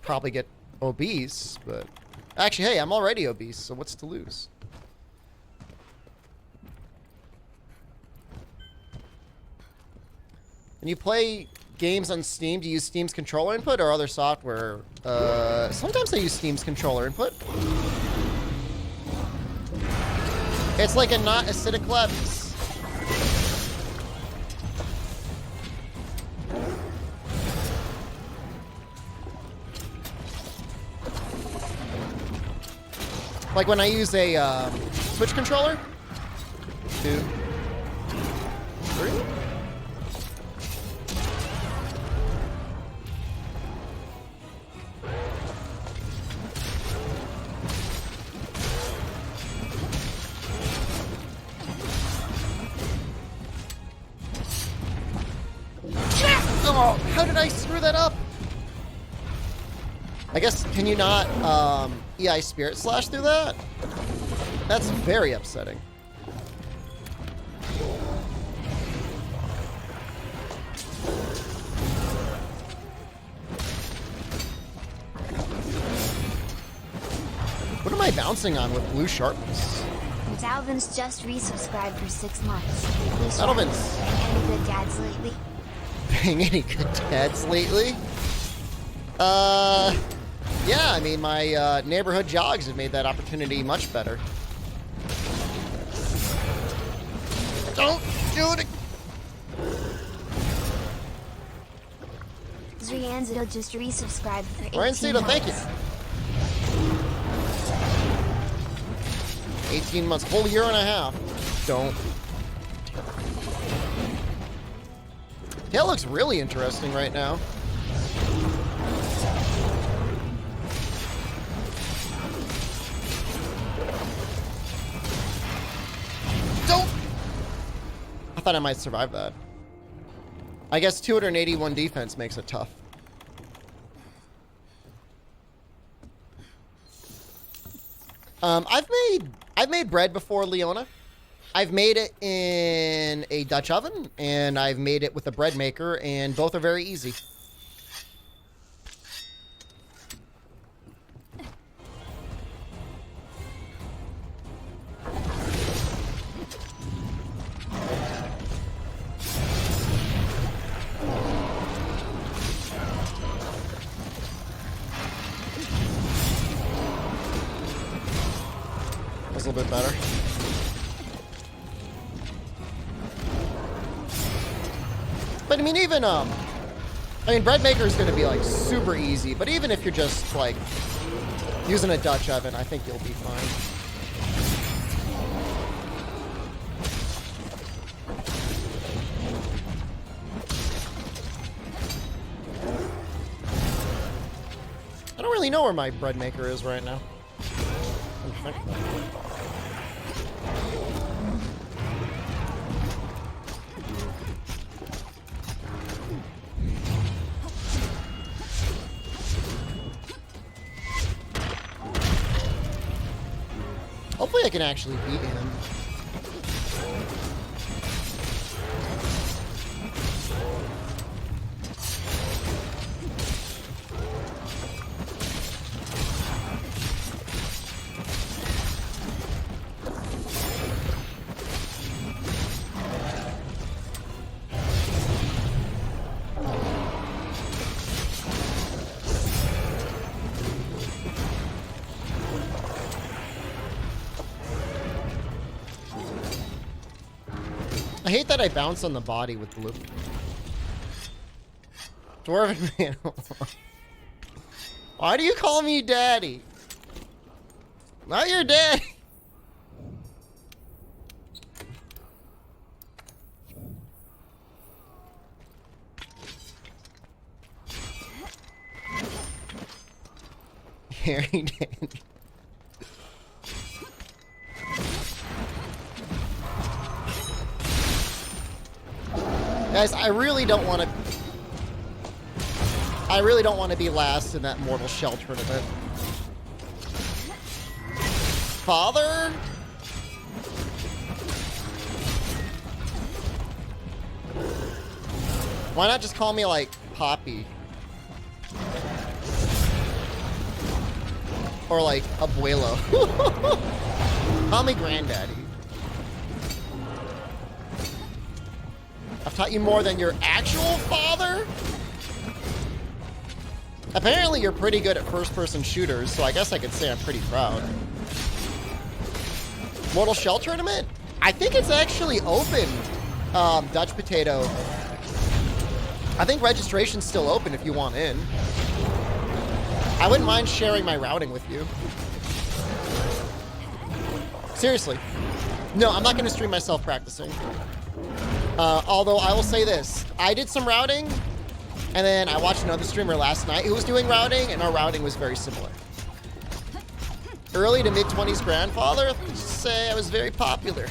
probably get obese, but... Actually, hey, I'm already obese, so what's to lose? When you play games on Steam, do you use Steam's controller input or other software? Sometimes I use Steam's controller input. It's like a not acidic levis. Like when I use a Switch controller. 2, 3. Oh, how did I screw that up? I guess, can you not EI Spirit Slash through that? That's very upsetting. What am I bouncing on with blue sharpness? Dalvin's just resubscribed for 6 months. Dalvin's. Any good dads lately? Bang any good dads lately? Yeah, I mean, my neighborhood jogs have made that opportunity much better. Don't do it! Zrianzito just resubscribed for 18 Ryan months. thank you. 18 months, whole year and a half. Don't. Tail looks really interesting right now. Don't! I thought I might survive that. I guess 281 defense makes it tough. I've made bread before, Leona. I've made it in a Dutch oven, and I've made it with a bread maker, and both are very easy. That's a little bit better. But I mean, even, I mean, bread maker is going to be, like, super easy. But even if you're just, like, using a Dutch oven, I think you'll be fine. I don't really know where my bread maker is right now. Hopefully I can actually beat him. I hate that I bounce on the body with blue. Dwarven man. Why do you call me daddy? Not your daddy. Harry Dandy. Guys, I really don't want to be last in that Mortal Shell tournament. Father? Why not just call me, like, Poppy? Or like abuelo. Call me granddaddy. I've taught you more than your actual father? Apparently you're pretty good at first-person shooters, so I guess I could say I'm pretty proud. Mortal Shell Tournament? I think it's actually open, Dutch Potato. I think registration's still open if you want in. I wouldn't mind sharing my routing with you. Seriously. No, I'm not going to stream myself practicing. Although I will say this. I did some routing, and then I watched another streamer last night who was doing routing, and our routing was very similar. Early to mid-20s grandfather, let's just say I was very popular.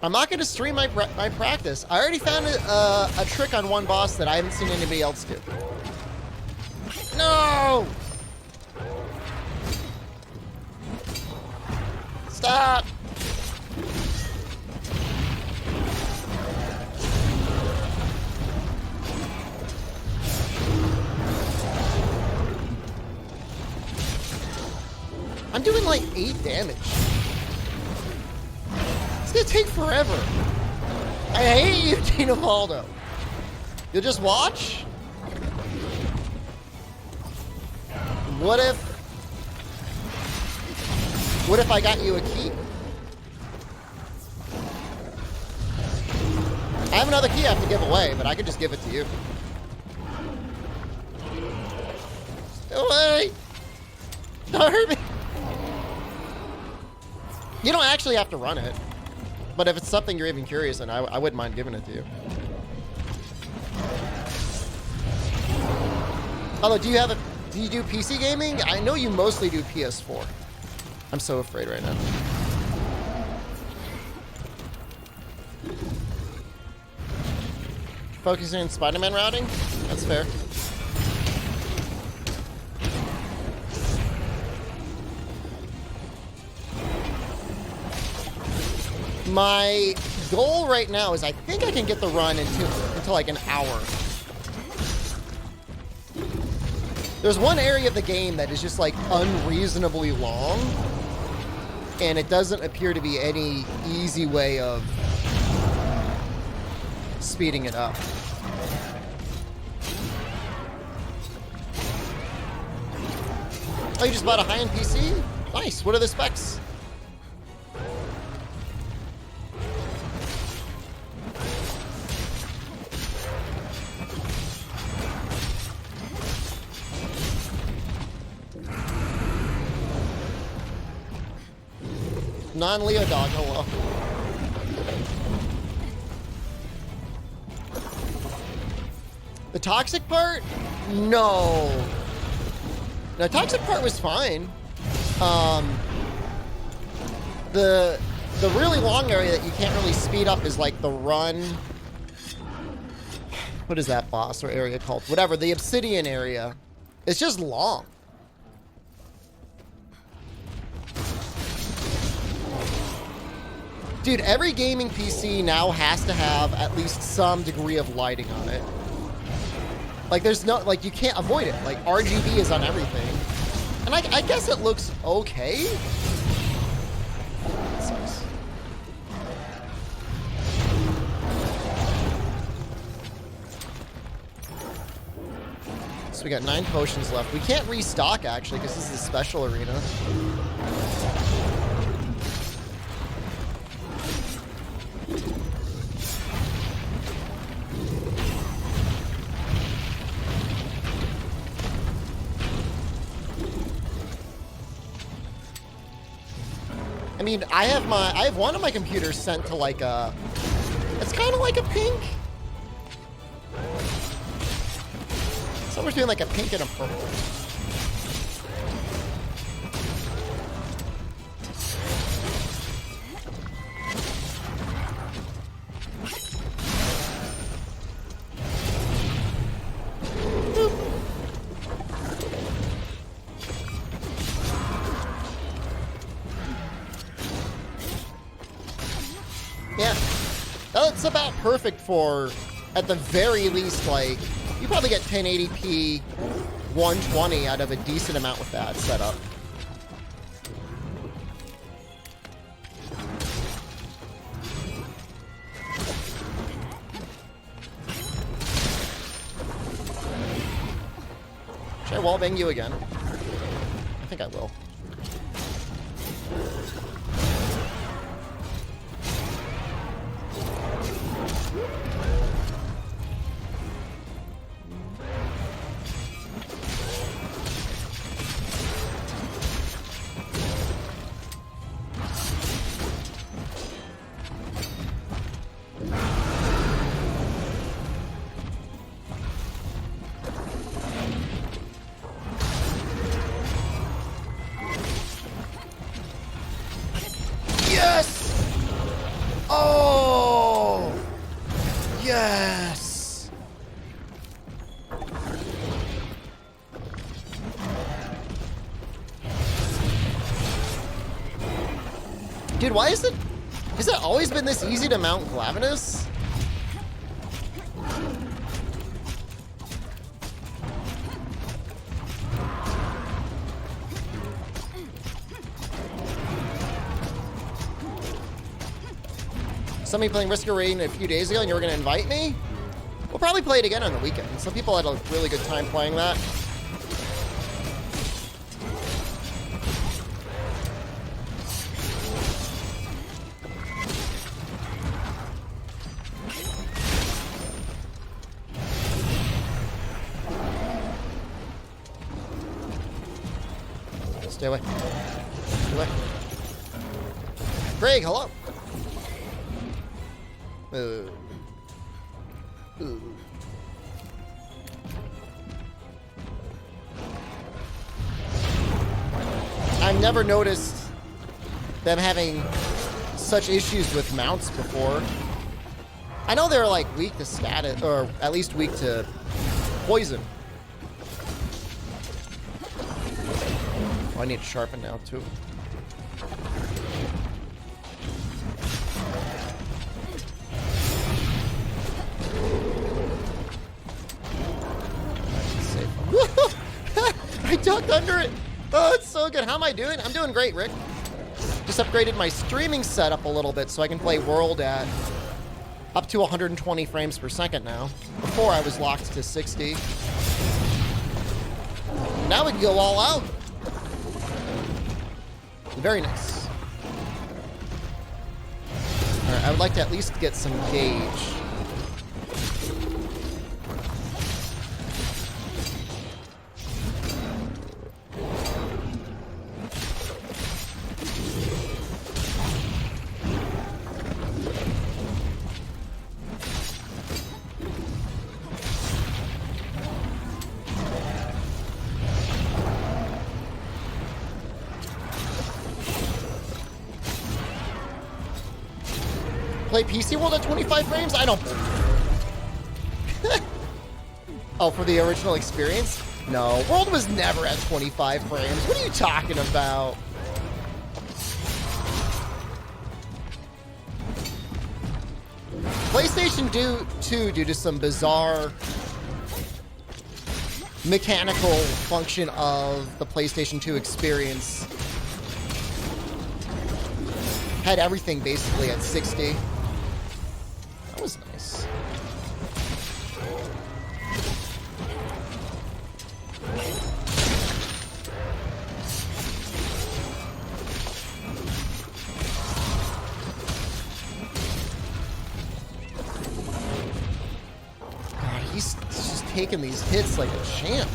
I'm not going to stream my practice. I already found a trick on one boss that I haven't seen anybody else do. No! Stop! I'm doing like 8 damage. It's gonna take forever. I hate you, Tina Valdo. You'll just watch? What if I got you a key? I have another key I have to give away, but I could just give it to you. Stay away! Don't hurt me! You don't actually have to run it. But if it's something you're even curious in, I wouldn't mind giving it to you. Although, do you do PC gaming? I know you mostly do PS4. I'm so afraid right now. Focusing on Spider-Man routing? That's fair. My goal right now is I think I can get the run into like an hour. There's one area of the game that is just like unreasonably long, and it doesn't appear to be any easy way of speeding it up. Oh, you just bought a high-end PC? Nice. What are the specs? Non-Leo dog, hello. The toxic part? No. The toxic part was fine. The really long area that you can't really speed up is like the run. What is that boss or area called? Whatever, the obsidian area. It's just long. Dude, every gaming PC now has to have at least some degree of lighting on it. Like, there's no, like, you can't avoid it. Like, RGB is on everything. And I guess it looks okay. That sucks. So we got 9 potions left. We can't restock, actually, because this is a special arena. I mean, I have one of my computers sent to like a, it's kind of like a pink. Somewhere between like a pink and a purple. Yeah, that's about perfect for, at the very least, like, you probably get 1080p 120 out of a decent amount with that setup. Should I wallbang you again? I think I will. Oh! Yes! Dude, why is it... Has it always been this easy to mount Glavenus? Somebody playing Risk of Rain a few days ago and you were going to invite me? We'll probably play it again on the weekend. Some people had a really good time playing that. Stay away. Stay away. Greg, hello. Ooh. I've never noticed them having such issues with mounts before. I know they're like weak to status, or at least weak to poison. Oh, I need to sharpen now too. I ducked under it. Oh, it's so good. How am I doing? I'm doing great, Rick. Just upgraded my streaming setup a little bit so I can play World at up to 120 frames per second now. Before I was locked to 60. Now we can go all out. Very nice. All right, I would like to at least get some gauge. Play PC World at 25 frames? I don't. Oh, for the original experience? No, World was never at 25 frames. What are you talking about? PlayStation 2, due to some bizarre mechanical function of the PlayStation 2 experience, had everything basically at 60. That was nice. God, he's just taking these hits like a champ.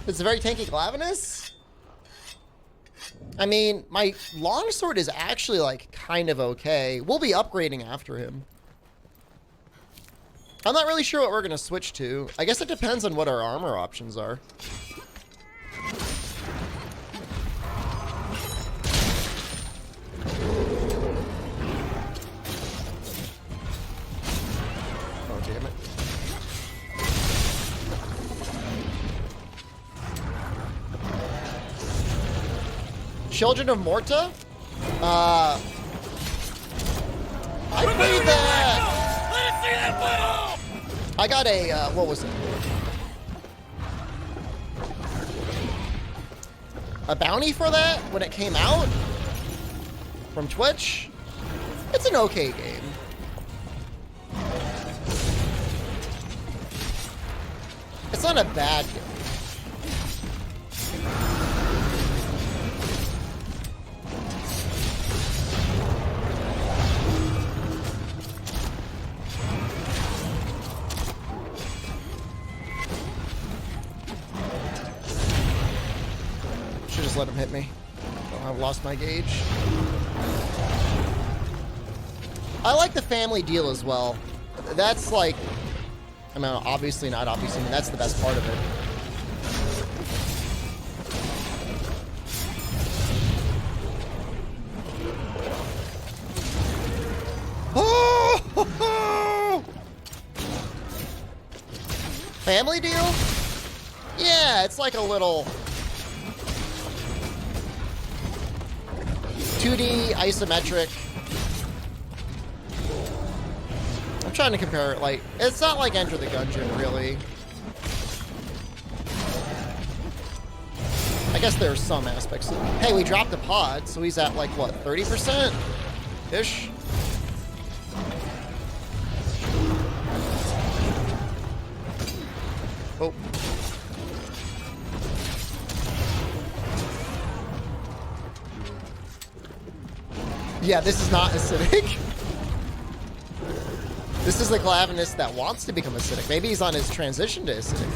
It's a very tanky Glavenus. I mean, my longsword is actually, like, kind of okay. We'll be upgrading after him. I'm not really sure what we're going to switch to. I guess it depends on what our armor options are. Children of Morta. I played that. Let us see that football! I got a, what was it? A bounty for that when it came out from Twitch. It's an okay game. It's not a bad game. Should just let him hit me. Oh, I've lost my gauge. I like the family deal as well. That's like, I mean, obviously not obviously, I mean, that's the best part of it. Oh! Family deal? Yeah, it's like a little 2D isometric. I'm trying to compare it, like, it's not like Enter the Gungeon, really. I guess there's some aspects. Hey, we dropped a pod, so he's at, like, what, 30%-ish? Oh. Yeah, this is not acidic. This is the Glavenus that wants to become acidic. Maybe he's on his transition to acidic.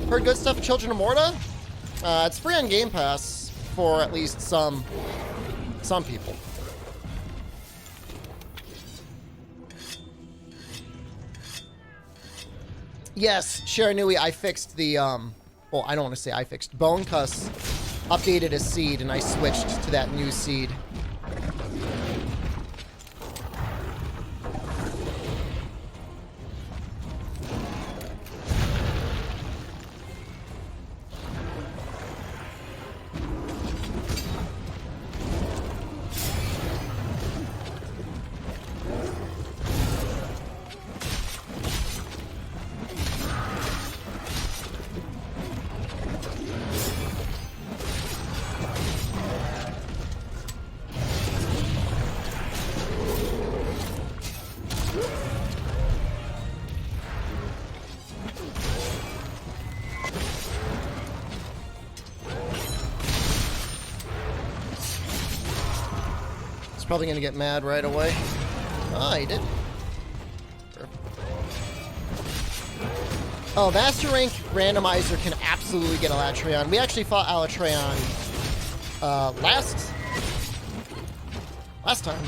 Heard good stuff of Children of Morta. It's free on Game Pass for at least some people. Yes, Shiranui, I fixed the well, I don't want to say I fixed. Bonecuss updated a seed and I switched to that new seed. Probably gonna get mad right away. Ah, he did. Oh, Master Rank Randomizer can absolutely get Alatreon. We actually fought Alatreon last time.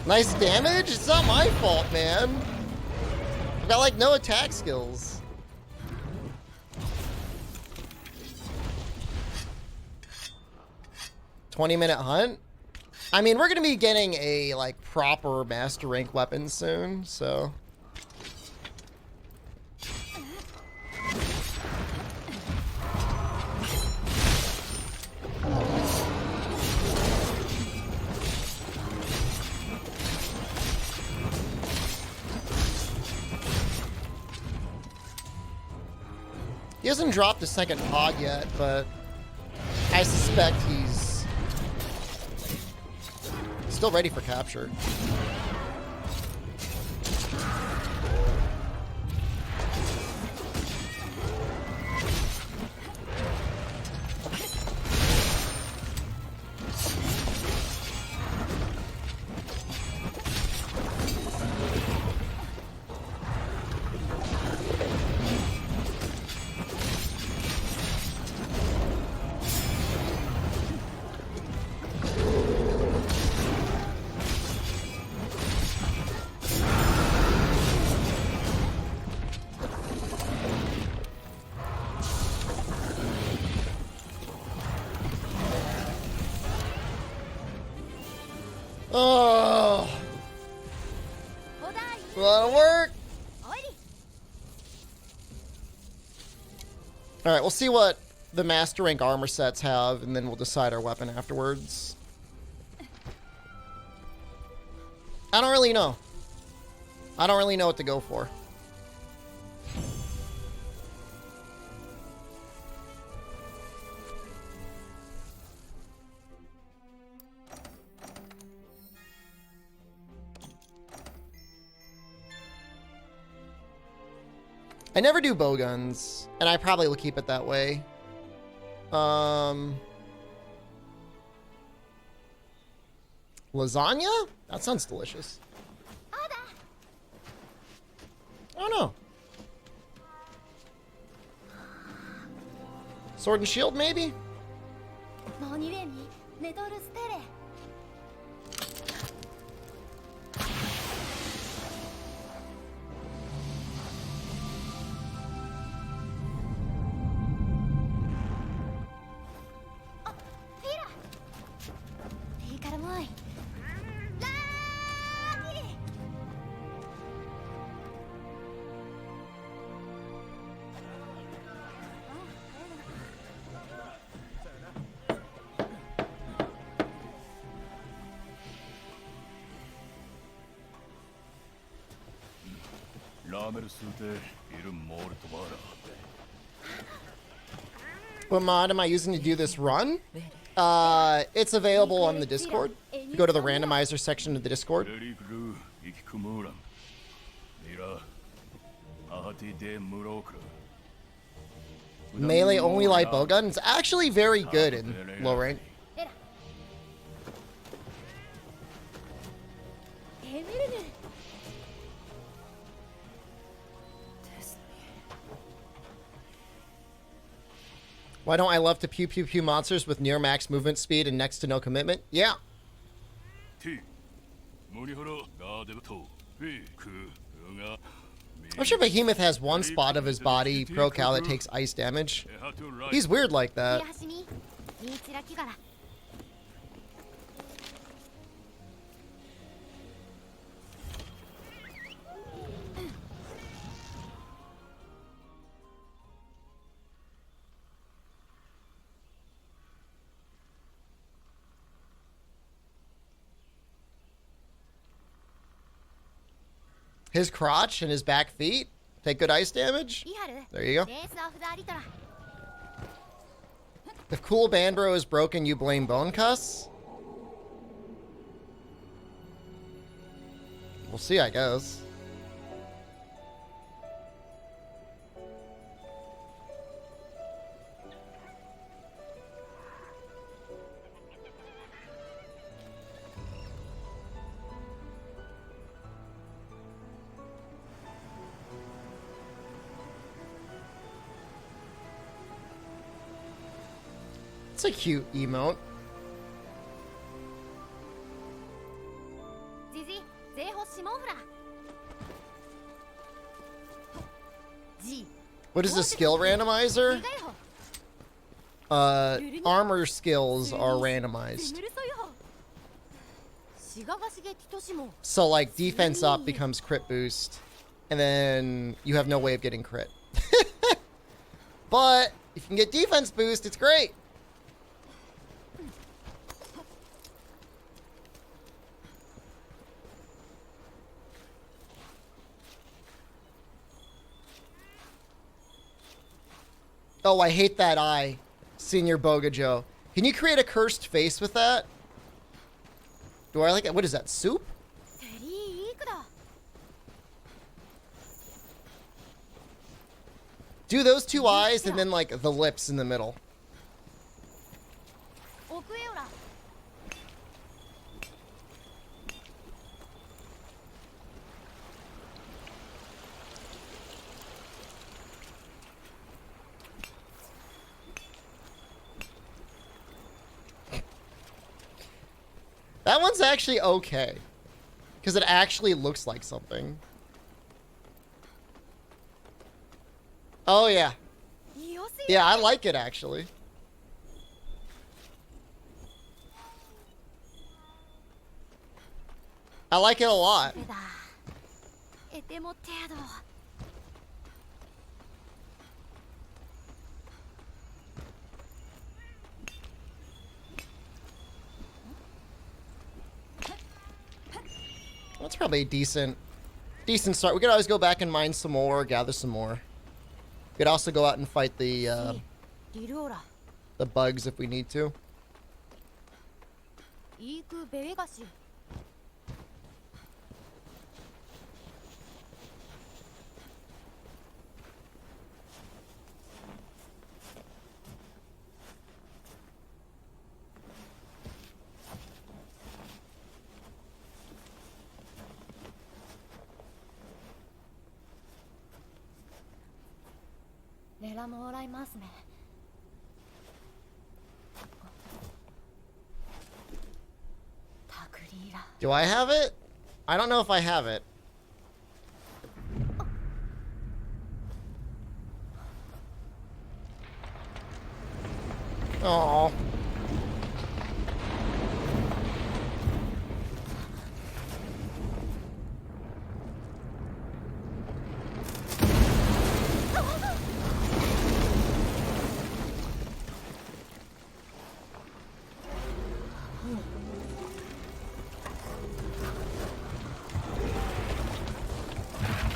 Nice damage? It's not my fault, man. I've got like no attack skills. $20-minute hunt? I mean, we're gonna be getting a like proper master rank weapon soon, so. He hasn't dropped a second pod yet, but I suspect he's still ready for capture. wanna work? Alright, we'll see what the master rank armor sets have, and then we'll decide our weapon afterwards. I don't really know. I don't really know what to go for. I never do bow guns, and I probably will keep it that way. Lasagna? That sounds delicious. I don't know. Sword and shield, maybe? What mod am I using to do this run? It's available on the Discord. You go to the randomizer section of the Discord. Melee only light bowgun. It's actually very good in low rank. Why don't I love to pew pew pew monsters with near max movement speed and next to no commitment? Yeah. I'm sure Behemoth has one spot of his body pro cal that takes ice damage. He's weird like that. His crotch and his back feet take good ice damage. There you go. If Cool Banbro is broken, you blame Bone Cuss? We'll see, I guess. It's a cute emote. What is the skill randomizer? Armor skills are randomized. So like defense up becomes crit boost, and then you have no way of getting crit. But if you can get defense boost, it's great. Oh, I hate that eye, Senior Bogajo. Can you create a cursed face with that? Do I like it? What is that, soup? Do those two eyes and then like the lips in the middle. That one's actually okay. Because it actually looks like something. Oh, yeah. Yeah, I like it, actually. I like it a lot. That's probably a decent start. We could always go back and mine some more, gather some more. We could also go out and fight the bugs if we need to. Do I have it? I don't know if I have it. Oh.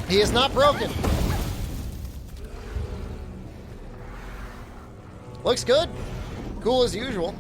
He is not broken. Looks good. Cool as usual.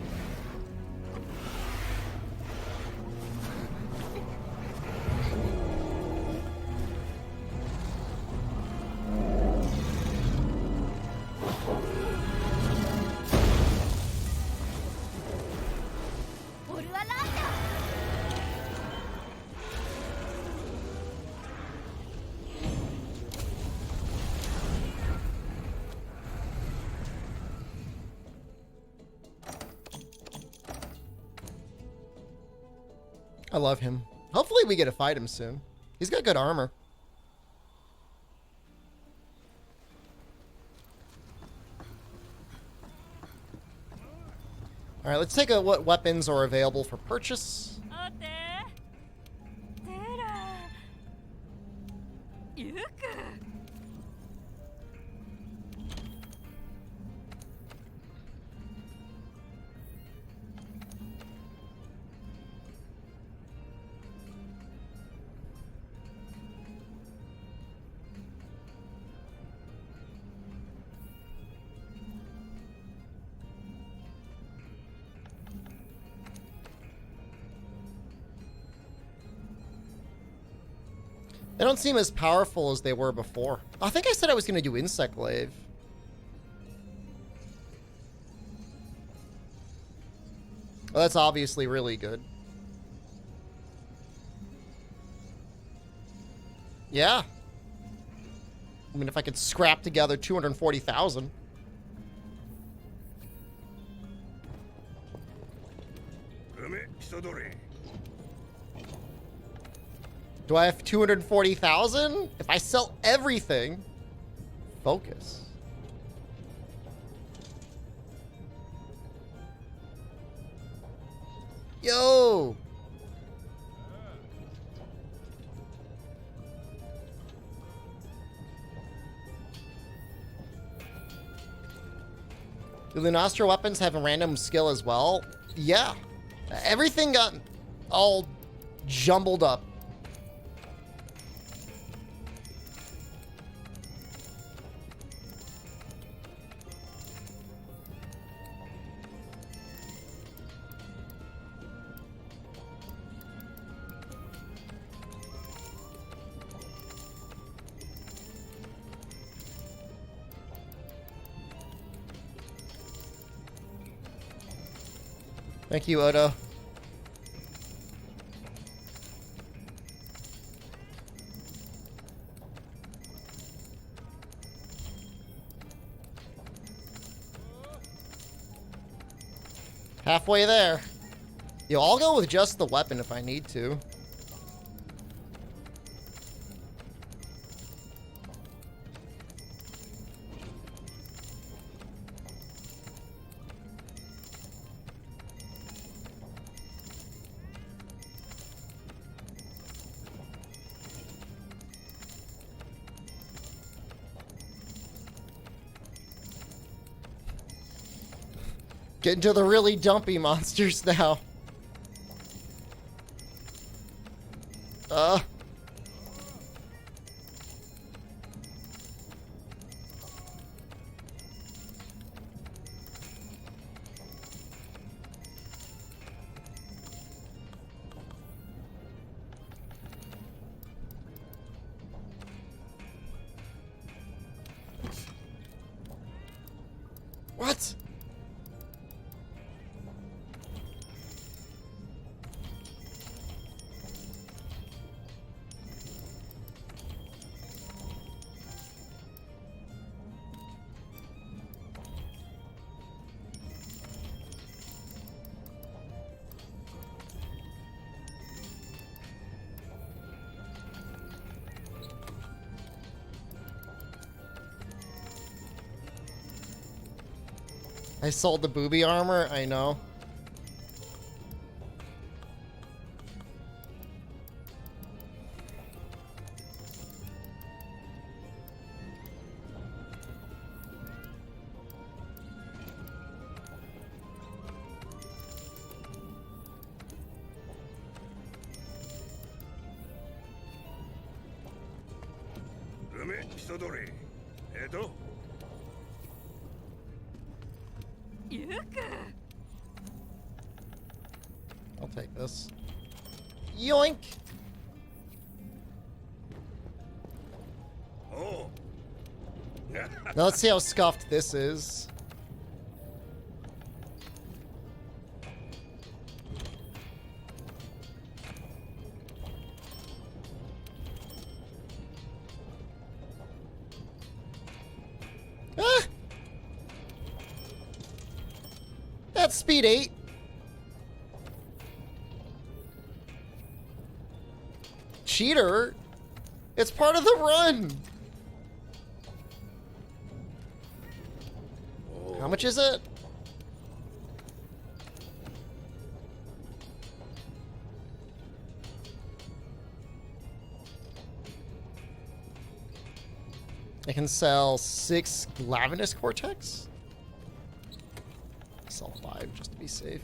I love him. Hopefully we get to fight him soon. He's got good armor. All right, let's take a what weapons are available for purchase. They don't seem as powerful as they were before. I think I said I was going to do Insect Glaive. Well, that's obviously really good. Yeah. I mean, if I could scrap together 240,000. Do I have 240,000? If I sell everything, focus. Yo! Do the Nostra weapons have a random skill as well? Yeah. Everything got all jumbled up. Thank you, Odo. Halfway there. Yo, I'll go with just the weapon if I need to. Getting to the really dumpy monsters now. What? I sold the booby armor, I know. I'll take this. Yoink! Oh. Now let's see how scuffed this is. Ah! That's speed 8. Cheater. It's part of the run. How much is it? I can sell 6 Glavinus Cortex. Sell 5 just to be safe.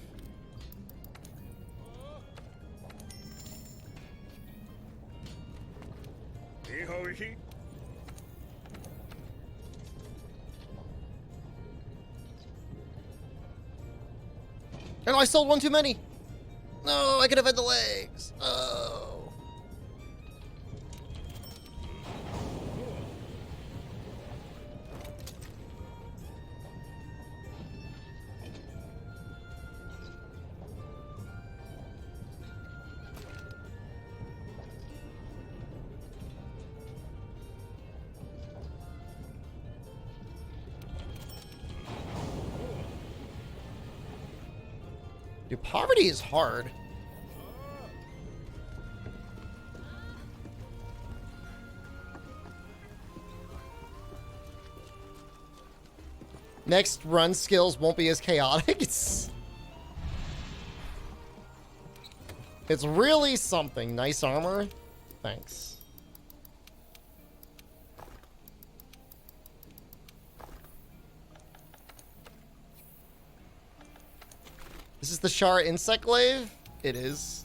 And I sold one too many. No, I could have had the legs. Oh. Dude, poverty is hard. Next run skills won't be as chaotic. It's really something. Nice armor. Thanks. This is the Char Insect Glaive? It is.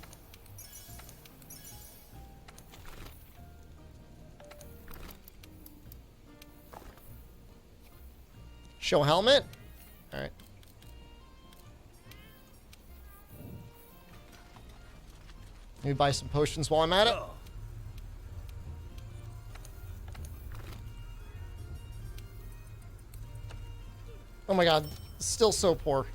Show helmet? Alright. Let me buy some potions while I'm at it. Oh my god. Still so poor.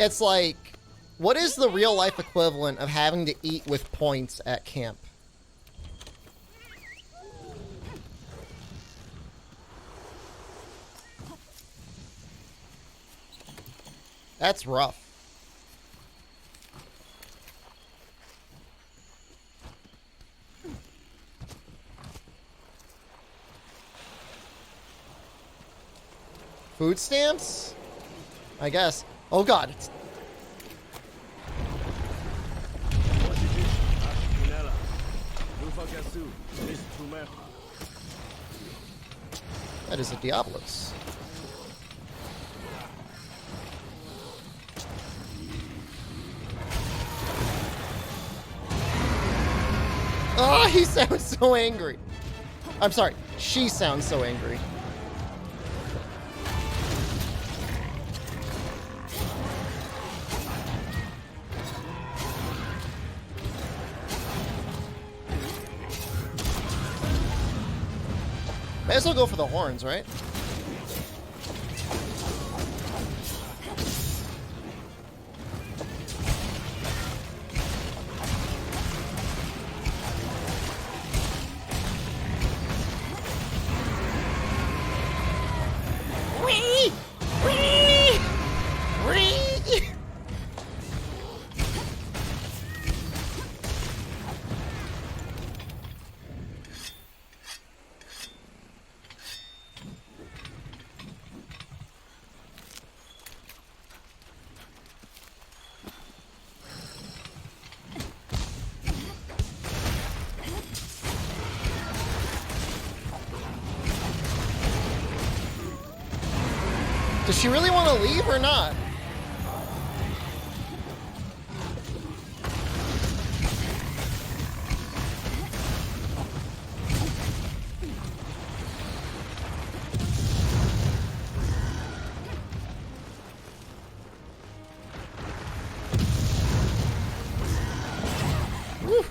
It's like, what is the real life equivalent of having to eat with points at camp? That's rough. Food stamps? I guess. Oh god. It's... That is a Diablos. Oh, he sounds so angry. I'm sorry. She sounds so angry. May as well go for the horns, right? Wee! Wee! Wee! Does she really want to leave or not? Woo.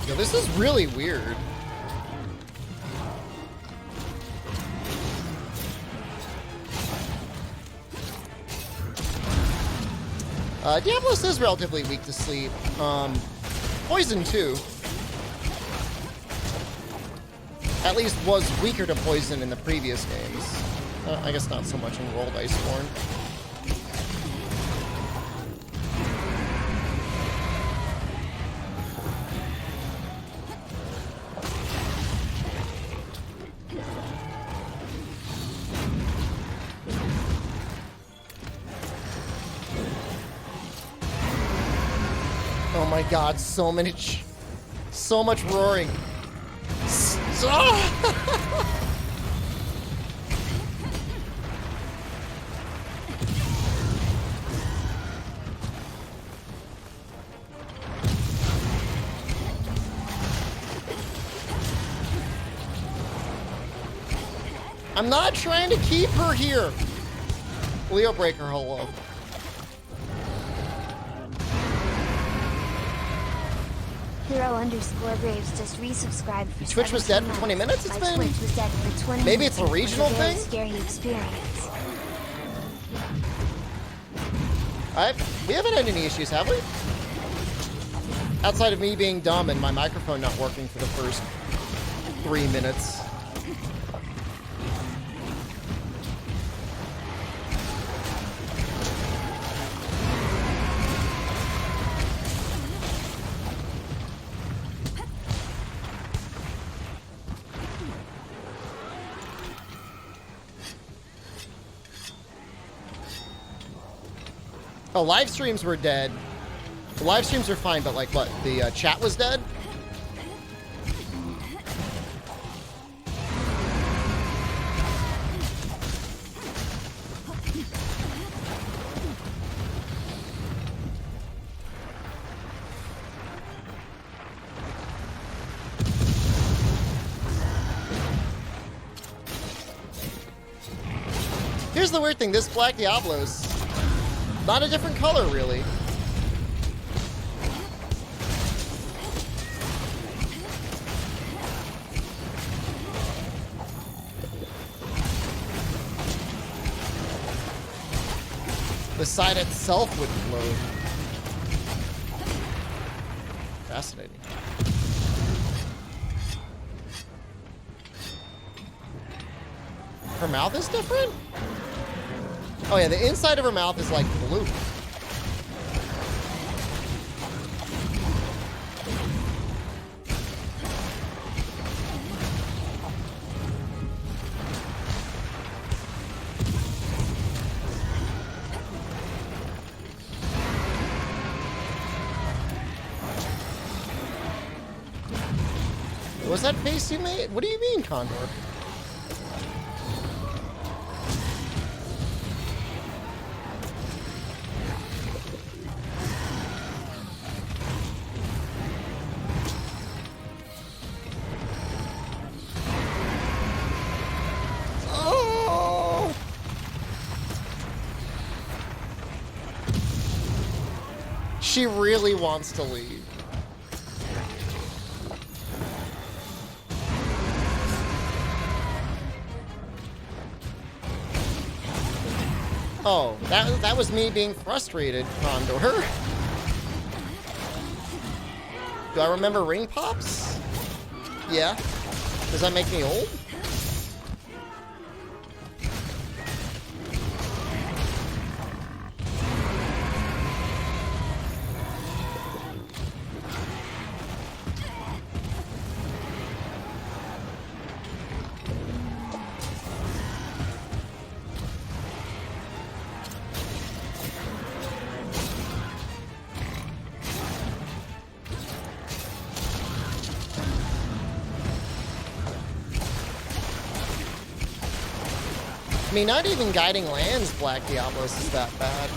Yo, this is really weird. Diablos is relatively weak to sleep. Poison too. At least was weaker to poison in the previous games. I guess not so much in Rolled Iceborne. Oh my god, so much roaring. I'm not trying to keep her here. Leo Breaker, hello. Hero_Graves just resubscribed for Twitch was dead for 20 minutes? It's been... Twitch was dead for 20 Maybe it's a regional thing? Scary experience. We haven't had any issues, have we? Outside of me being dumb and my microphone not working for the first 3 minutes. Oh, live streams were dead. The live streams are fine, but like what? The chat was dead? Here's the weird thing, this Black Diablos, not a different color, really. The side itself would glow. Fascinating. Her mouth is different? Oh yeah, the inside of her mouth is like blue. Was that face you made? What do you mean, Condor? Oh! She really wants to leave. Oh, that was me being frustrated, Condor. Do I remember ring pops? Yeah. Does that make me old? I mean, not even Guiding Lands Black Diablos is that bad.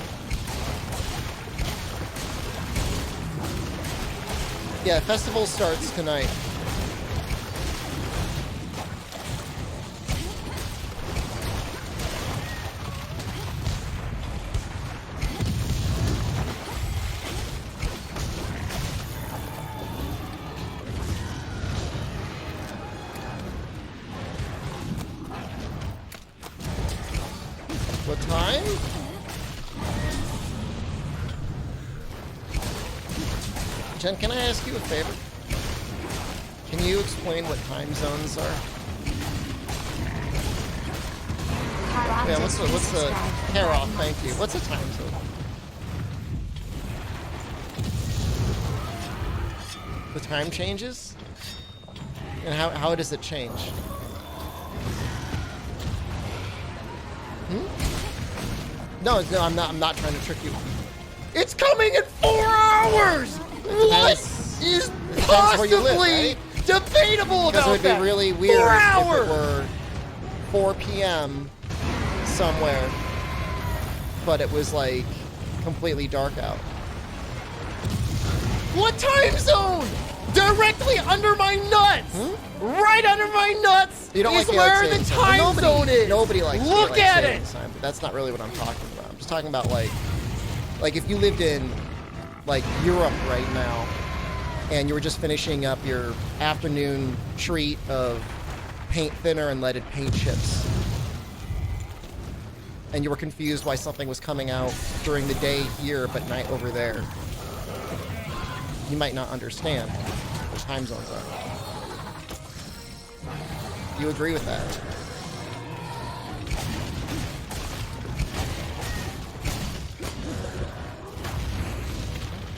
Yeah, festival starts tonight. What time? Jen, can I ask you a favor? Can you explain what time zones are? Yeah, what's the hair off? Thank you. What's a time zone? The time changes? And how does it change? No, I'm not trying to trick you. It's coming in 4 hours! What is possibly live, right? Debatable about that? Because it would be really weird if it were 4 p.m. somewhere, but it was like completely dark out. What time zone? Directly under my nuts! Right under my nuts is where the time zone is! Nobody likes Look at it! Time, but that's not really what I'm talking about. I'm just talking about like if you lived in like Europe right now and you were just finishing up your afternoon treat of paint thinner and leaded paint chips and you were confused why something was coming out during the day here but night over there. You might not understand what time zones are. You agree with that?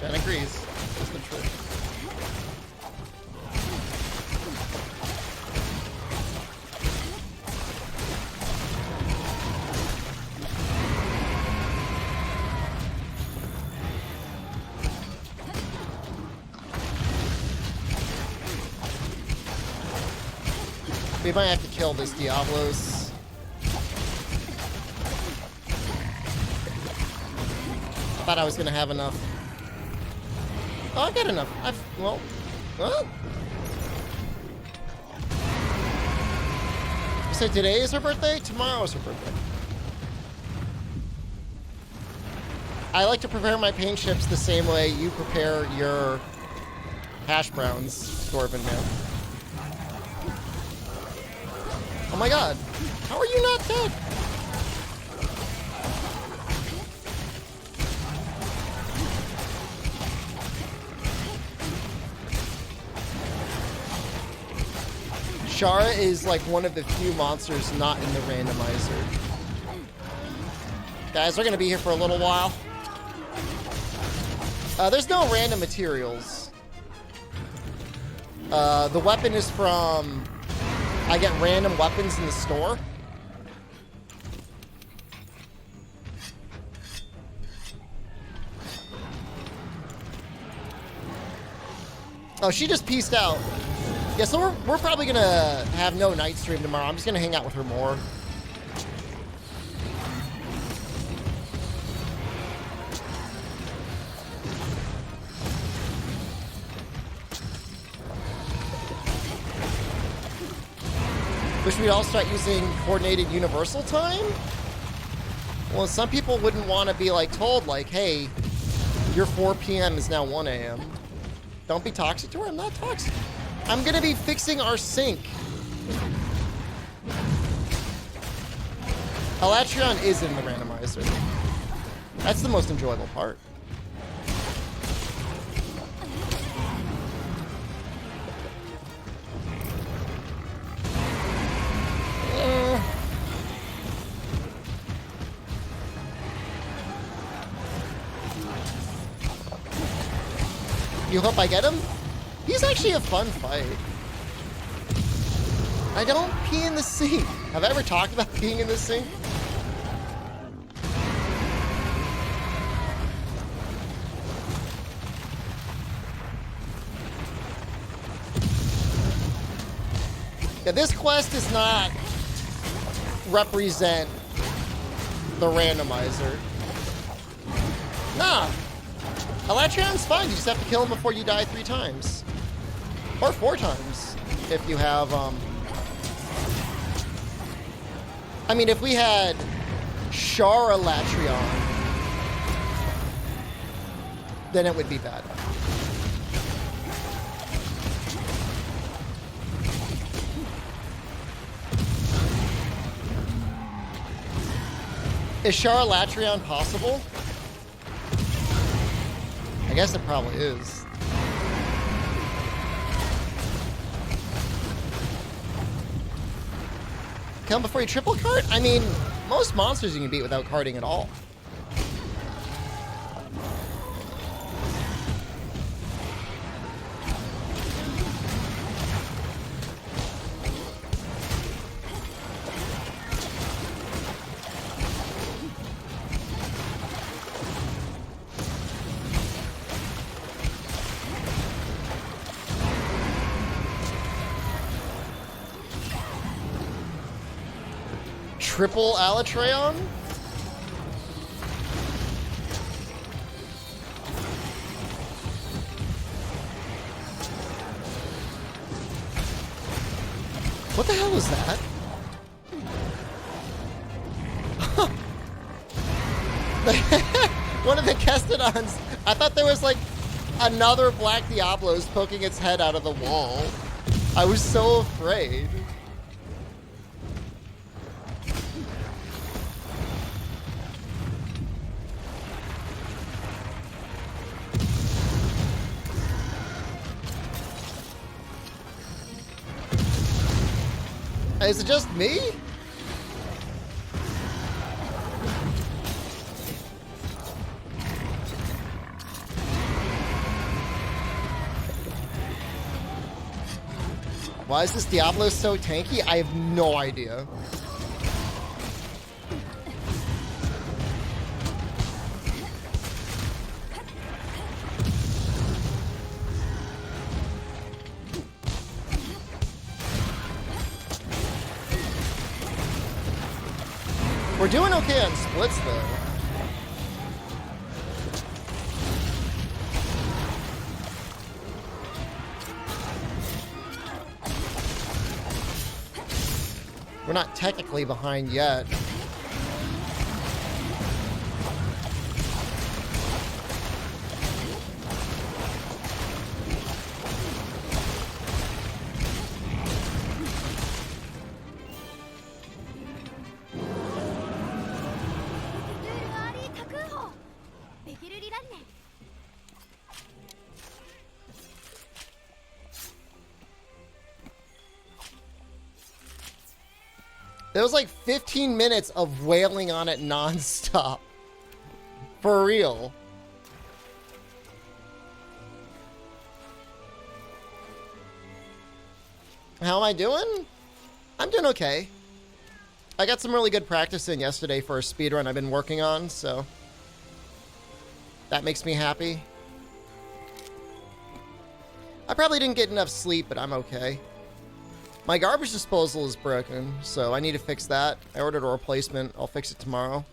Jen agrees. That's the truth. We might have to kill this Diablos. I thought I was gonna have enough. Oh, I got enough. Well. You said today is her birthday? Tomorrow is her birthday. I like to prepare my paint chips the same way you prepare your hash browns, Dwarven Man. Oh my god, how are you not dead? Shara is like one of the few monsters not in the randomizer. Guys, we're gonna be here for a little while. There's no random materials. The weapon is from... I get random weapons in the store. Oh, she just pieced out. Yeah, so we're probably gonna have no night stream tomorrow. I'm just gonna hang out with her more. Wish we'd all start using coordinated universal time? Well, some people wouldn't want to be like told like, hey, your 4 p.m. is now 1 a.m. Don't be toxic to her. I'm not toxic. I'm gonna be fixing our sink. Alatreon is in the randomizer. That's the most enjoyable part. You hope I get him? He's actually a fun fight. I don't pee in the sink. Have I ever talked about peeing in the sink? Yeah, this quest does not represent the randomizer. Nah. Alatreon's fine. You just have to kill him before you die 3 times. Or 4 times. If you have, I mean, if we had Char Alatreon, then it would be bad. Is Char Alatreon possible? I guess it probably is. Kill him before you triple cart? I mean, most monsters you can beat without carting at all. Triple Alatreon? What the hell is that? One of the Kestodons. I thought there was like another Black Diablo's poking its head out of the wall. I was so afraid. Is it just me? Why is this Diablo so tanky? I have no idea. We're doing okay on splits, though. We're not technically behind yet. There was like 15 minutes of wailing on it non-stop. For real. How am I doing? I'm doing okay. I got some really good practice in yesterday for a speedrun I've been working on, so that makes me happy. I probably didn't get enough sleep, but I'm okay. My garbage disposal is broken, so I need to fix that. I ordered a replacement. I'll fix it tomorrow.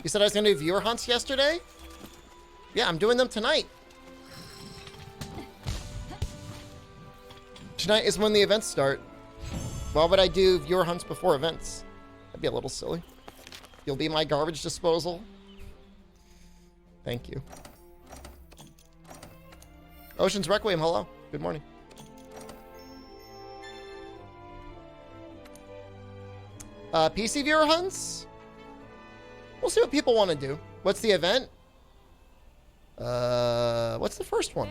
You said I was going to do viewer hunts yesterday? Yeah, I'm doing them tonight. Tonight is when the events start. Why would I do viewer hunts before events? That'd be a little silly. You'll be my garbage disposal. Thank you. Ocean's Requiem, hello. Good morning. PC viewer hunts? We'll see what people want to do. What's the event? What's the first one?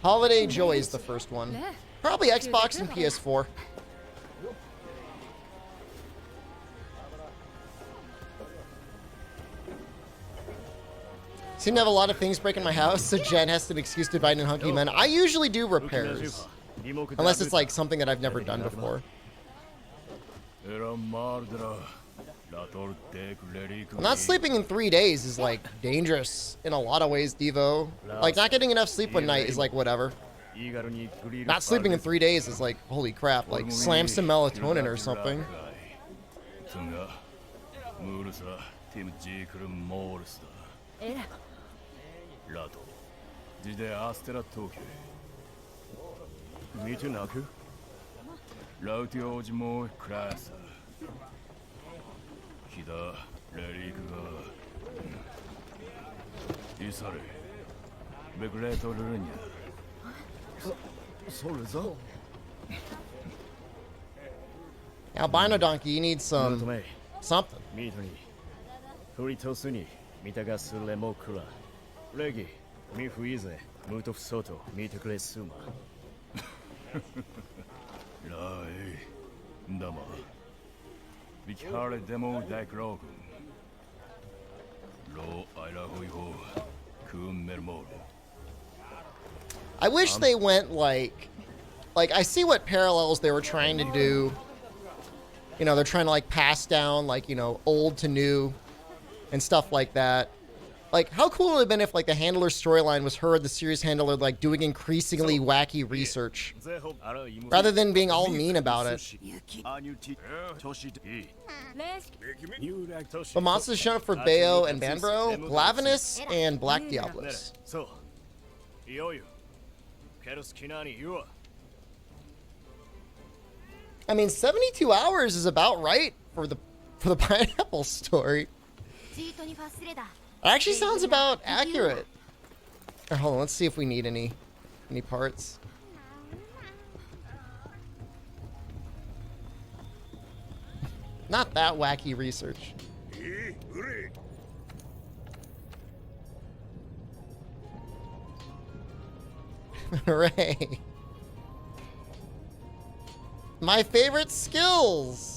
Holiday Joy is the first one. Probably Xbox and PS4. Seem to have a lot of things breaking my house, so Jen has some excuse to buy new hunky men. I usually do repairs. Unless it's like something that I've never done before. Not sleeping in 3 days is like dangerous in a lot of ways, Devo. Like not getting enough sleep one night is like whatever. Not sleeping in 3 days is like holy crap, like slam some melatonin or something. Albino donkey, you need some something. I wish they went like I see what parallels they were trying to do. You know, they're trying to like pass down like, you know, old to new and stuff like that. Like, how cool would it have been if like the handler's storyline was her, the series handler, like doing increasingly wacky research rather than being all mean about it. The monsters shown up for Bayo and Banbro, Glavinus, and Black Diablos. I mean, 72 hours is about right for the pineapple story. It actually sounds about accurate. Hold on, let's see if we need any parts. Not that wacky research. Hooray. My favorite skills.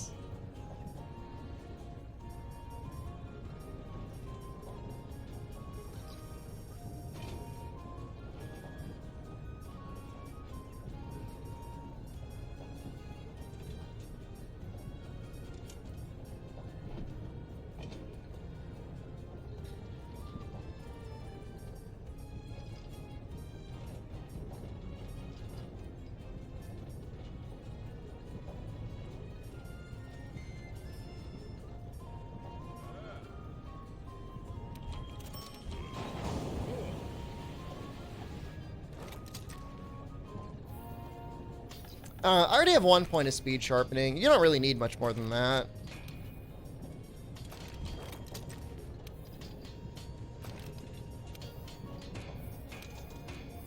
I already have 1 point of speed sharpening. You don't really need much more than that.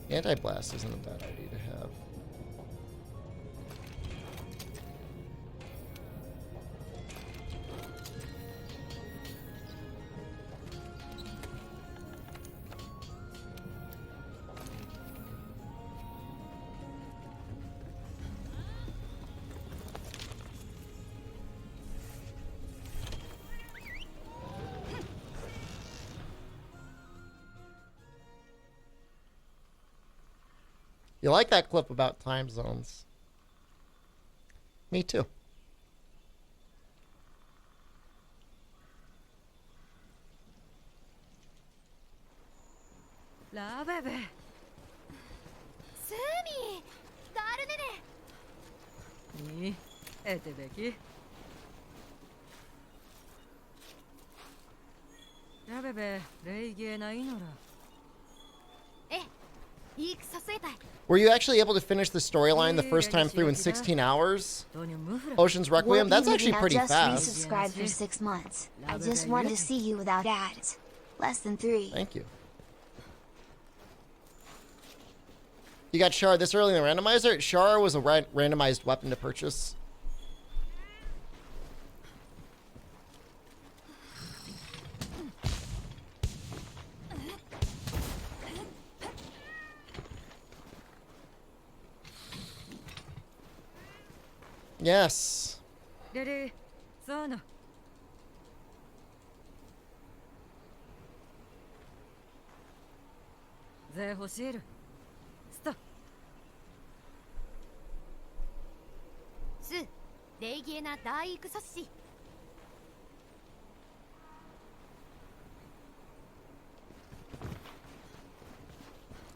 Anti-blast isn't a bad idea to have. You like that clip about time zones? Me too. La bebe. Sumi! Garu nene! Ni, ete beki. La bebe, reige na inora. Were you actually able to finish the storyline the first time through in 16 hours? Ocean's Requiem? That's actually pretty fast. Just resubscribed for 6 months. I just wanted to see you without ads. Less than 3. Thank you. You got Char this early in the randomizer? Char was a randomized weapon to purchase. Yes. Ready, Sono. Ze hoshiru. Stop. 礼儀な大育阻止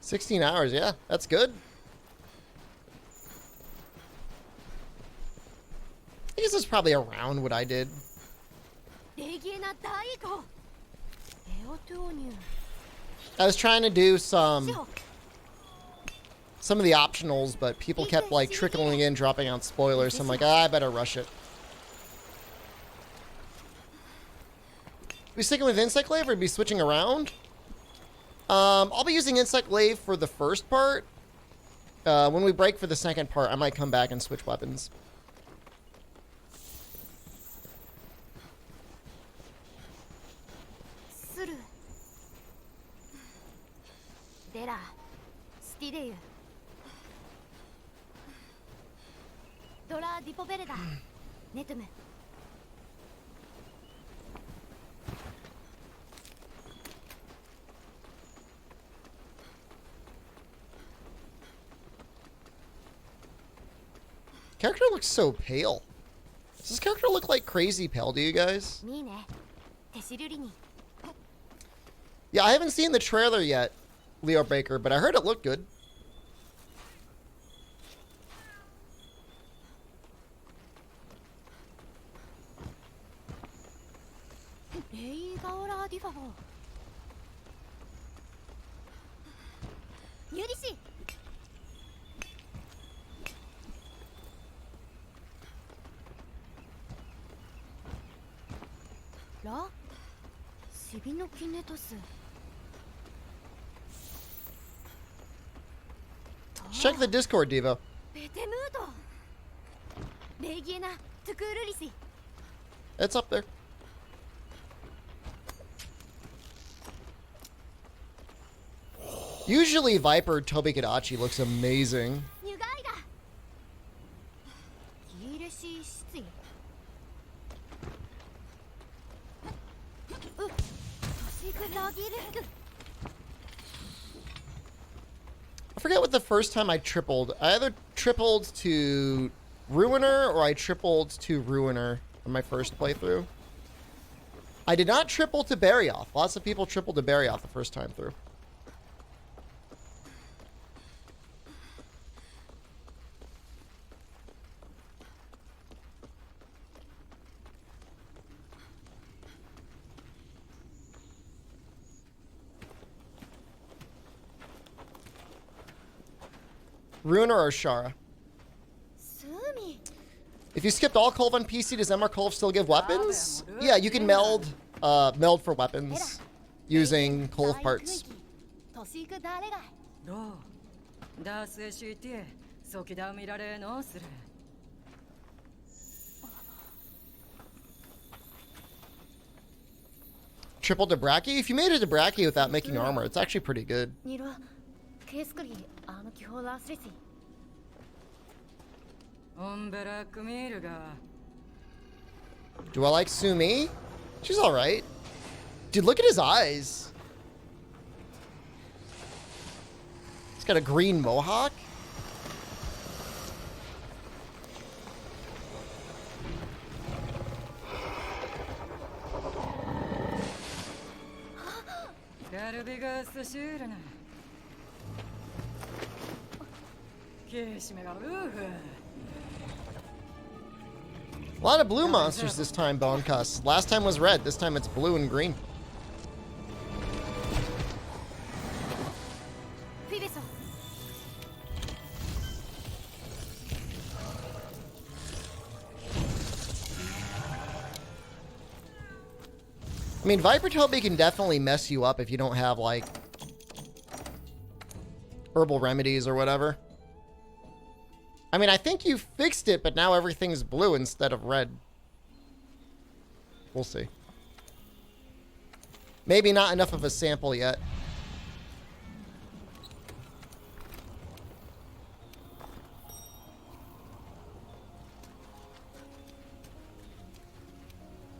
16 hours, yeah, that's good. I guess it's probably around what I did. 礼儀な大悟エオ投入 I was trying to do some of the optionals, but people kept like trickling in, dropping out spoilers, so I'm like, I better rush it. We sticking with Insect Glaive or be switching around? I'll be using Insect Glaive for the first part. When we break for the second part, I might come back and switch weapons. Suru Dera Stideyu Dora Dipovereda Netumu Character looks so pale. Does this character look like crazy pale to you guys? いいね手しるりに Yeah, I haven't seen the trailer yet, Leo Baker, but I heard it looked good. レイガオラディファボユリシラシビノキネトス Check the Discord, Devo. ベテムートレギエナトゥクールリシ It's up there. Usually Viper Tobikadachi looks amazing. ニュガイガギーレシシツイトシクラギレク I forget what the first time I tripled. I either tripled to Ruiner or I tripled to Ruiner in my first playthrough. I did not triple to Barrioth. Lots of people tripled to Barrioth the first time through. Ruiner or Shara? スミ If you skipped all Kolv on PC, does MR Kolv still give weapons? Yeah, you can meld for weapons using Kolv parts. トシクダレガイどうダースエシーティエ、ソキダミラレのする。Triple to Braki? If you made it to Braki without making armor, it's actually pretty good. ニロケースクリあの基本ラスレシ オンベラックミールが。Do I like Sumi? She's alright. Dude, look at his eyes. He's got a green mohawk. ルビガスシールナケシメがウーフ A lot of blue monsters this time, Bone Cuss. Last time was red. This time it's blue and green. I mean, Viper Toby can definitely mess you up if you don't have, like, herbal remedies or whatever. I mean, I think you fixed it, but now everything's blue instead of red. We'll see. Maybe not enough of a sample yet.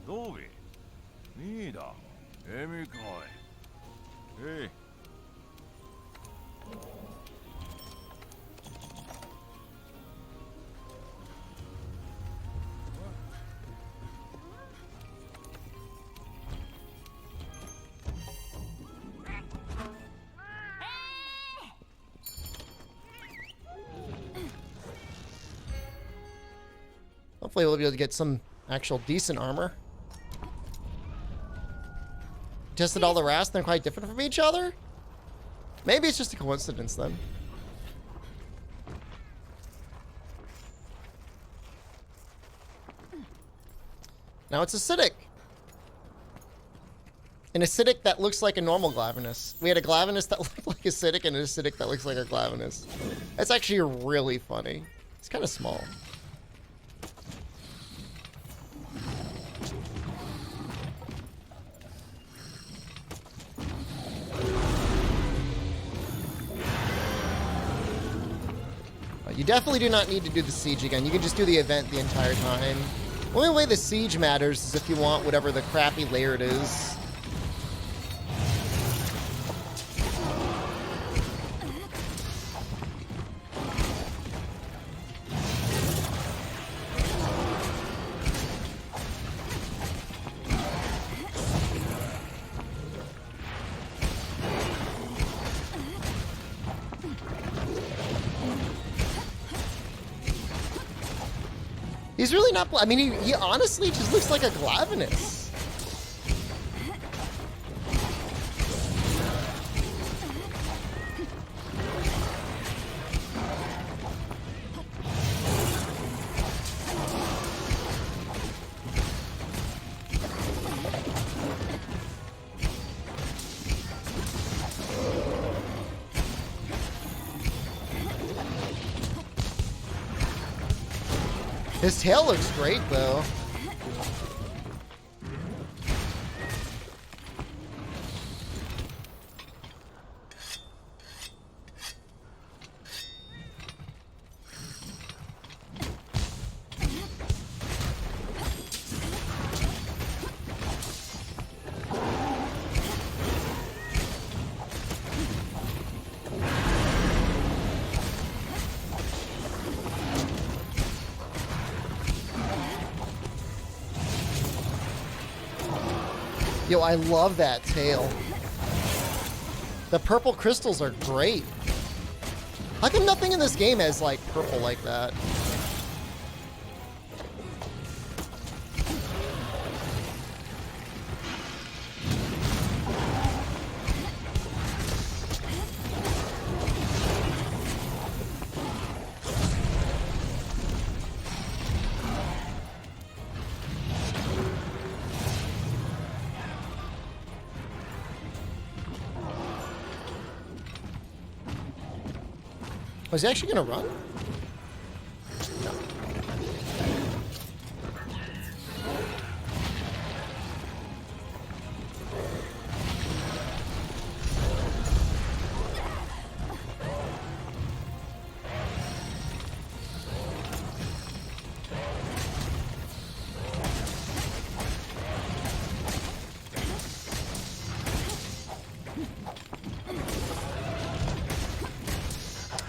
Toby, 兄だ。エミかい。えい。Hopefully we'll be able to get some actual decent armor. Tested all the rats, they're quite different from each other? Maybe it's just a coincidence then. Now it's acidic. An acidic that looks like a normal Glavenus. We had a Glavenus that looked like acidic and an acidic that looks like a Glavenus. That's actually really funny. It's kind of small. You definitely do not need to do the siege again. You can just do the event the entire time. The only way the siege matters is if you want whatever the crappy layer it is. He's really not... I mean, he honestly just looks like a Glavenus. His tail looks great, though. Yo, I love that tail. The purple crystals are great. How come nothing in this game has, like, purple like that? Was he actually gonna run? No.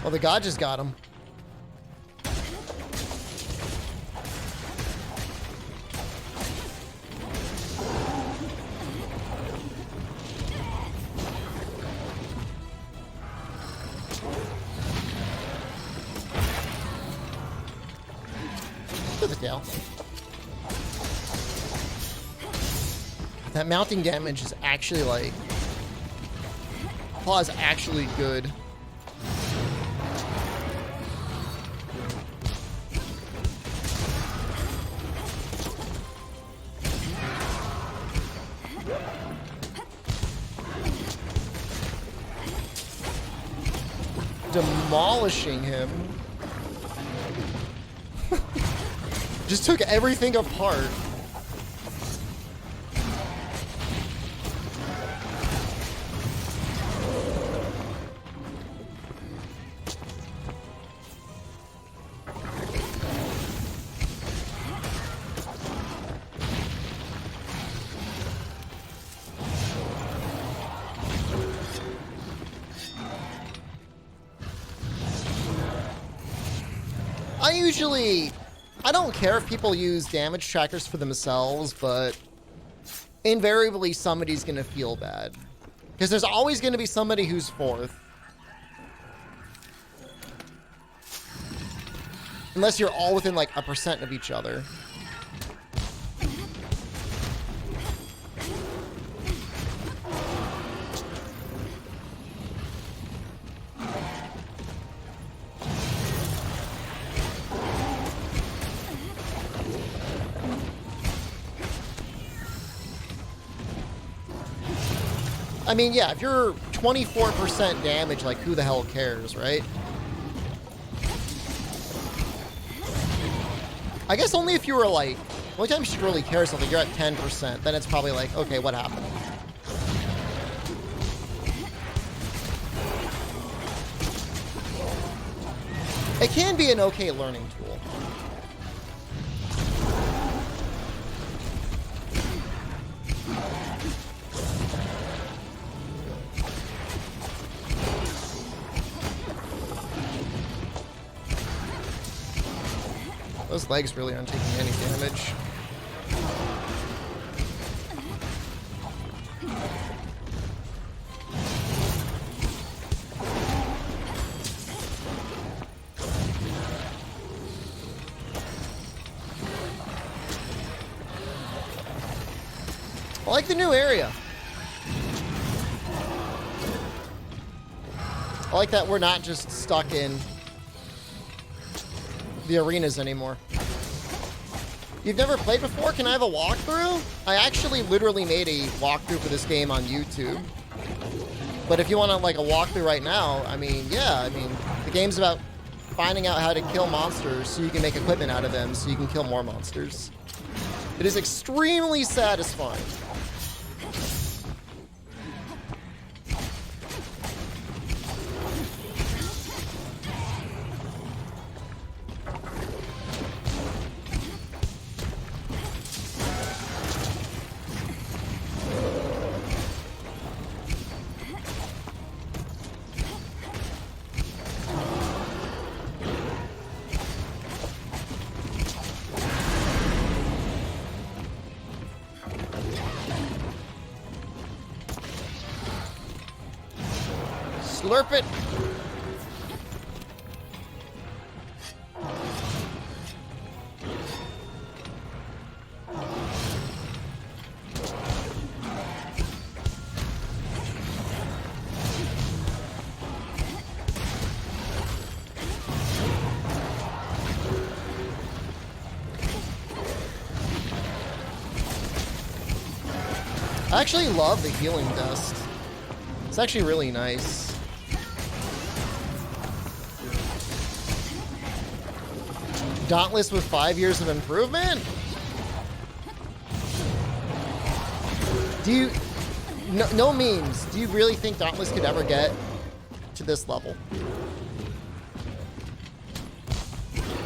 Well, the god just got him. yeah. That mounting damage is actually like... Claw is actually good. Demolishing him. Just took everything apart. I don't care if people use damage trackers for themselves, but invariably somebody's gonna feel bad. Because there's always gonna be somebody who's fourth. Unless you're all within like 1% of each other. I mean, yeah, if you're 24% damage, like, who the hell cares, right? I guess only if you were, like... The only time you should really care something, you're at 10%. Then it's probably like, okay, what happened? It can be an okay learning tool. Those legs really aren't taking any damage. I like the new area. I like that we're not just stuck in the arenas anymore. You've never played before? Can I have a walkthrough? I actually literally made a walkthrough for this game on YouTube. But if you want to like a walkthrough right now, I mean, yeah, I mean, the game's about finding out how to kill monsters so you can make equipment out of them so you can kill more monsters. It is extremely satisfying. Slurp it. I actually love the healing dust. It's actually really nice. Dauntless with 5 years of improvement? Do you... No memes. Do you really think Dauntless could ever get to this level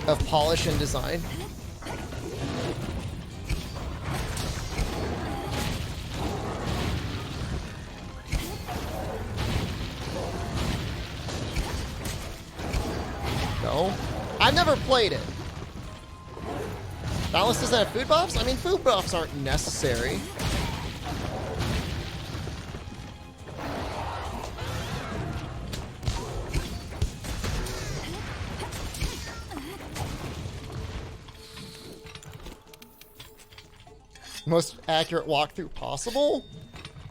of polish and design? No. I've never played it. Dauntless doesn't have food buffs? I mean, food buffs aren't necessary. Most accurate walkthrough possible?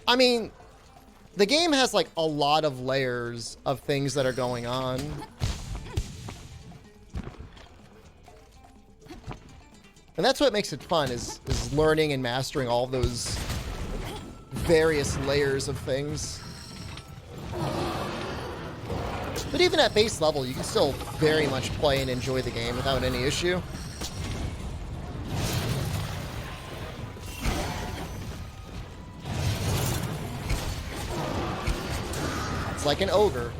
I mean, the game has like a lot of layers of things that are going on. And that's what makes it fun, is learning and mastering all of those various layers of things. But even at base level, you can still very much play and enjoy the game without any issue. It's like an ogre.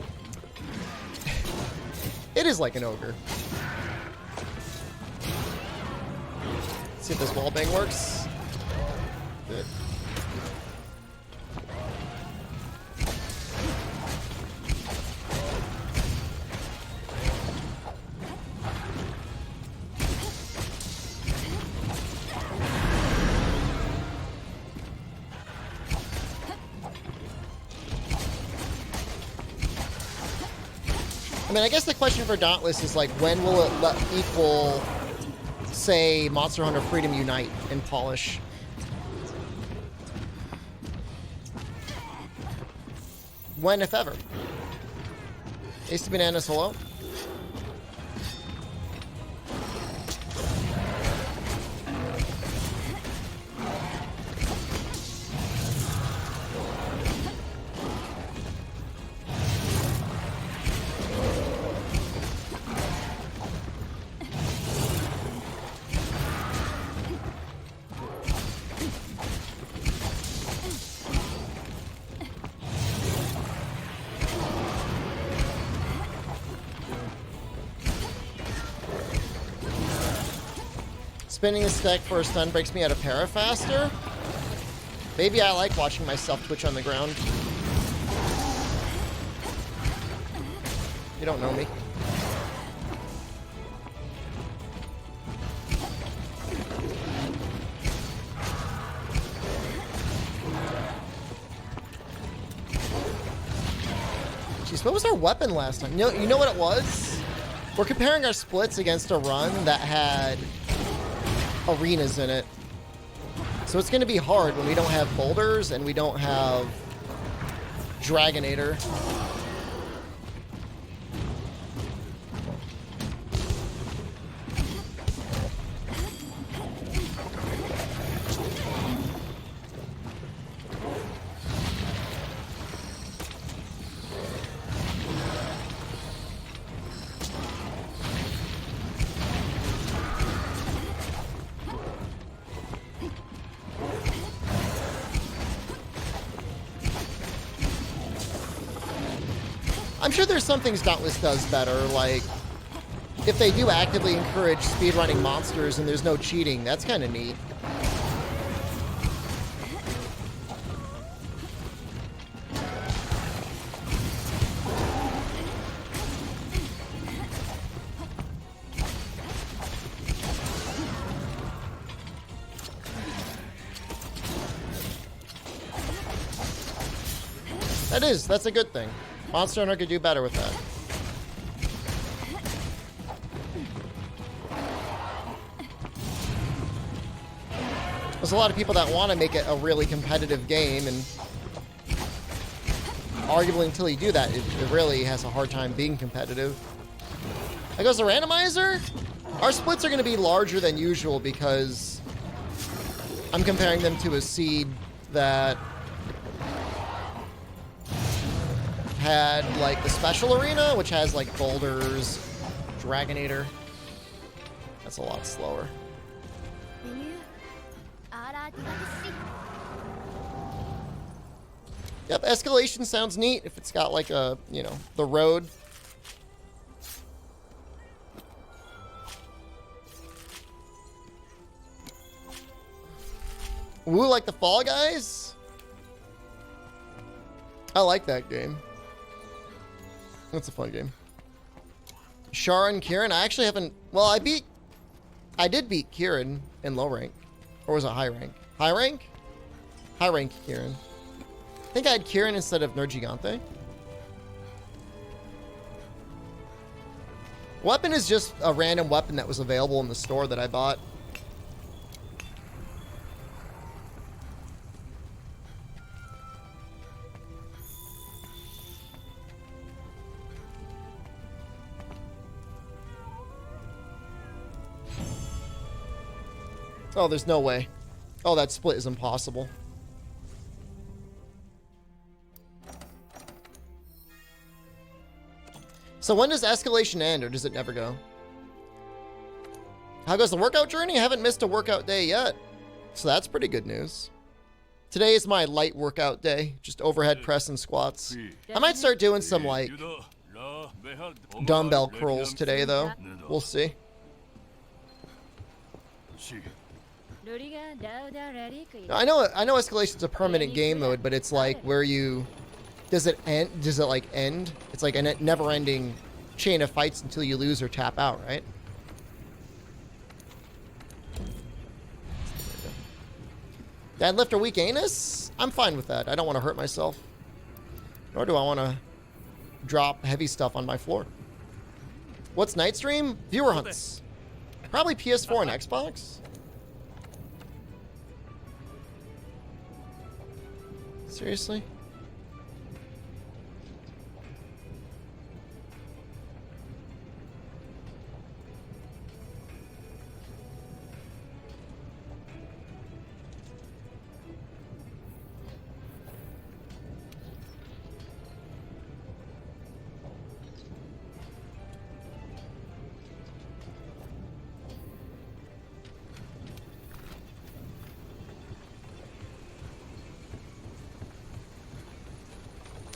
It is like an ogre. See if this wall bang works. Good. I mean, I guess the question for Dauntless is like, when will it equal, say, Monster Hunter Freedom Unite in polish? When, if ever? Ace to Bananas, hello? Spinning the stack for a stun breaks me out of para faster. Maybe I like watching myself twitch on the ground. You don't know me. Jeez, what was our weapon last time? You know what it was? We're comparing our splits against a run that had arenas in it. So it's going to be hard when we don't have boulders and we don't have Dragonator. I'm sure there's some things Dauntless does better, like if they do actively encourage speedrunning monsters and there's no cheating, that's kind of neat. That's a good thing. Monster Hunter could do better with that. There's a lot of people that want to make it a really competitive game, and arguably until you do that, it really has a hard time being competitive. There goes the randomizer. Our splits are going to be larger than usual because I'm comparing them to a seed that had like the special arena, which has like boulders, Dragonator. That's a lot slower. Yep, escalation sounds neat if it's got like a, you know, the road. Woo, like the Fall Guys? I like that game. That's a fun game. Shar and Kieran, I actually haven't... Well, I did beat Kieran in low rank. Or was it high rank? High rank? High rank Kieran. I think I had Kieran instead of Nerd Gigante. Weapon is just a random weapon that was available in the store that I bought. Oh, there's no way. Oh, that split is impossible. So when does escalation end, or does it never go? How goes the workout journey? I haven't missed a workout day yet. So that's pretty good news. Today is my light workout day. Just overhead press and squats. I might start doing some, like, dumbbell curls today, though. We'll see. I know escalation's a permanent game mode, but it's like where you... Does it end? Does it, like, end? It's like a never-ending chain of fights until you lose or tap out, right? Deadlift or weak anus? I'm fine with that. I don't want to hurt myself. Nor do I want to drop heavy stuff on my floor. What's night stream? Viewer hunts. Probably PS4 and Xbox. Seriously?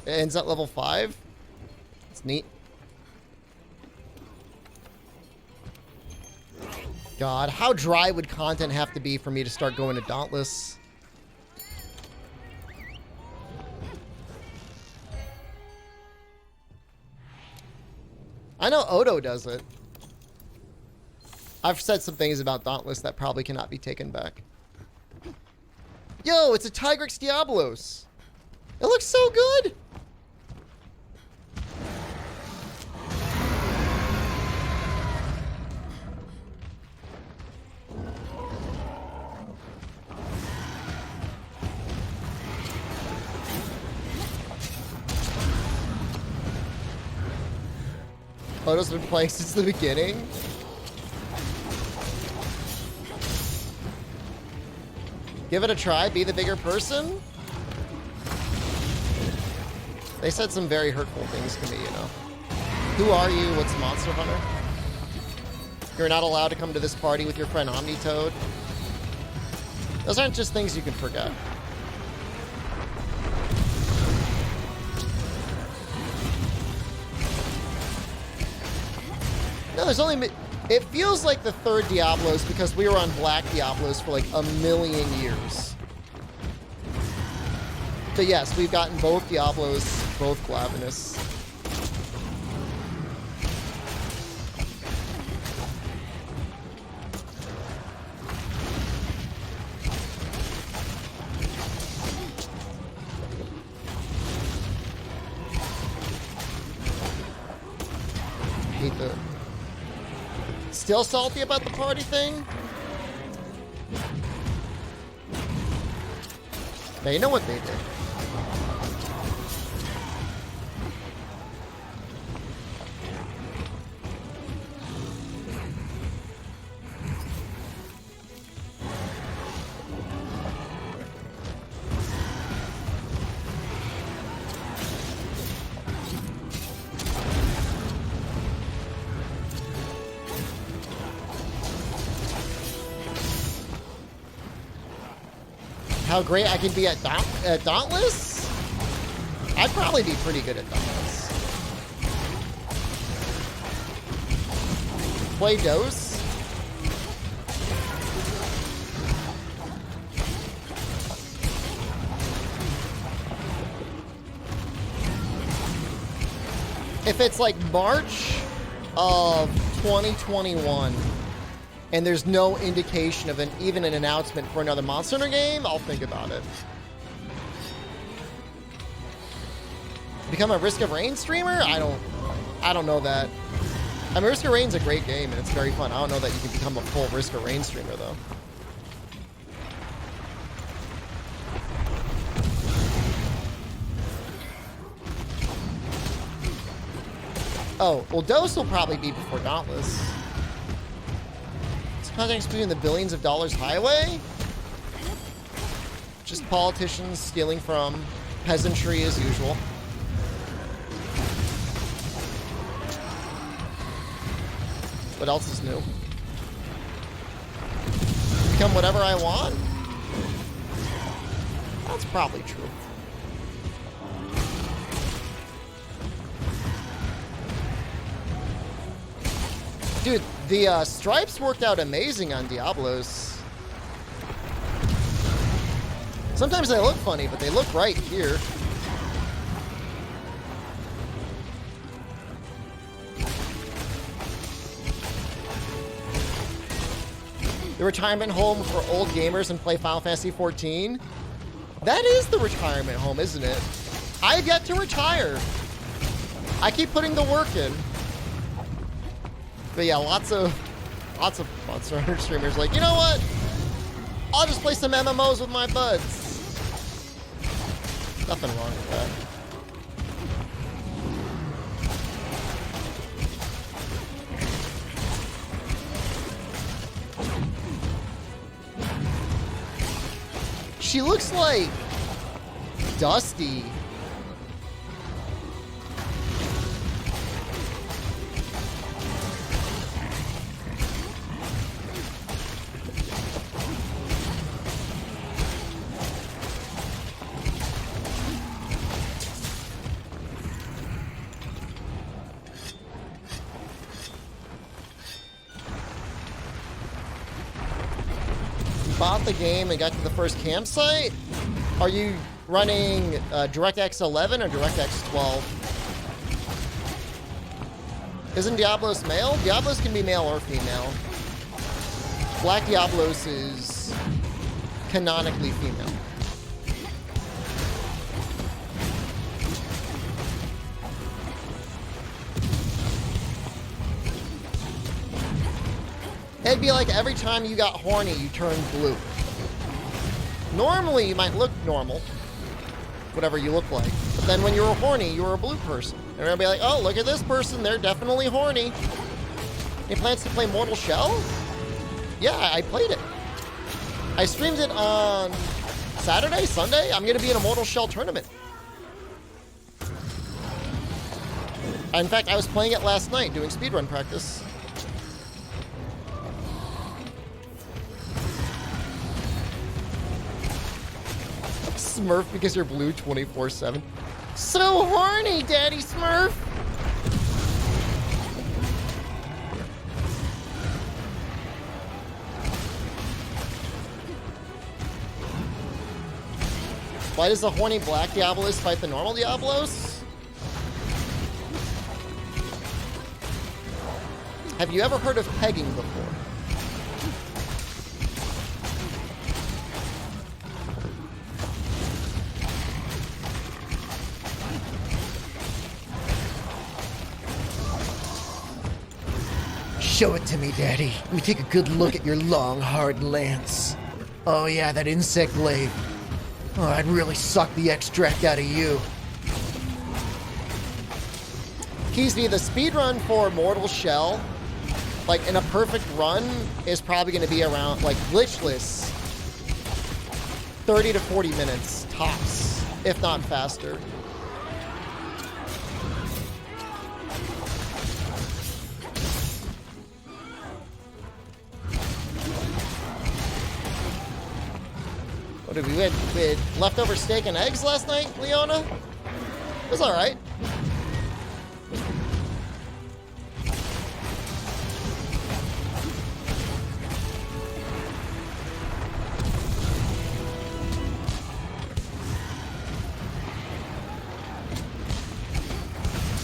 It ends at level 5. It's neat. God, how dry would content have to be for me to start going to Dauntless? I know Odo does it. I've said some things about Dauntless that probably cannot be taken back. Yo, it's a Tigrex Diablos. It looks so good. Odo's been playing since the beginning. Give it a try, be the bigger person. They said some very hurtful things to me, you know. Who are you? What's Monster Hunter? You're not allowed to come to this party with your friend Omnitoad. Those aren't just things you can forget. No, there's only... It feels like the third Diablos because we were on Black Diablos for like a million years. But yes, we've gotten both Diablos, both Glavenus. Hate the... Still salty about the party thing? Now you know what they did. How great I can be at Dauntless? I'd probably be pretty good at Dauntless. Play Dose? If it's like March of 2021, and there's no indication of even an announcement for another Monster Hunter game, I'll think about it. Become a Risk of Rain streamer? I don't know that. I mean, Risk of Rain's a great game, and it's very fun. I don't know that you can become a full Risk of Rain streamer, though. Oh, well, Dose will probably be before Dauntless. Context between the billions of dollars highway? Just politicians stealing from peasantry as usual. What else is new? Become whatever I want? That's probably true. Dude, the stripes worked out amazing on Diablos. Sometimes they look funny, but they look right here. The retirement home for old gamers and play Final Fantasy XIV. That is the retirement home, isn't it? I have yet to retire. I keep putting the work in. But yeah, lots of Monster Hunter streamers like, you know what? I'll just play some MMOs with my buds. Nothing wrong with that. She looks like Dusty. Bought the game and got to the first campsite. Are you running DirectX 11 or DirectX 12? Isn't Diablos male? Diablos can be male or female. Black Diablos is canonically female. It'd be like every time you got horny, you turned blue. Normally, you might look normal, whatever you look like. But then when you were horny, you were a blue person. And everybody be like, oh, look at this person. They're definitely horny. Any plans to play Mortal Shell? Yeah, I played it. I streamed it on Saturday, Sunday. I'm going to be in a Mortal Shell tournament. In fact, I was playing it last night, doing speedrun practice. Smurf because you're blue 24/7. So horny, Daddy Smurf! Why does the horny black Diablos fight the normal Diablos? Have you ever heard of pegging before? Show it to me, Daddy. Let me take a good look at your long, hard lance. Oh yeah, that insect blade. Oh, I'd really suck the extract out of you. Keysby, the speedrun for Mortal Shell, like in a perfect run, is probably going to be around, like glitchless, 30 to 40 minutes, tops, if not faster. What did we had leftover steak and eggs last night, Leona? It was all right.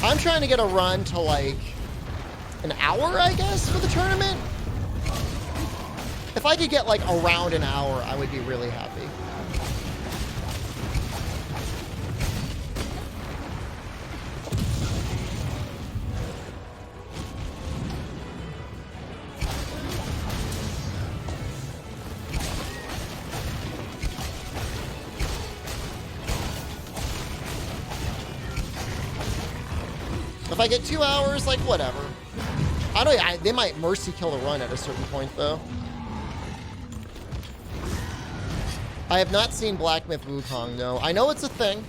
I'm trying to get a run to like an hour, I guess, for the tournament. If I could get like around an hour, I would be really happy. If I get 2 hours, like whatever. I don't. They might mercy kill a run at a certain point, though. I have not seen Black Myth Wukong, no. I know it's a thing.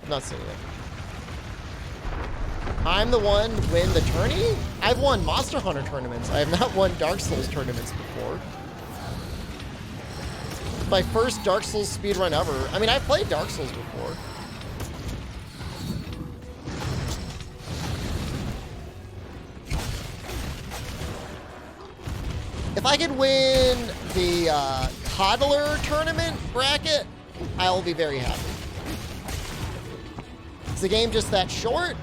I've not seen it. I'm the one to win the tourney? I've won Monster Hunter tournaments. I have not won Dark Souls tournaments before. My first Dark Souls speedrun ever. I mean, I've played Dark Souls before. If I could win the Toddler tournament bracket, I'll be very happy. Is the game just that short?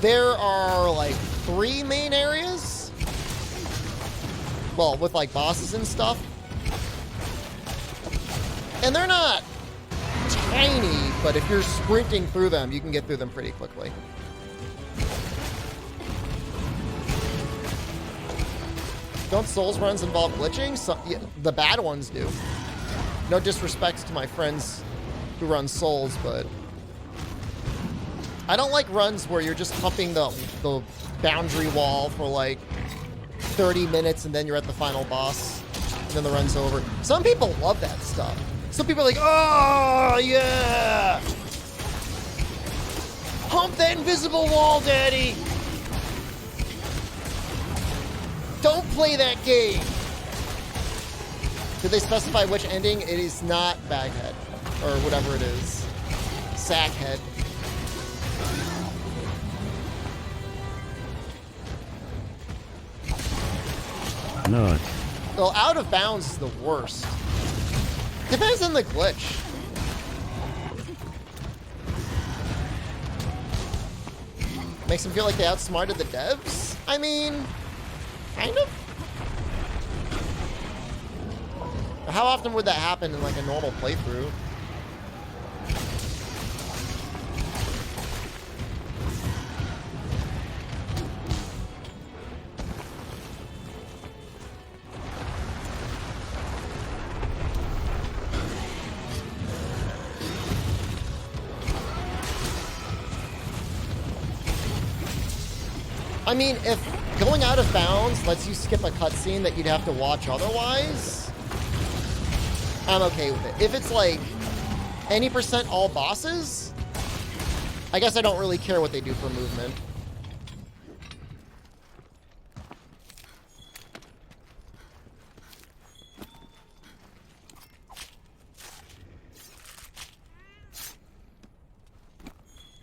There are like 3 main areas. Well, with like bosses and stuff. And they're not tiny, but if you're sprinting through them, you can get through them pretty quickly. Don't Souls runs involve glitching? Yeah, the bad ones do. No disrespect to my friends who run Souls, but I don't like runs where you're just humping the boundary wall for like 30 minutes and then you're at the final boss and then the run's over. Some people love that stuff. Some people are like, oh yeah! Hump that invisible wall, daddy! Don't play that game! Did they specify which ending? It is not Baghead. Or whatever it is. Sackhead. No. Well, Out of Bounds is the worst. Depends on the glitch. Makes them feel like they outsmarted the devs? I mean, kind of. How often would that happen in like a normal playthrough? I mean, if going out of bounds lets you skip a cutscene that you'd have to watch otherwise, I'm okay with it. If it's like any % all bosses, I guess I don't really care what they do for movement.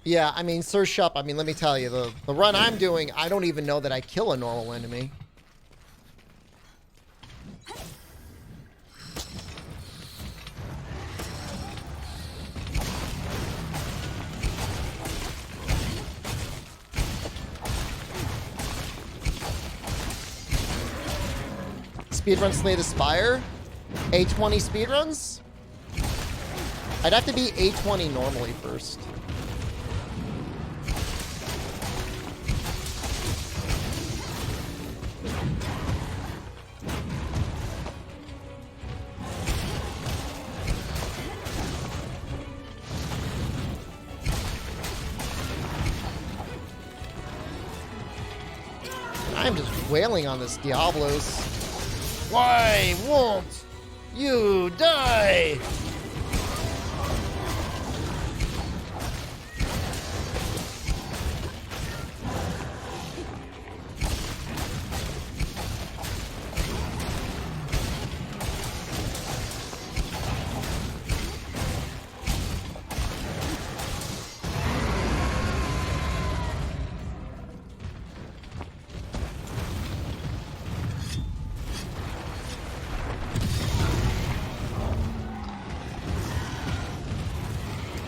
Yeah, I mean, Sir Shep, I mean, let me tell you, the run I'm doing, I don't even know that I kill a normal enemy. Speedrun Slay the Spire? A20 speedruns? I'd have to be A20 normally first. I'm just wailing on this Diablos. Why won't you die?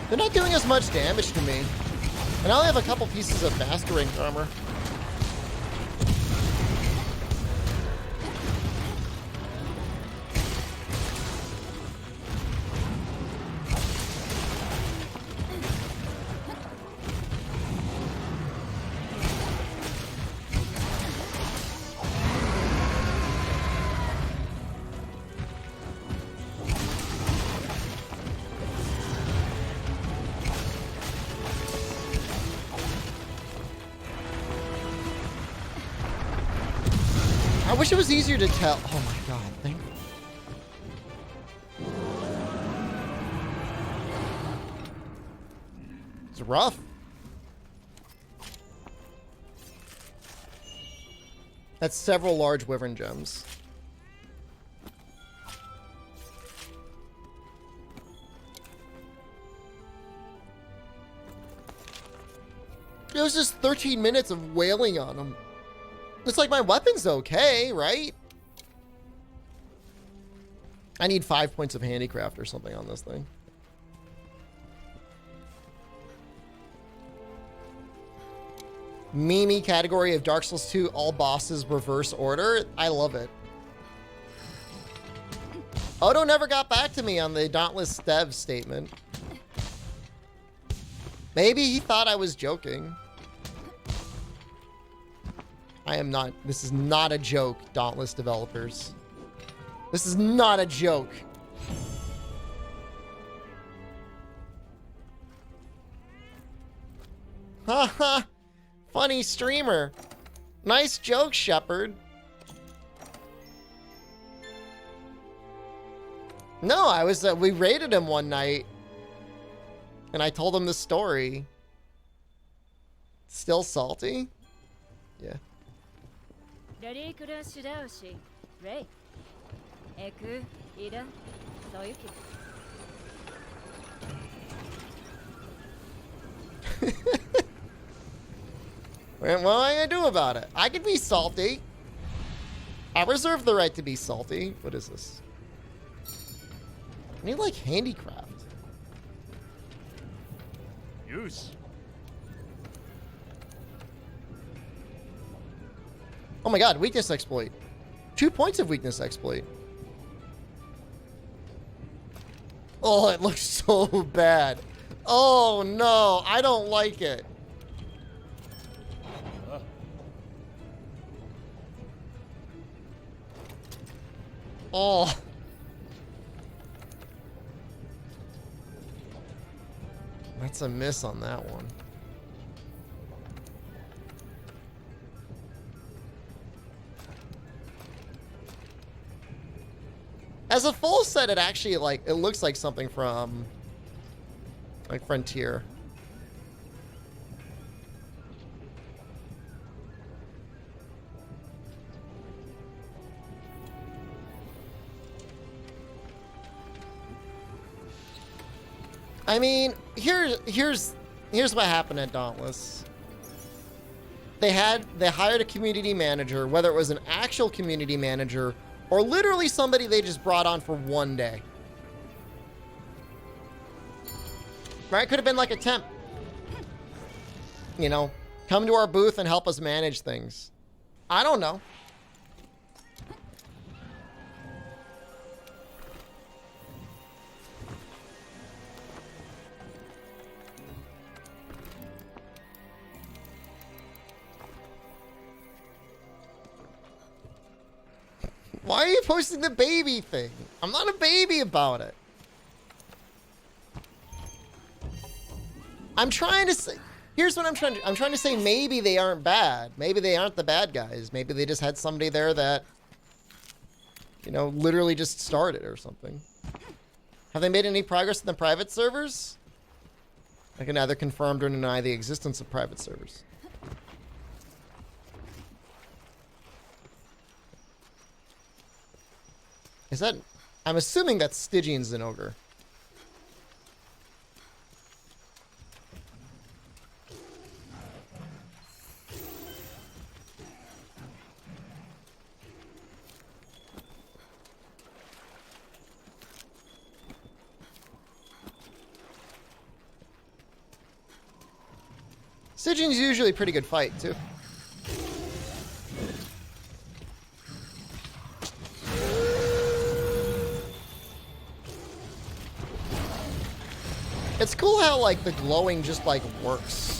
They're not doing as much damage to me. And I only have a couple pieces of Master Rank armor. wish it was easier to tell. Oh my god, thank you. It's rough. That's several large wyvern gems. It was just 13 minutes of wailing on him. It's like my weapon's okay, right? I need 5 points of handicraft or something on this thing. Mimi category of Dark Souls 2, all bosses reverse order. I love it. Odo never got back to me on the Dauntless Dev statement. Maybe he thought I was joking. I am not. This is not a joke, Dauntless developers. This is not a joke. Haha. Funny streamer. Nice joke, Shepard. No, I was, we raided him one night. And I told him the story. Still salty? Yeah. What am I gonna do about it? I can be salty. I reserve the right to be salty. What is this? I need like handicraft. Use. Oh my god, weakness exploit. 2 points of weakness exploit. Oh, it looks so bad. Oh no, I don't like it. Oh. That's a miss on that one. As a full set, it actually like it looks like something from like Frontier. I mean, here's what happened at Dauntless. They hired a community manager, whether it was an actual community manager or literally somebody they just brought on for one day. Right? Could have been like a temp. You know, come to our booth and help us manage things. I don't know. Why are you posting the baby thing? I'm not a baby about it. I'm trying to say, here's what I'm trying to say maybe they aren't bad. Maybe they aren't the bad guys. Maybe they just had somebody there that, you know, literally just started or something. Have they made any progress in the private servers? I can neither confirm or deny the existence of private servers. Is that... I'm assuming that's Stygian's an ogre. Stygian's usually a pretty good fight, too. It's cool how, like, the glowing just, like, works.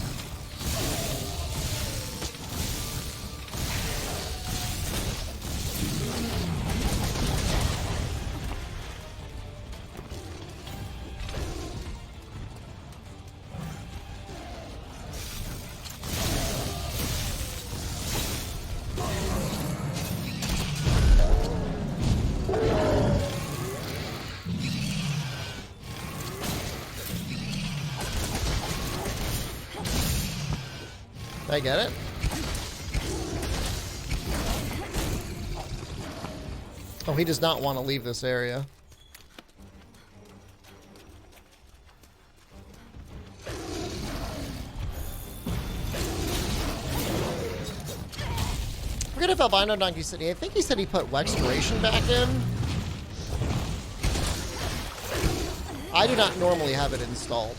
I get it. Oh, he does not want to leave this area. I forget if Albino Donkey said, I think he said he put Wextoration back in. I do not normally have it installed.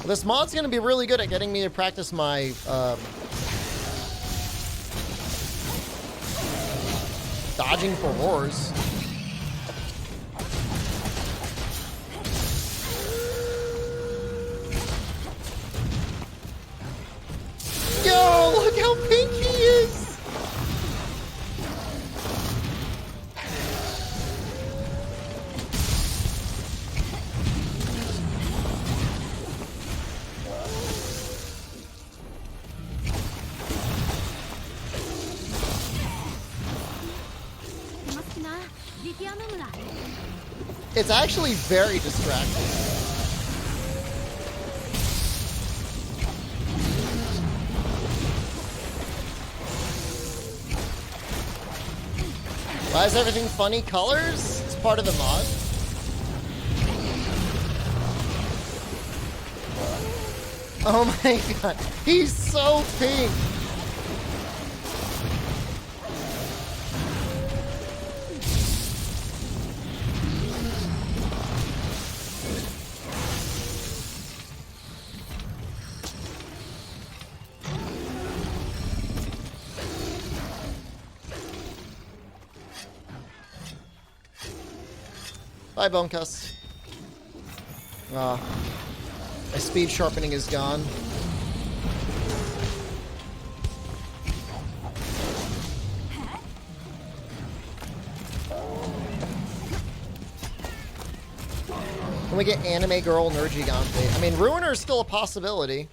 This mod's going to be really good at getting me to practice my dodging for roars. Yo, look how pink he is! It's actually very distracting. Why is everything funny colors? It's part of the mod. Oh my god, he's so pink. Bye, Bonecuss. My speed sharpening is gone. Can we get Anime Girl Nergigante? I mean, Ruiner is still a possibility.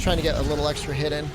Trying to get a little extra hit in.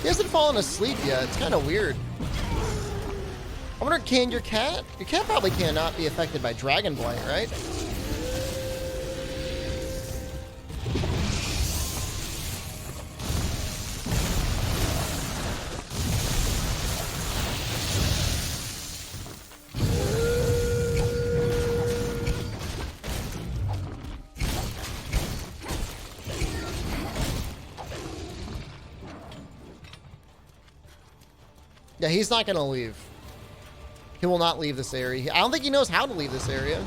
He hasn't fallen asleep yet. It's kind of weird. I wonder, can your cat? Your cat probably cannot be affected by Dragon Blight, right? Yeah, he's not gonna leave. He will not leave this area. I don't think he knows how to leave this area.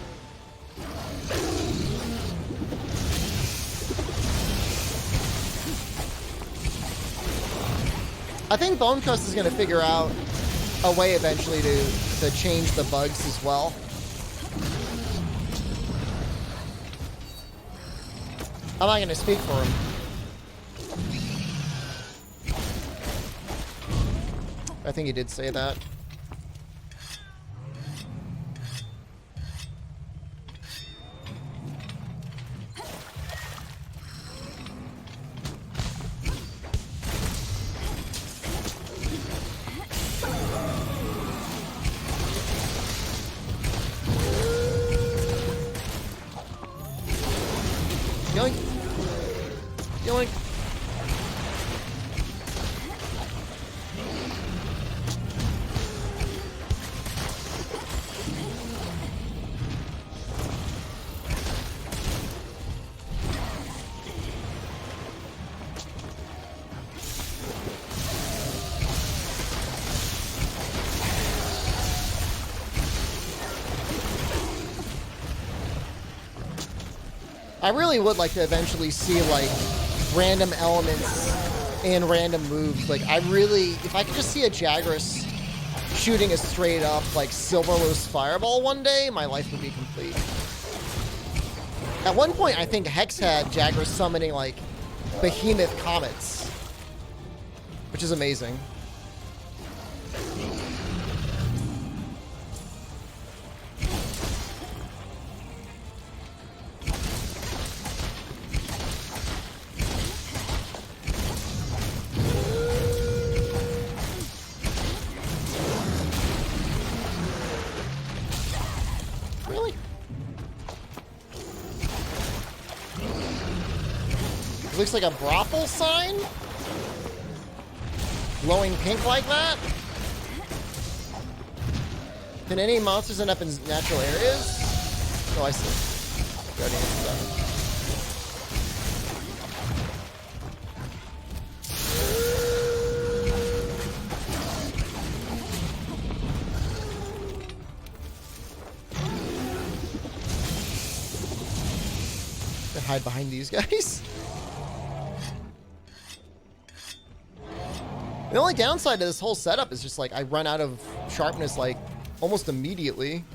I think Bonecuss is gonna figure out a way eventually to change the bugs as well. I'm not gonna speak for him. I think he did say that. I really would like to eventually see like random elements and random moves. Like I really, if I could just see a Jagras shooting a straight up like Silverlose Fireball one day, my life would be complete. At one point, I think Hex had Jagras summoning like Behemoth Comets, which is amazing. Really? It looks like a brothel sign? Glowing pink like that? Can any monsters end up in natural areas? Oh, I see. You already answered that. To hide behind these guys. The only downside to this whole setup is just like I run out of sharpness like almost immediately.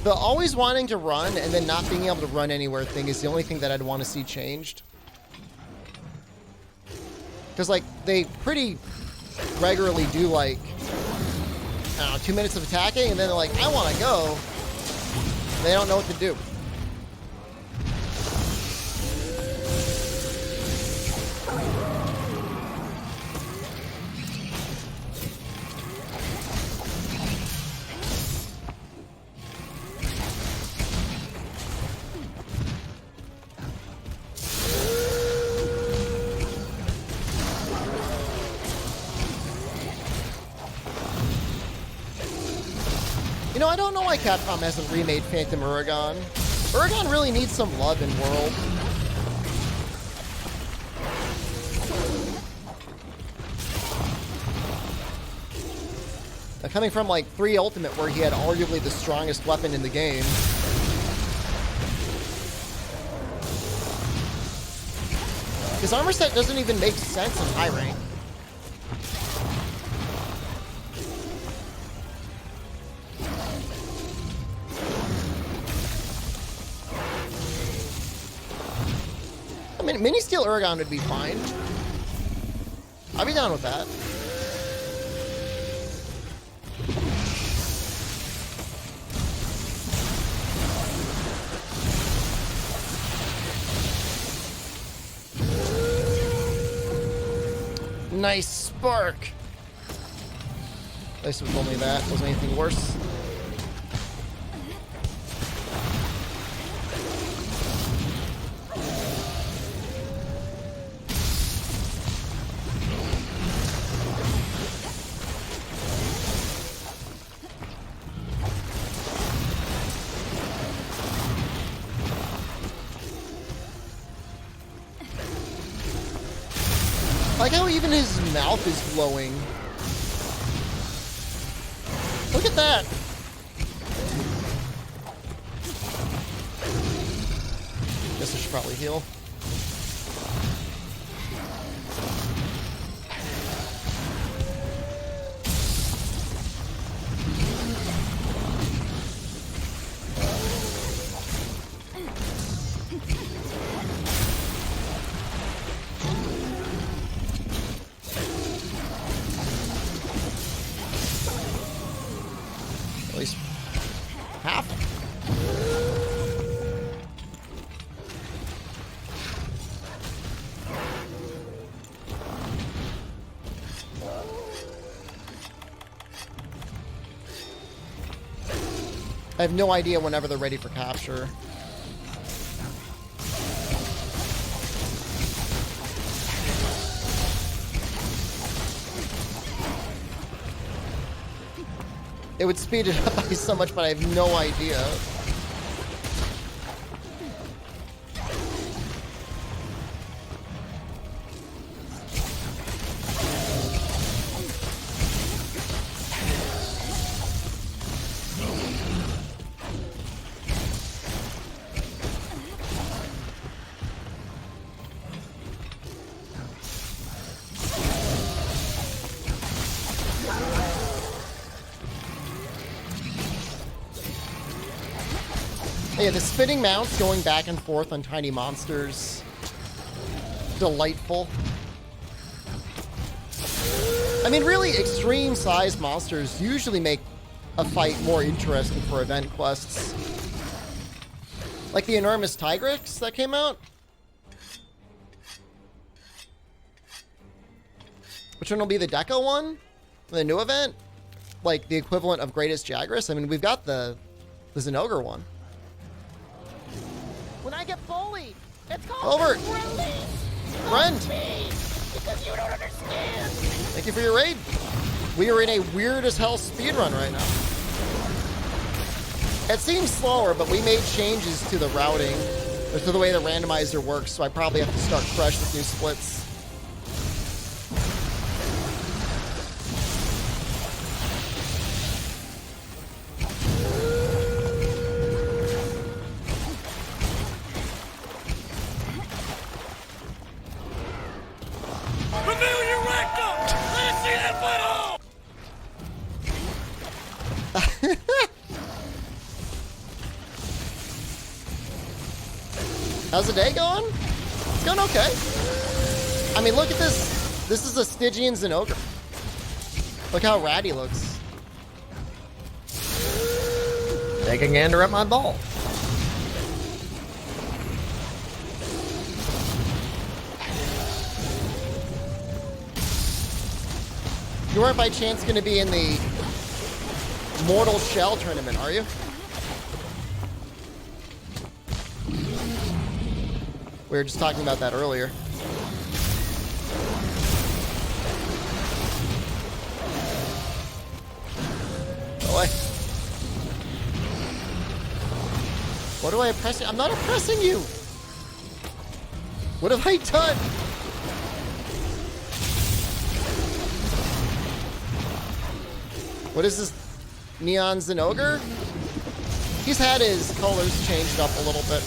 The always wanting to run and then not being able to run anywhere thing is the only thing that I'd want to see changed. Because, like, they pretty regularly do, like, I don't know, 2 minutes of attacking, and then they're like, I want to go. They don't know what to do. You know, I don't know why Capcom hasn't remade Phantom Uragan. Uragan really needs some love in World. Now, coming from like 3 Ultimate where he had arguably the strongest weapon in the game. His armor set doesn't even make sense in high rank. I mean, Mini Steel Uragan would be fine. I'd be down with that. Nice spark. At least it was only that. Wasn't anything worse. I like how even his mouth is glowing. Look at that. Guess I should probably heal. At least half. I have no idea whenever they're ready for capture. It would speed it up by so much, but I have no idea. Yeah, the spinning mounts going back and forth on tiny monsters. Delightful. I mean, really, extreme sized monsters usually make a fight more interesting for event quests. Like the enormous Tigrex that came out. Which one will be the Deco one? The new event? Like the equivalent of Greatest Jagras? I mean, we've got the Zinogre one. When I get bullied, it's called Over. release. Friend. Because you don't understand. Thank you for your raid. We are in a weird as hell speedrun right now. It seems slower, but we made changes to the routing, or to the way the randomizer works, so I probably have to start fresh with new splits. Reveal your rectum! Let us see that butthole! How's the day going? It's going okay. I mean, look at this. This is a Stygian Zinogre. Look how rad he looks. Take a gander at my ball. You aren't by chance going to be in the Mortal Shell tournament, are you? We were just talking about that earlier. Go away. What do I oppress you? I'm not oppressing you! What have I done? What is this? Neon Zinogre? He's had his colors changed up a little bit.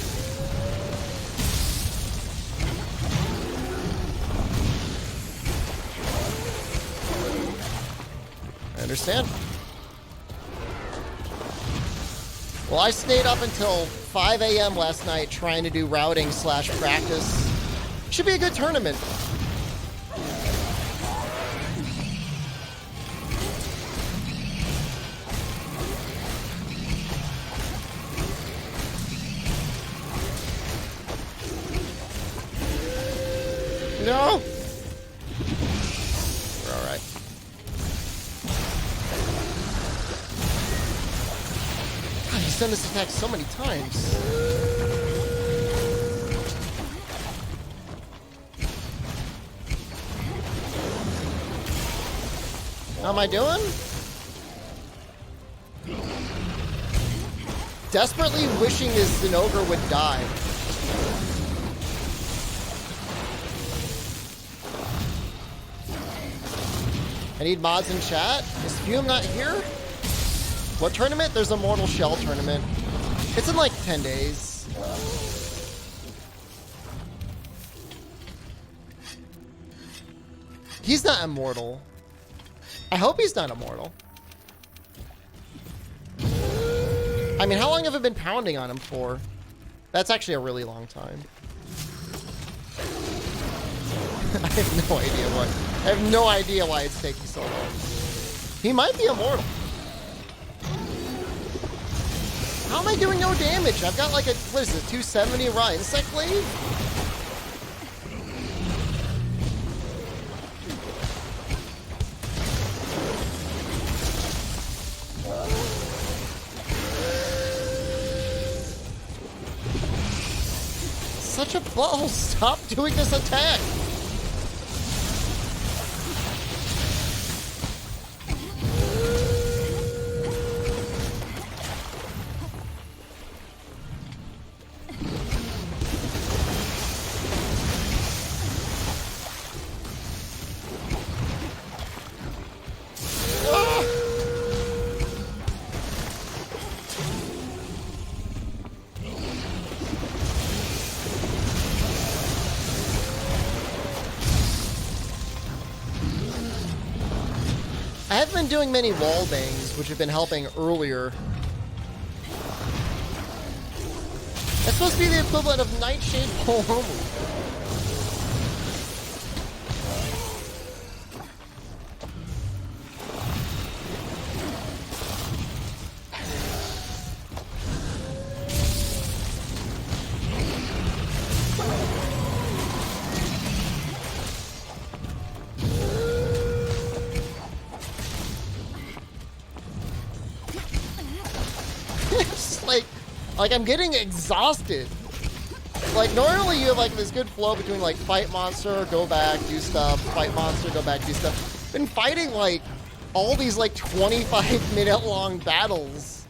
I understand. Well, I stayed up until 5 a.m. last night trying to do routing / practice. Should be a good tournament. No! We're alright. God, he's done this attack so many times. How am I doing? Desperately wishing this Zinogre would die. I need mods in chat. Is Fume not here? What tournament? There's a Mortal Shell tournament. It's in like 10 days. He's not immortal. I hope he's not immortal. I mean, how long have I been pounding on him for? That's actually a really long time. I have no idea why. I have no idea why it's taking so long. He might be immortal. How am I doing no damage? I've got like a, what is it, 270 raw insect wave? such a butthole. Stop doing this attack. I haven't been doing many wall bangs, which have been helping earlier. That's supposed to be the equivalent of Nightshade Paloma. Like, I'm getting exhausted. Like, normally you have, like, this good flow between, like, fight monster, go back, do stuff, fight monster, go back, do stuff. Been fighting, like, all these, like, 25-minute-long battles.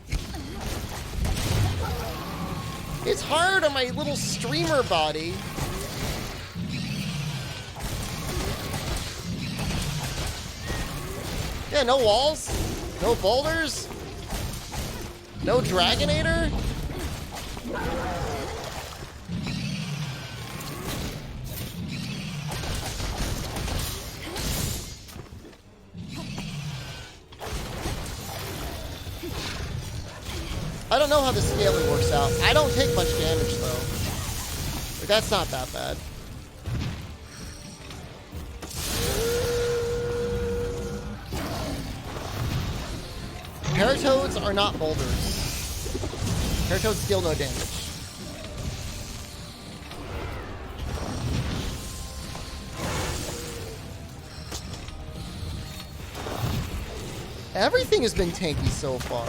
It's hard on my little streamer body. Yeah, no walls, no boulders, no Dragonator. I don't know how the scaling works out. I don't take much damage though. Like, that's not that bad. Paratoads are not boulders. Paratoads deal no damage. Everything has been tanky so far.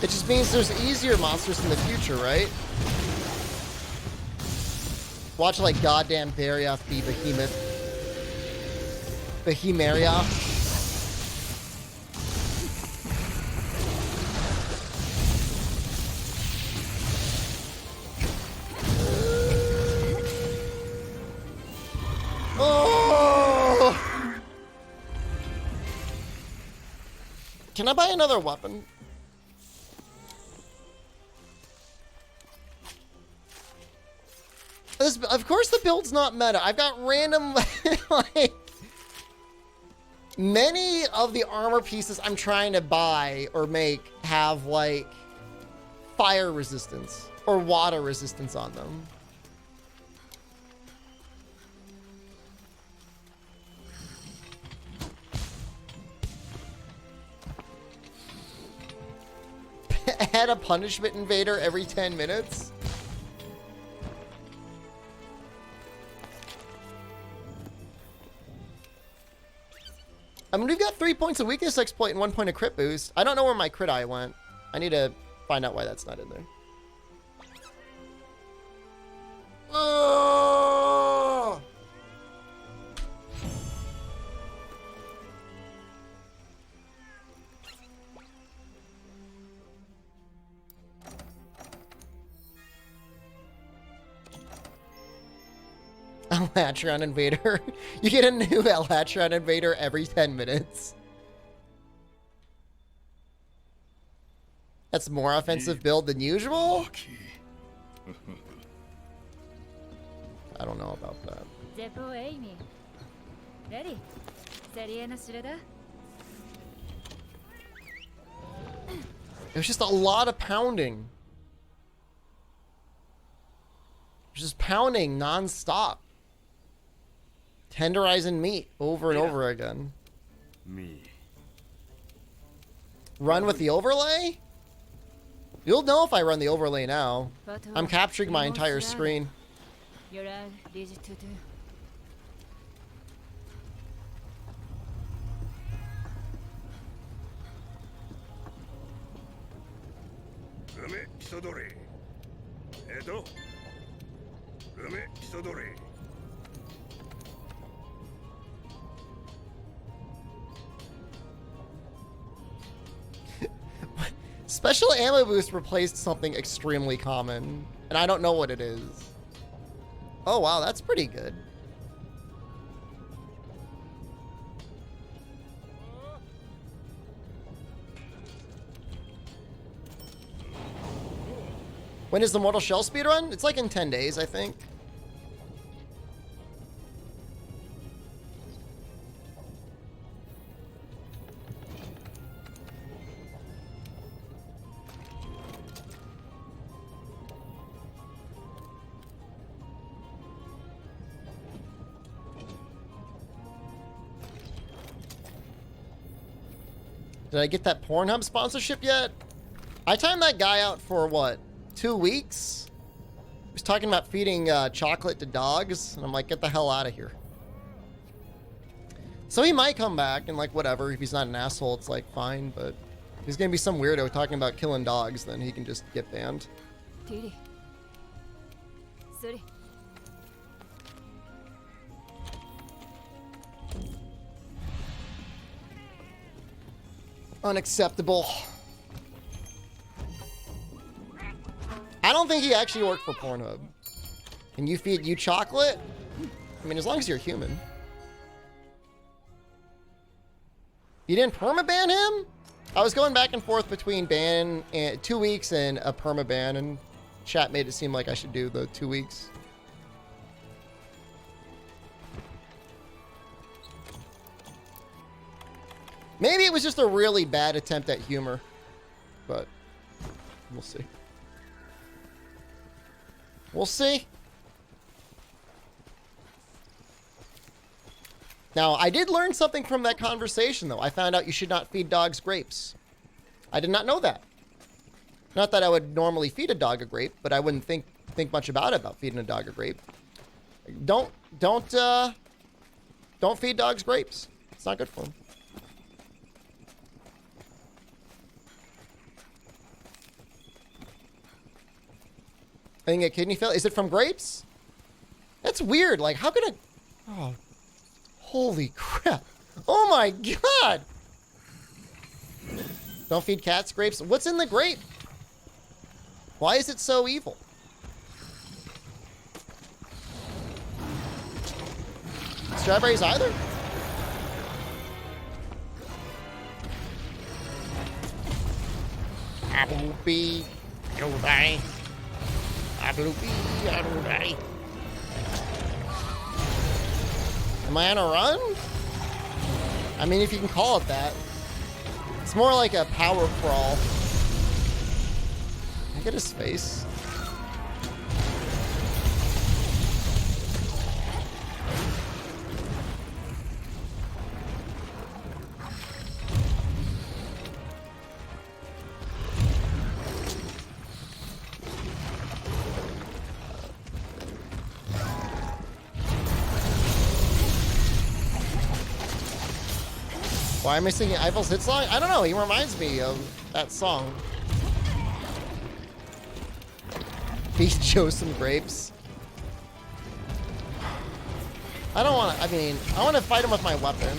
It just means there's easier monsters in the future, right? Watch like goddamn Barioth be Behemoth. Behemarioth. Oh! Can I buy another weapon? Of course the build's not meta. I've got random, like, many of the armor pieces I'm trying to buy or make have, like, fire resistance or water resistance on them. Add a punishment invader every 10 minutes? I mean, we've got 3 points of weakness exploit and 1 point of crit boost. I don't know where my crit eye went. I need to find out why that's not in there. Oh! Elatron Invader. You get a new Elatron Invader every 10 minutes. That's more offensive build than usual? I don't know about that. It was just a lot of pounding. Just pounding non-stop. Tenderizing meat over and over again. Me. Run with the overlay? You'll know if I run the overlay now. I'm capturing my entire screen. 梅基礎取り梅基礎取り Special ammo boost replaced something extremely common, and I don't know what it is. Oh wow, that's pretty good. When is the Mortal Shell speedrun? It's like in 10 days, I think. Did I get that Pornhub sponsorship yet? I timed that guy out for what? 2 weeks? He was talking about feeding chocolate to dogs, and I'm like, get the hell out of here. So he might come back and like whatever. If he's not an asshole, it's like fine, but if he's gonna be some weirdo talking about killing dogs, then he can just get banned. Didi. Suri. Unacceptable. I don't think he actually worked for Pornhub. Can you feed you chocolate? I mean, as long as you're human. You didn't permaban him? I was going back and forth between ban and 2 weeks and a permaban, and chat made it seem like I should do the 2 weeks. Maybe it was just a really bad attempt at humor, but we'll see. We'll see. Now, I did learn something from that conversation, though. I found out you should not feed dogs grapes. I did not know that. Not that I would normally feed a dog a grape, but I wouldn't think much about feeding a dog a grape. Don't feed dogs grapes. It's not good for them. I think a kidney failure. Is it from grapes? That's weird. Like, how could I... Oh, holy crap. Oh my god. Don't feed cats grapes. What's in the grape? Why is it so evil? Strawberries either? Applebee. Don't die. Applebee. I don't die. Am I on a run? I mean, if you can call it that. It's more like a power crawl. Can I get his face? Why am I singing Eiffel's hit song? I don't know. He reminds me of that song. Feed Joe some grapes. I don't want to. I mean, I want to fight him with my weapon.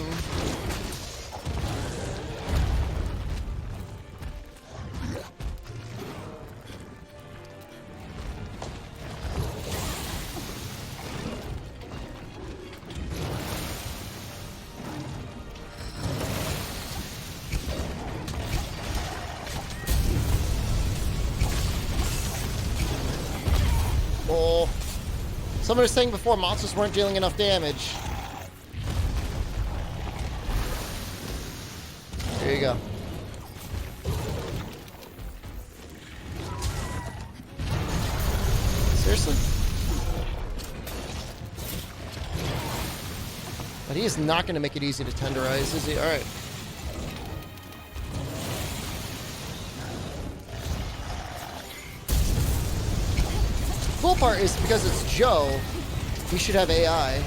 Someone was saying before monsters weren't dealing enough damage. There you go. Seriously? But he is not going to make it easy to tenderize, is he? Alright. Cool part is because it's Joe, he should have AI.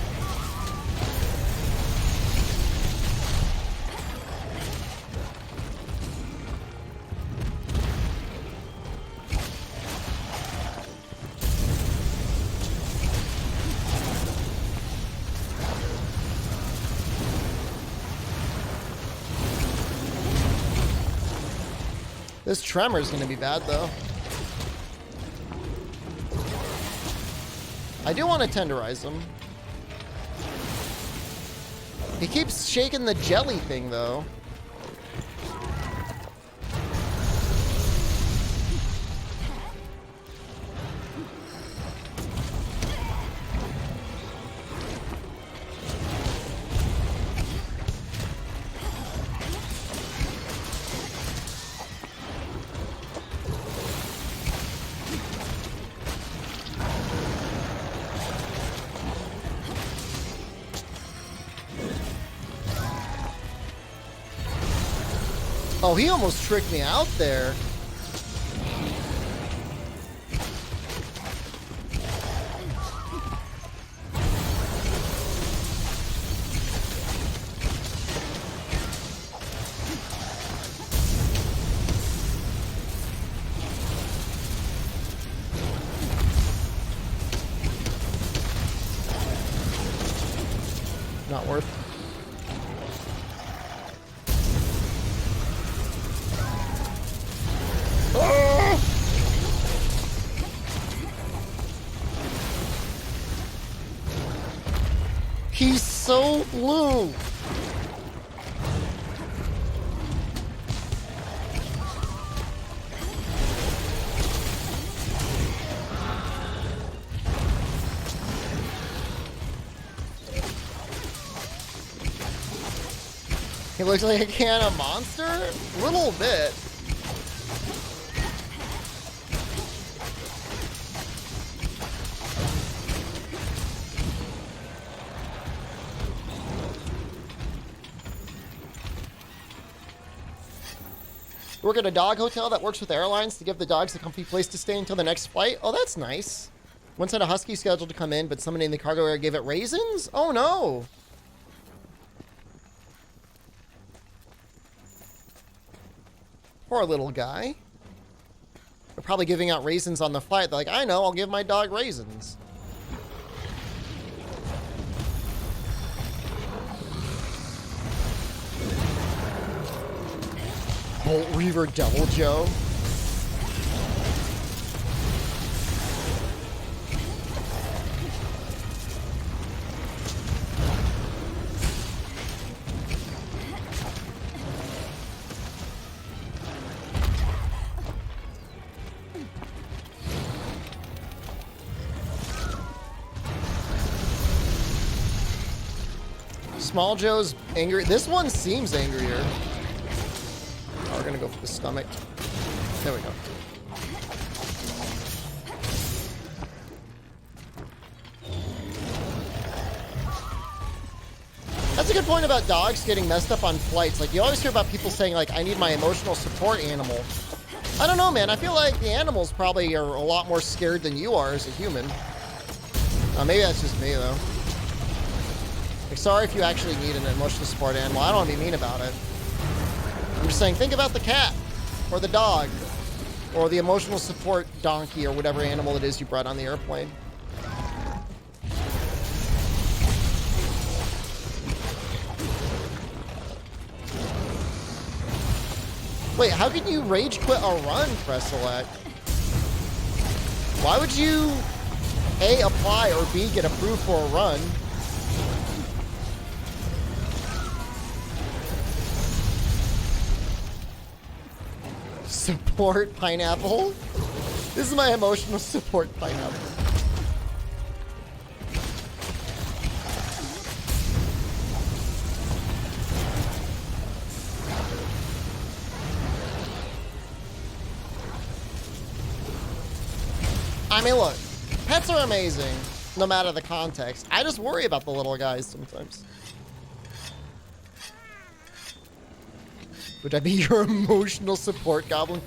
This tremor is going to be bad, though. I do want to tenderize him. He keeps shaking the jelly thing, though. Oh, he almost tricked me out there. Not worth. He's so blue. He looks like a can of Monster? A little bit. Work at a dog hotel that works with airlines to give the dogs a comfy place to stay until the next flight. Oh, that's nice. Once had a husky scheduled to come in, but somebody in the cargo area gave it raisins? Oh, no. Poor little guy. They're probably giving out raisins on the flight. They're like, I know, I'll give my dog raisins. Bolt Reaver Devil Joe. Small Joe's angry. This one seems angrier. Oh, we're gonna go for the stomach. There we go. That's a good point about dogs getting messed up on flights. Like, you always hear about people saying, like, I need my emotional support animal. I don't know, man. I feel like the animals probably are a lot more scared than you are as a human. Maybe that's just me, though. Like, sorry if you actually need an emotional support animal. I don't want to be mean about it. I'm just saying, think about the cat, or the dog, or the emotional support donkey, or whatever animal it is you brought on the airplane. Wait, how can you rage quit a run, press select? Why would you A, apply, or B, get approved for a run? Support pineapple? This is my emotional support pineapple. I mean, look, pets are amazing, no matter the context. I just worry about the little guys sometimes. Would I be your emotional support goblin?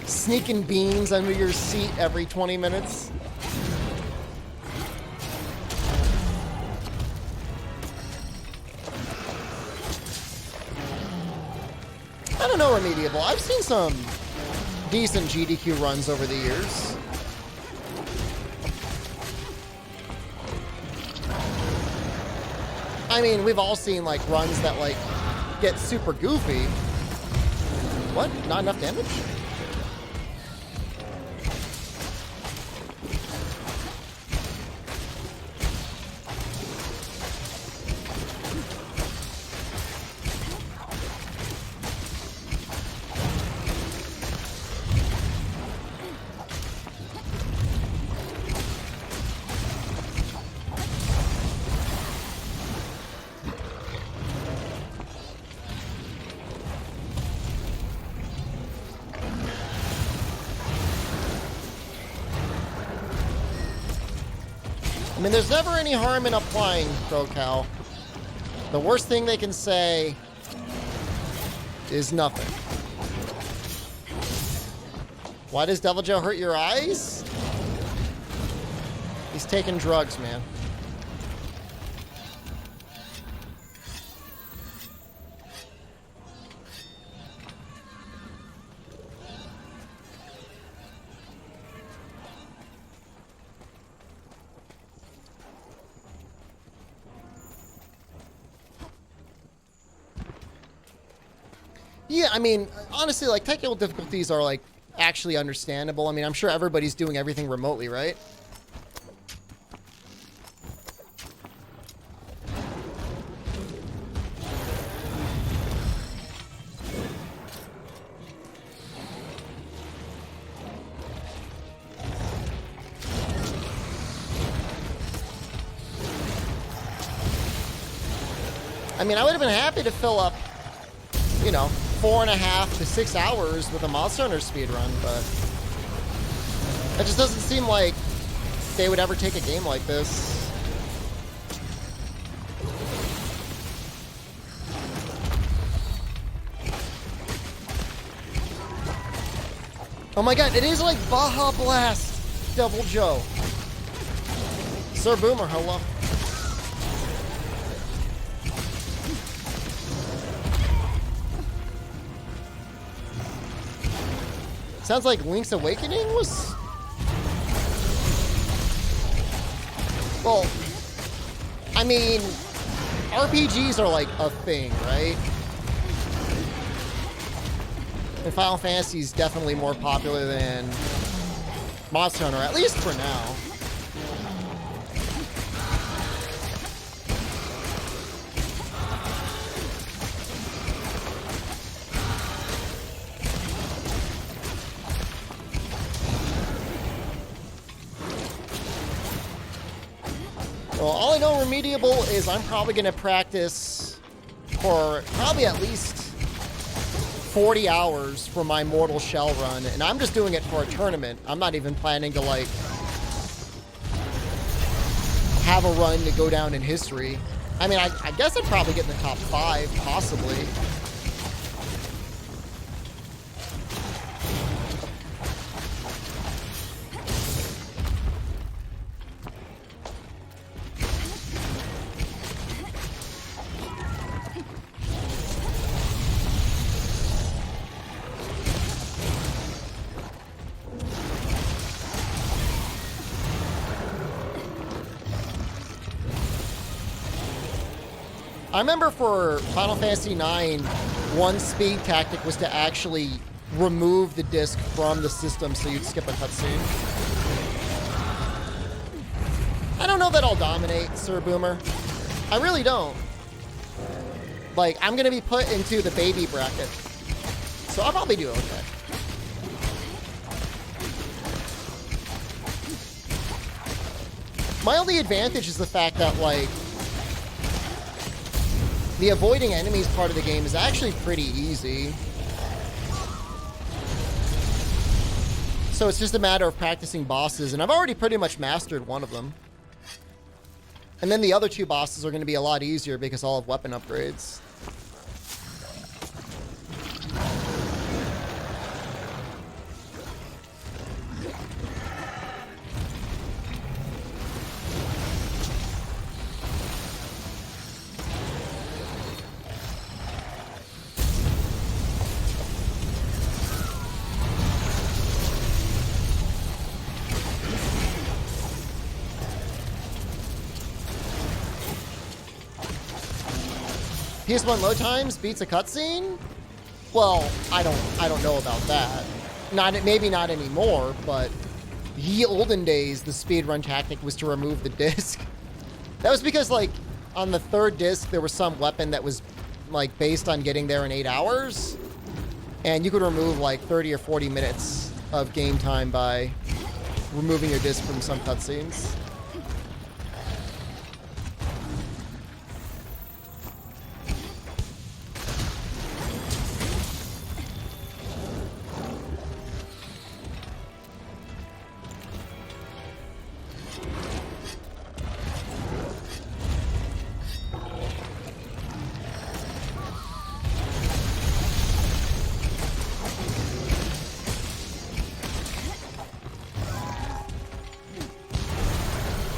Sneaking beans under your seat every 20 minutes? I don't know, Remediable. I've seen some decent GDQ runs over the years. I mean, we've all seen, like, runs that, like, get super goofy. What? Not enough damage? I mean, there's never any harm in applying ProCal. The worst thing they can say is nothing. Why does Devil Joe hurt your eyes? He's taking drugs, man. Yeah, I mean, honestly, like, technical difficulties are, like, actually understandable. I mean, I'm sure everybody's doing everything remotely, right? I mean, I would have been happy to fill up, you know, 4.5 to 6 hours with a Monster Hunter speedrun, but it just doesn't seem like they would ever take a game like this. Oh my god, it is like Baja Blast, Devil Joe. Sir Boomer, hello. Sounds like Link's Awakening was... Well, I mean, RPGs are like a thing, right? And Final Fantasy is definitely more popular than Monster Hunter, at least for now. Well, all I know remediable is I'm probably going to practice for probably at least 40 hours for my Mortal Shell run, and I'm just doing it for a tournament. I'm not even planning to, like, have a run to go down in history. I mean, I guess I'd probably get in the top 5, possibly. I remember for Final Fantasy IX, one speed tactic was to actually remove the disc from the system so you'd skip a cutscene. I don't know that I'll dominate, Sir Boomer. I really don't. Like, I'm going to be put into the baby bracket, so I'll probably do okay. My only advantage is the fact that, like, the avoiding enemies part of the game is actually pretty easy. So it's just a matter of practicing bosses, and I've already pretty much mastered one of them. And then the other 2 bosses are going to be a lot easier because I'll have weapon upgrades. PS1 load times beats a cutscene? Well, I don't know about that. Maybe not anymore, but the olden days, the speedrun tactic was to remove the disc. That was because, like, on the third disc, there was some weapon that was, like, based on getting there in 8 hours. And you could remove, like, 30 or 40 minutes of game time by removing your disc from some cutscenes.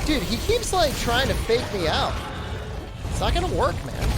Dude, he keeps, like, trying to fake me out. It's not gonna work, man.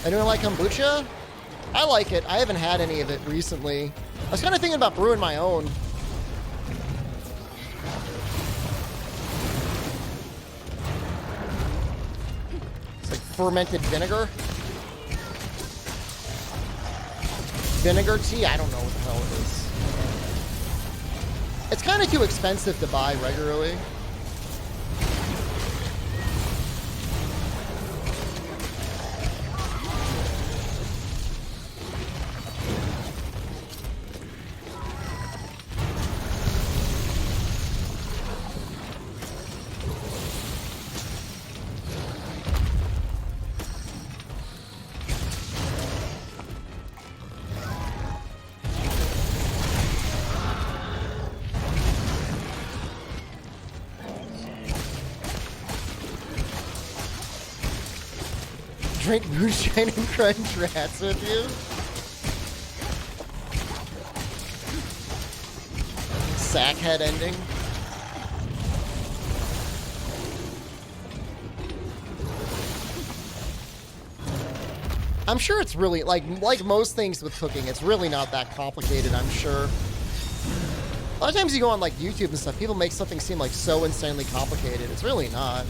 Anyone like kombucha? I like it. I haven't had any of it recently. I was kind of thinking about brewing my own. It's like fermented vinegar. Vinegar tea? I don't know what the hell it is. It's kind of too expensive to buy regularly. Drink moonshine and crunch rats with you? Sackhead ending. I'm sure it's really, like most things with cooking, it's really not that complicated, I'm sure. A lot of times you go on like YouTube and stuff, people make something seem like so insanely complicated. It's really not.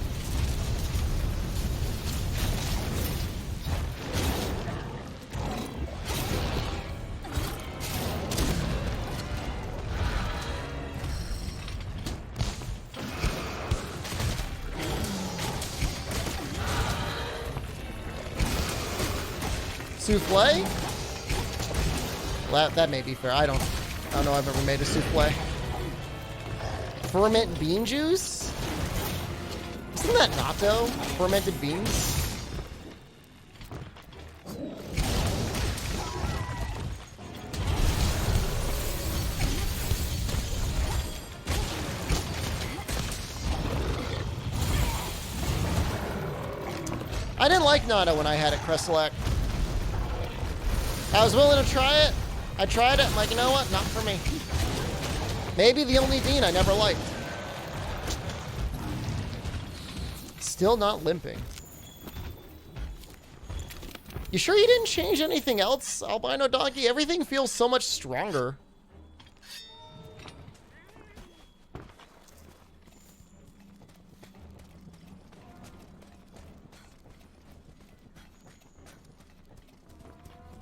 Souffle? Well, that may be fair. I don't know I've ever made a souffle. Ferment bean juice? Isn't that natto? Fermented beans? I didn't like natto when I had it Crestselect. I was willing to try it. I tried it. I'm like, you know what? Not for me. Maybe the only bean I never liked. Still not limping. You sure you didn't change anything else, Albino Donkey? Everything feels so much stronger.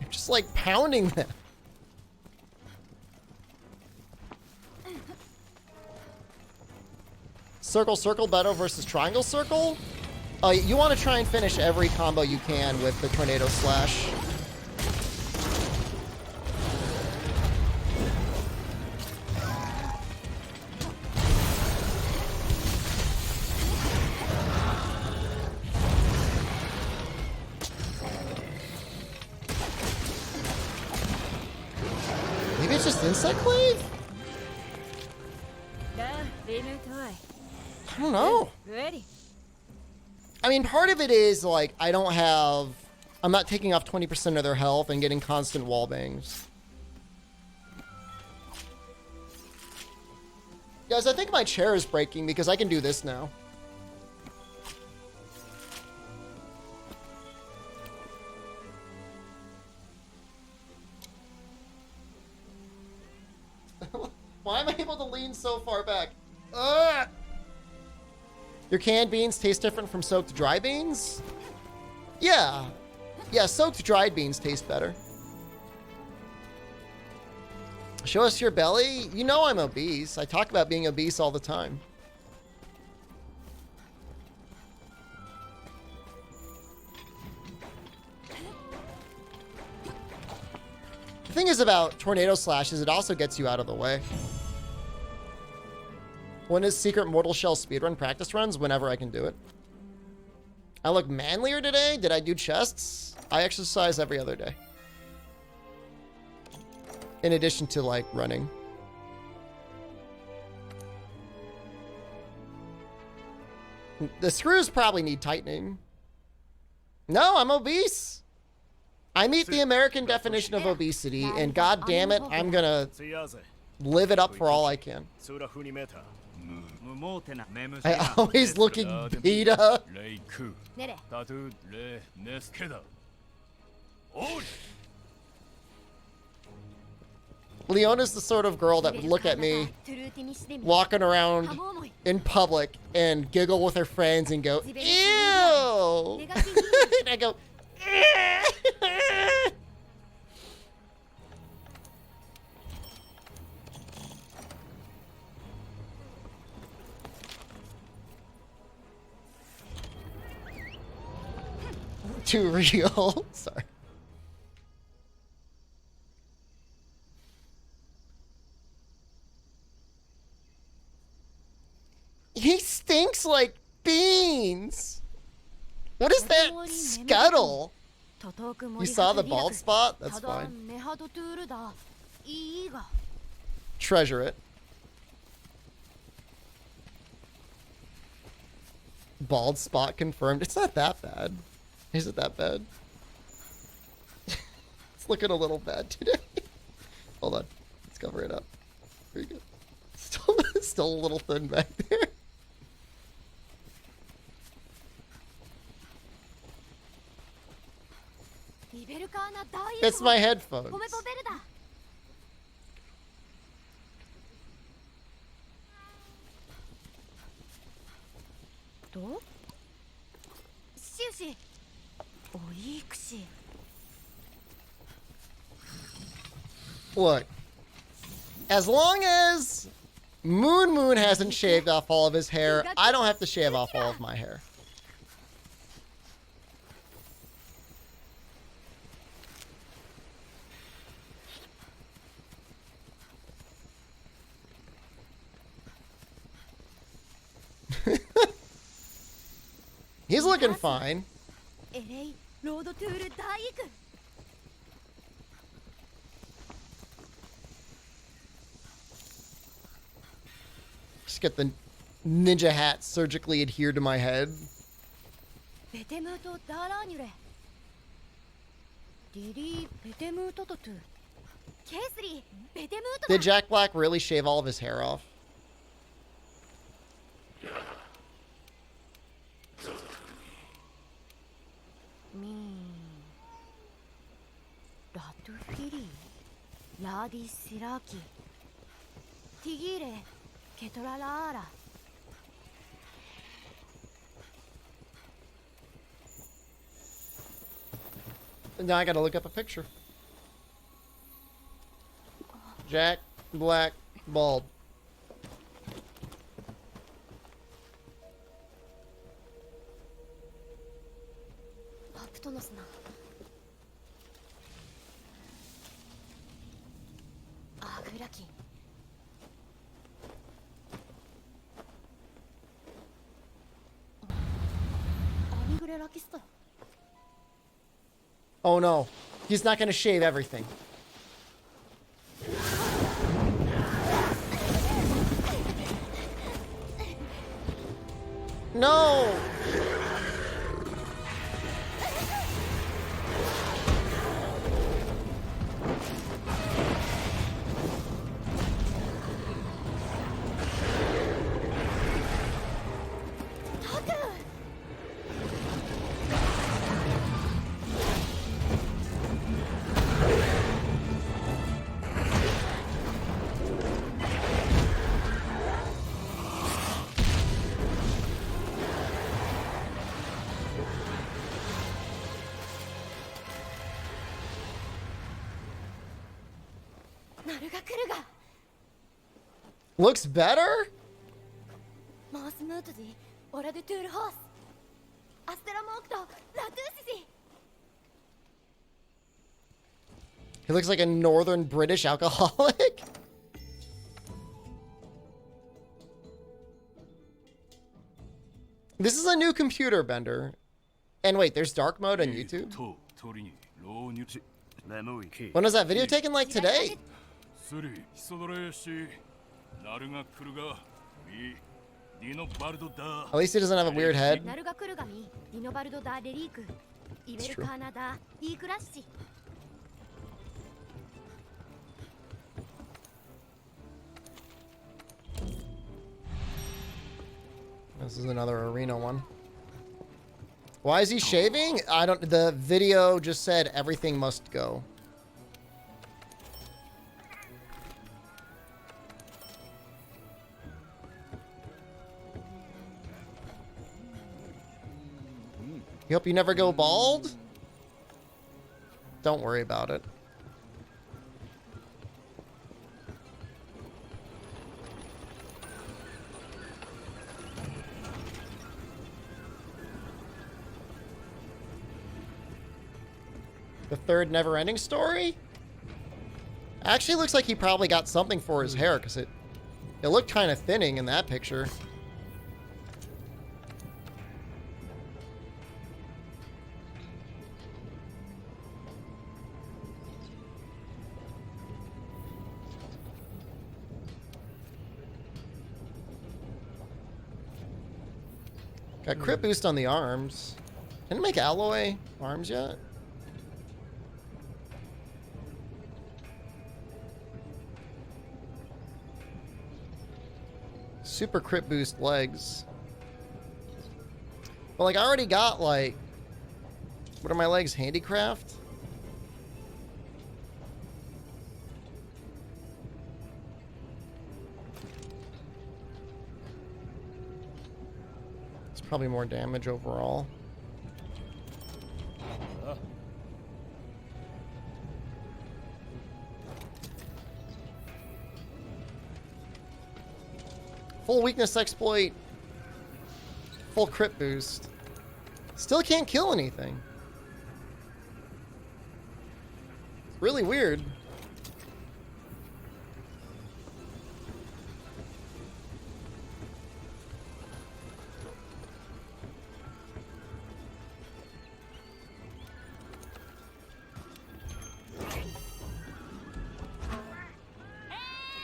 Just like pounding them. Circle, circle, Beto versus triangle, circle? You want to try and finish every combo you can with the tornado slash. It's just insect wave? I don't know. Ready? I mean, part of it is, like, I'm not taking off 20% of their health and getting constant wall bangs. Guys, I think my chair is breaking because I can do this now. Why am I able to lean so far back? Ugh! Your canned beans taste different from soaked dry beans? Yeah. Yeah, soaked dried beans taste better. Show us your belly? You know I'm obese. I talk about being obese all the time. The thing is about tornado slash is it also gets you out of the way. When is Secret Mortal Shell speedrun practice runs? Whenever I can do it. I look manlier today? Did I do chests? I exercise every other day. In addition to, like, running. The screws probably need tightening. No, I'm obese. I meet the American definition of obesity, and god damn it, I'm gonna live it up for all I can. I always looking beta. Leona's the sort of girl that would look at me walking around in public and giggle with her friends and go, ew! And I go, too real. Sorry. He stinks like beans. What is that scuttle? You saw the bald spot? That's fine. Treasure it. Bald spot confirmed. It's not that bad. Is it that bad? It's looking a little bad today. Hold on. Let's cover it up. Very good. Still a little thin back there. It's my headphones. Look, as long as Moon hasn't shaved off all of his hair, I don't have to shave off all of my hair. He's looking fine. Just get the ninja hat surgically adhered to my head. Did Jack Black really shave all of his hair off? Now I gotta look up a picture. Jack Black bald. Oh no, he's not gonna shave everything. No! Looks better? He looks like a northern British alcoholic. This is a new computer, Bender. And wait, there's dark mode on YouTube? When was that video taken? Like today? At least he doesn't have a weird head. It's true. This is another arena one. Why is he shaving? I don't. The video just said everything must go. You hope you never go bald? Don't worry about it. The third never-ending story? Actually looks like he probably got something for his hair, because it looked kind of thinning in that picture. Got crit boost on the arms. Didn't it make alloy arms yet? Super crit boost legs. But like I already got like, what are my legs? Handicraft? It's probably more damage overall. Full weakness exploit. Full crit boost. Still can't kill anything. It's really weird.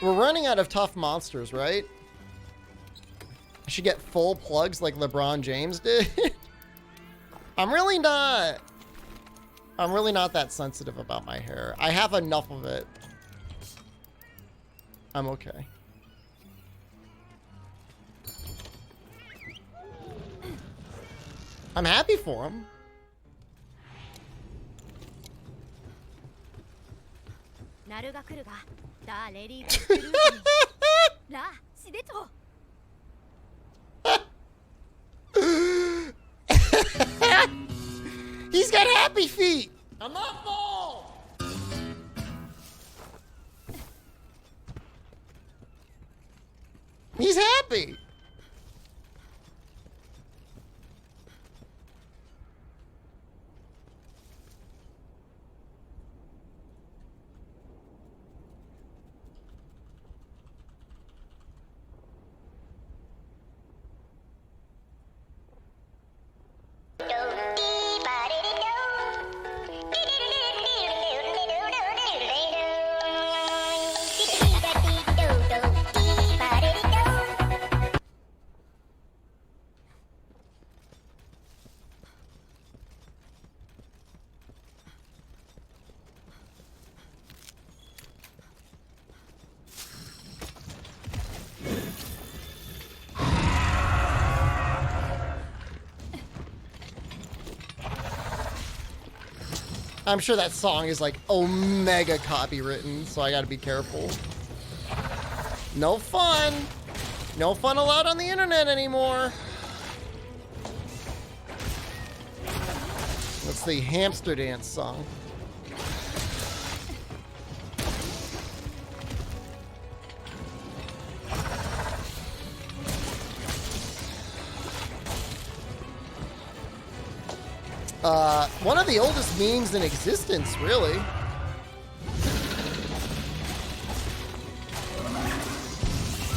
We're running out of tough monsters, right? I should get full plugs like LeBron James did. I'm really not that sensitive about my hair. I have enough of it. I'm okay. I'm happy for him. He's got happy feet. I'm not bald. He's happy. I'm sure that song is like omega copywritten, so I gotta be careful. No fun. No fun allowed on the internet anymore. That's the hamster dance song. One of the oldest memes in existence, really.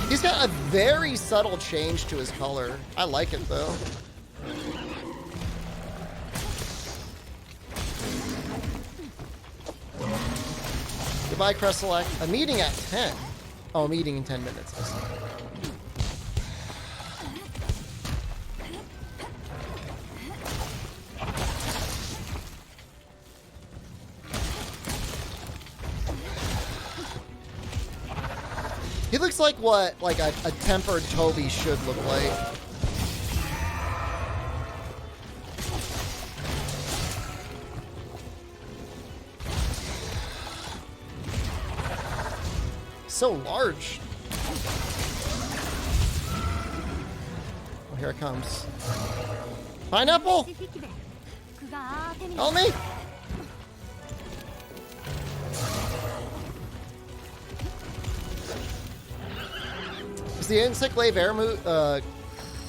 He's got a very subtle change to his color. I like it, though. Goodbye, Crestselect. A meeting at 10. Oh, a meeting in 10 minutes. I see. He looks like what, like a tempered Toby should look like. So large. Oh, here it comes. Pineapple! Help me! Is the Insect-Lave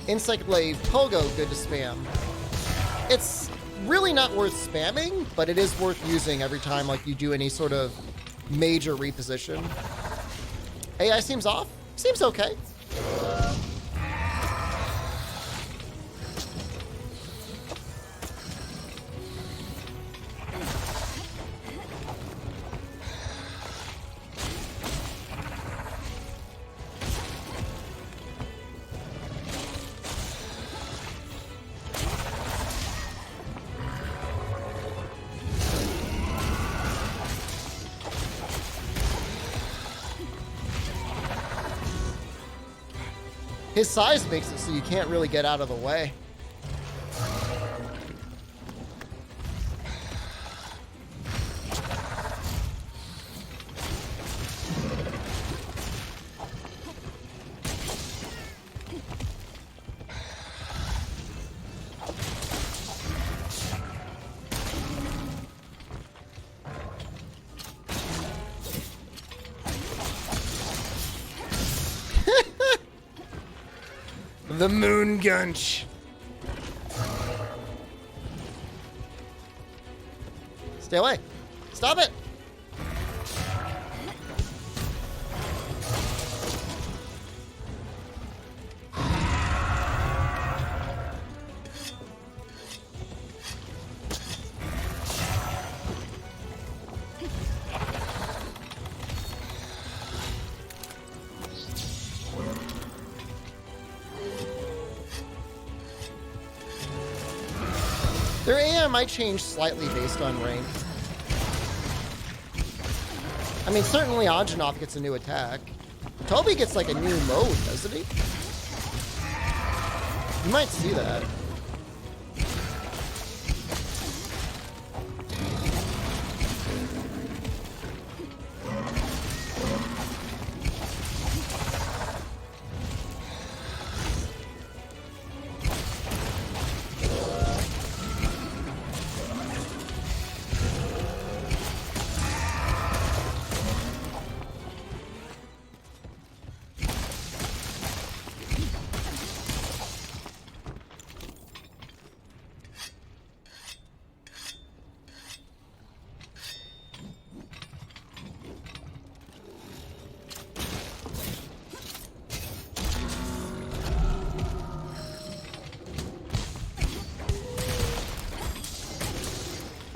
Insect-Lave Pogo good to spam? It's really not worth spamming, but it is worth using every time like you do any sort of major reposition. AI seems off. Seems okay. His size makes it so you can't really get out of the way. The Moon Gunch. Stay away. Stop it. Their AI might change slightly based on rank. I mean, certainly Anjanath gets a new attack. Toby gets like a new mode, doesn't he? You might see that.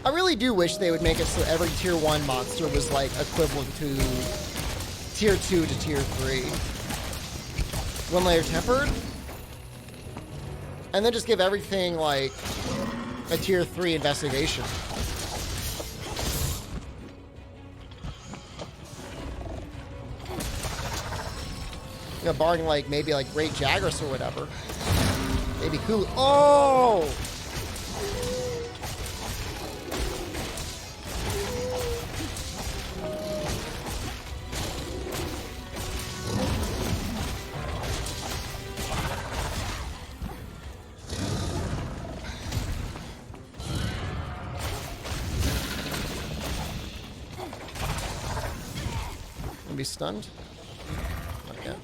I really do wish they would make it so every tier 1 monster was like equivalent to tier 2 to tier 3. 1 layer tempered. And then just give everything like a tier 3 investigation. You know, barring like maybe like Great Jagras or whatever. Maybe cool. Oh! stunned? Not yet.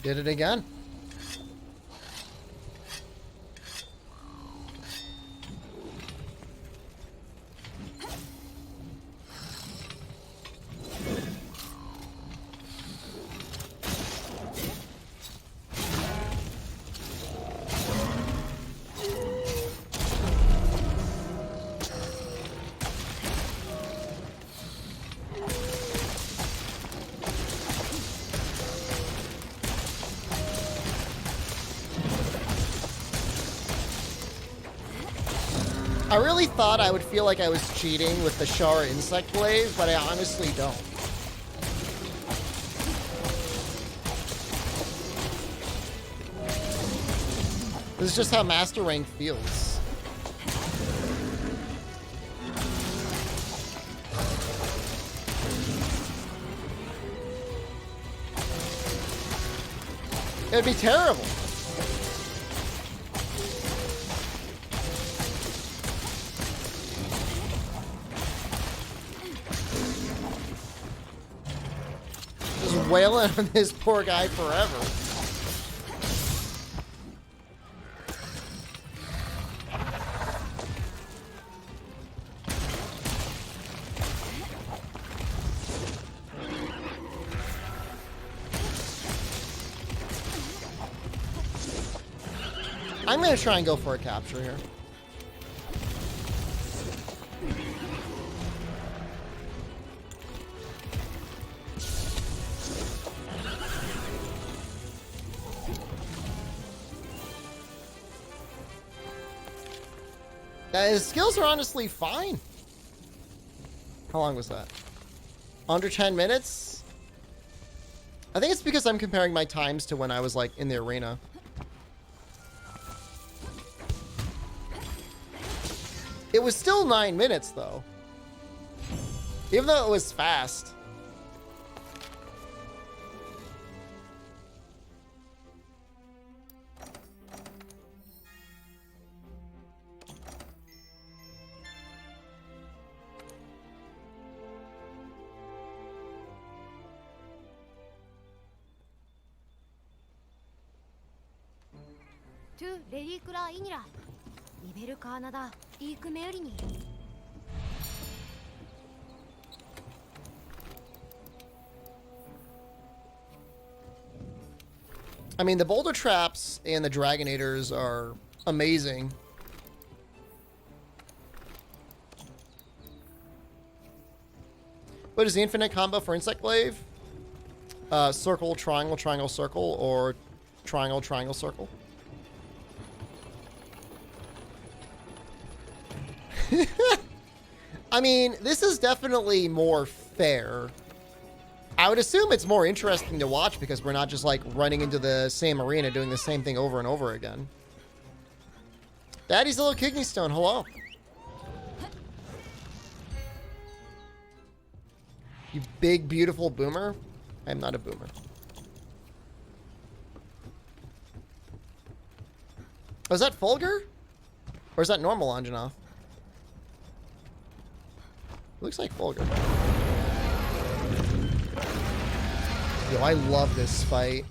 Did it again. I really thought I would feel like I was cheating with the Shara Insect Blade, but I honestly don't. This is just how Master Rank feels. It would be terrible. Wailing on this poor guy forever. I'm gonna try and go for a capture here. His skills are honestly fine. How long was that? Under 10 minutes? I think it's because I'm comparing my times to when I was like in the arena. It was still 9 minutes though. Even though it was fast. To 레리크라 이니라. 리베ル카나다 이크 메리니. I mean, the boulder traps and the dragonators are amazing. What is the infinite combo for Insect Glaive? Circle, triangle, triangle, circle, or triangle, triangle, circle. I mean, this is definitely more fair. I would assume it's more interesting to watch because we're not just like running into the same arena doing the same thing over and over again. Daddy's little kidney stone, hello. You big, beautiful boomer. I am not a boomer. Oh, is that Fulgur? Or is that normal Anjana? Looks like Fulgur. Yo, I love this fight.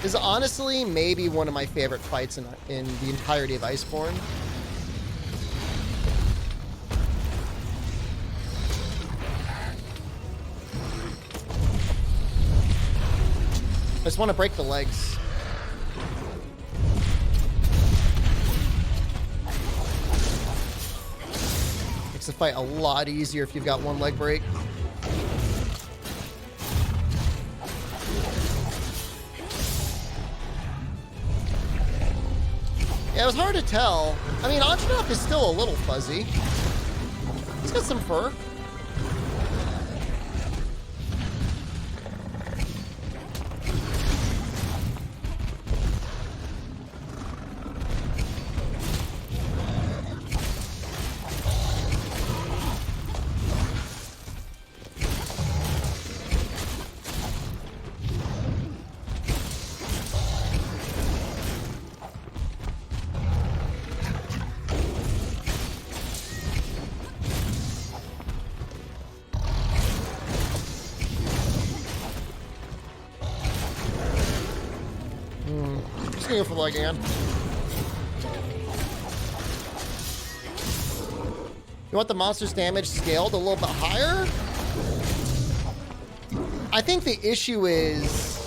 This is honestly maybe one of my favorite fights in the entirety of Iceborne. I just want to break the legs. Makes the fight a lot easier if you've got one leg break. Yeah, it was hard to tell. I mean, Anjanov is still a little fuzzy. He's got some fur. Just gonna go for leg again. You want the monster's damage scaled a little bit higher? I think the issue is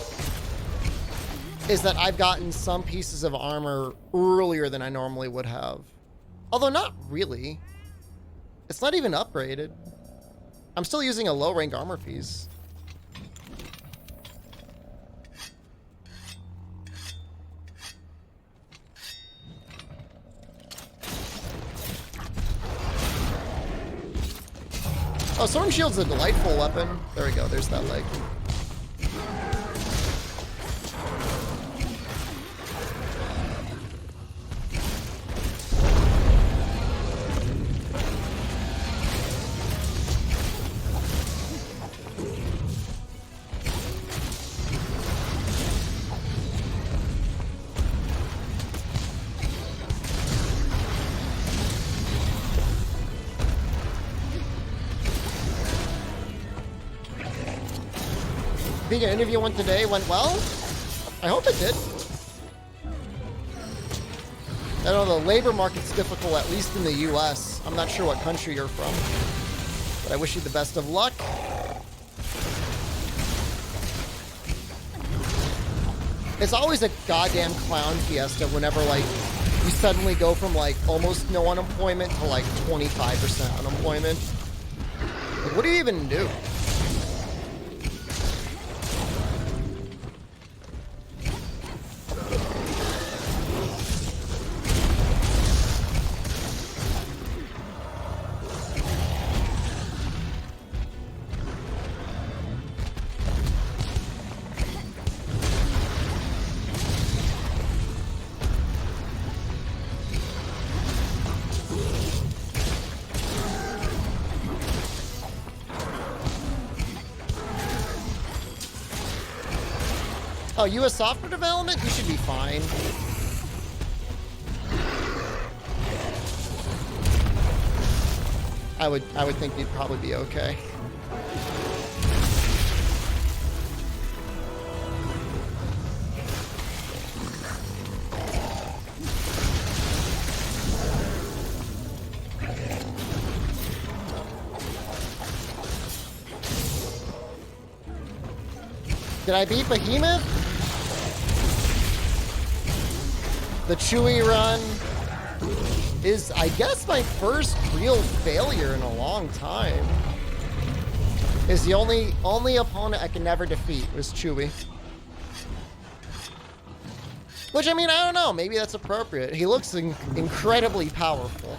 that I've gotten some pieces of armor earlier than I normally would have. Although not really. It's not even upgraded. I'm still using a low rank armor piece. Oh, Storm Shield's a delightful weapon. There we go, there's that leg. Being an interview one today went well. I hope it did. I know the labor market's difficult, at least in the US. I'm not sure what country you're from, but I wish you the best of luck. It's always a goddamn clown fiesta whenever, like, you suddenly go from, like, almost no unemployment to, like, 25% unemployment. Like, what do you even do? Oh, US software development? You should be fine. I would think you'd probably be okay. Did I beat Behemoth? The Chewy run is, I guess, my first real failure in a long time. Is the only opponent I can never defeat was Chewy. Which, I mean, I don't know. Maybe that's appropriate. He looks incredibly powerful.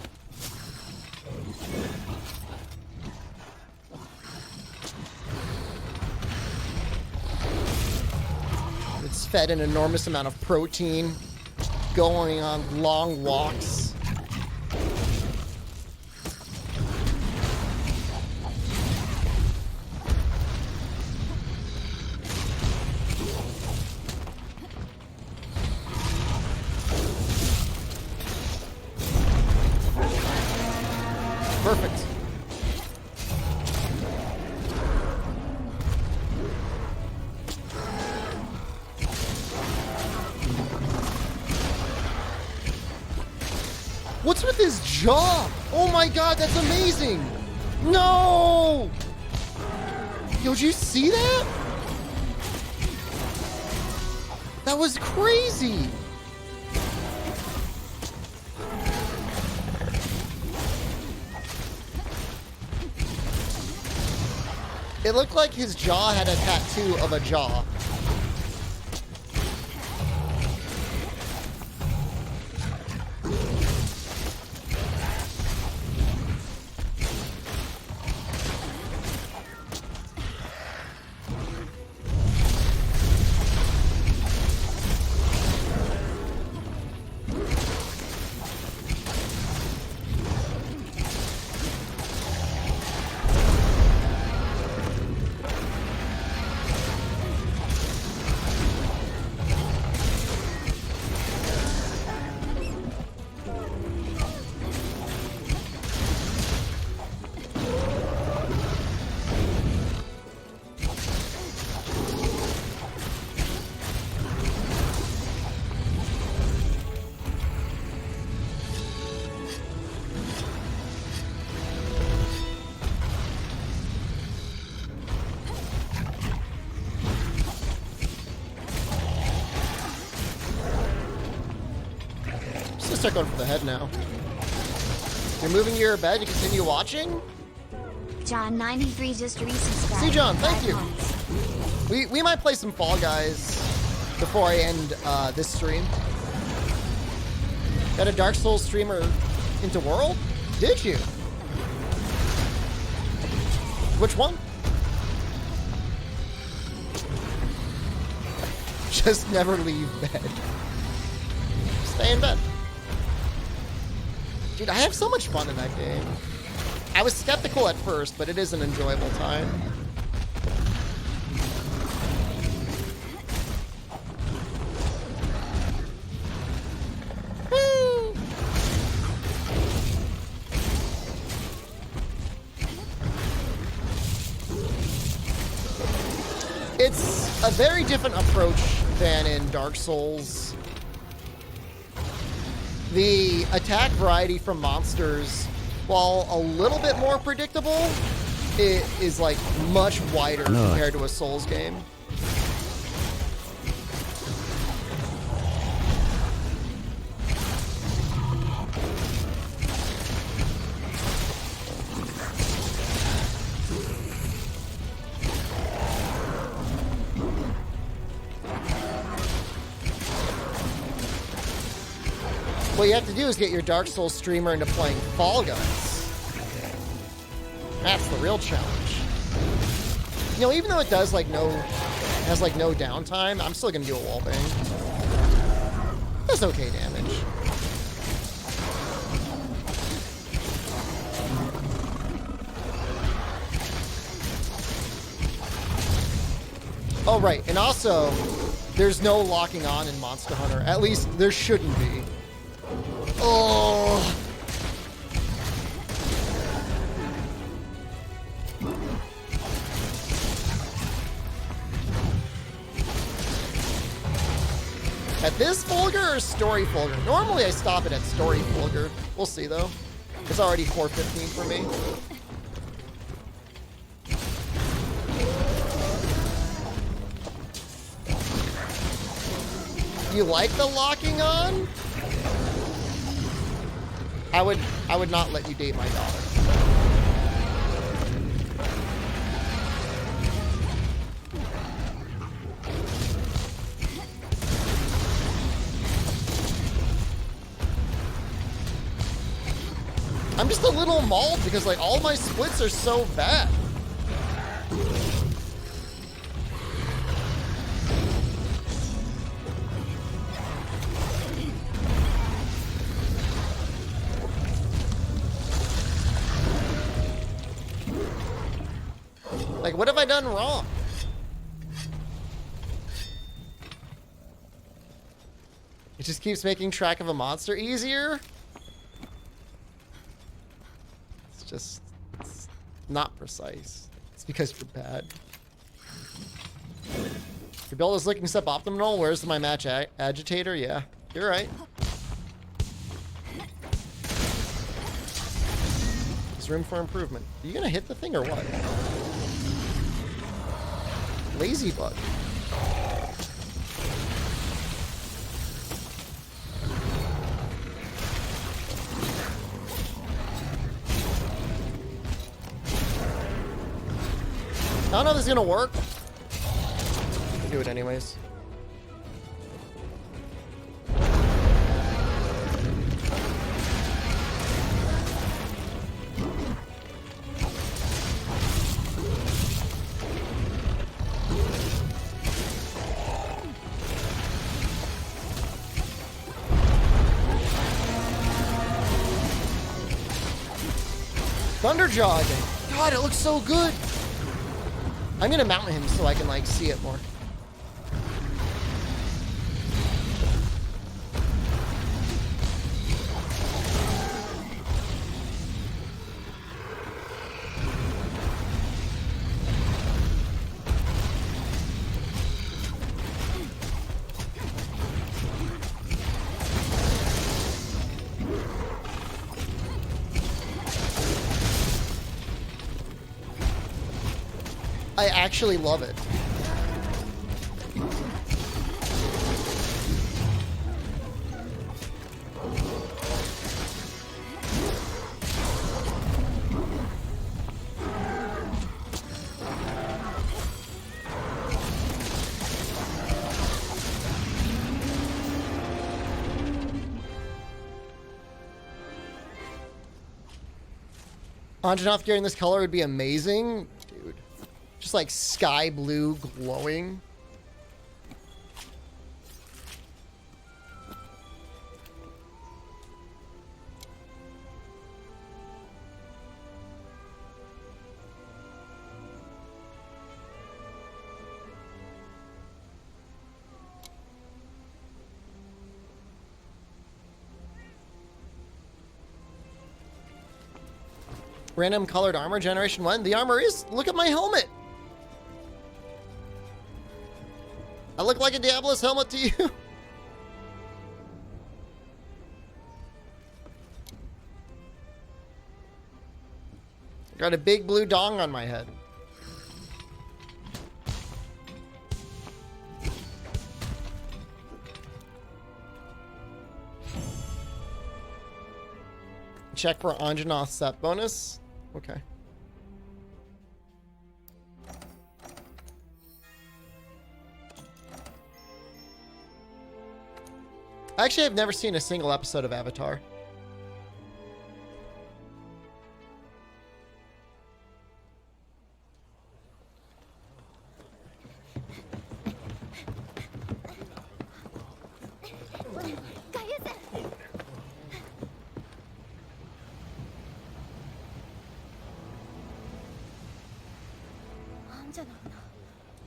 It's fed an enormous amount of protein, going on long walks. Perfect. What's with his jaw? Oh my god, that's amazing! No! Yo, did you see that? That was crazy! It looked like his jaw had a tattoo of a jaw. start going for the head now. You're moving to your bed to continue watching? John 93 just resubscribed. See, John, thank 5 you. months. We might play some Fall Guys before I end this stream. Got a Dark Souls streamer into World? Did you? Which one? Just never leave bed. Stay in bed. Dude, I have so much fun in that game. I was skeptical at first, but it is an enjoyable time. Woo! It's a very different approach than in Dark Souls. The attack variety from monsters, while a little bit more predictable, it is like much wider compared to a Souls game. What you have to do is get your Dark Souls streamer into playing Fall Guys. That's the real challenge. You know, even though it does has like no downtime, I'm still gonna do a wallbang. That's okay damage. Oh right, and also there's no locking on in Monster Hunter. At least there shouldn't be. Oh. At this Fulgur or Story Fulgur? Normally I stop it at Story Fulgur. We'll see though. It's already 4:15 for me. You like the locking on? I would not let you date my daughter. I'm just a little mauled because like all my splits are so bad. Like, what have I done wrong? It just keeps making track of a monster easier? It's not precise. It's because you're bad. Your build is looking suboptimal. Where's my match agitator? Yeah, you're right. There's room for improvement. Are you gonna hit the thing or what? Lazy bug. I don't know if this is gonna work. Do it anyways. Thunderjaw again. God, it looks so good. I'm gonna mount him so I can like see it more. I actually love it. Anjanath gear in this color would be amazing. Dude. Just like sky blue glowing. Random colored armor, generation 1. The armor is... Look at my helmet! I look like a Diablo's helmet to you. Got a big blue dong on my head. Check for Anjanath's set bonus. Okay. Actually, I've never seen a single episode of Avatar.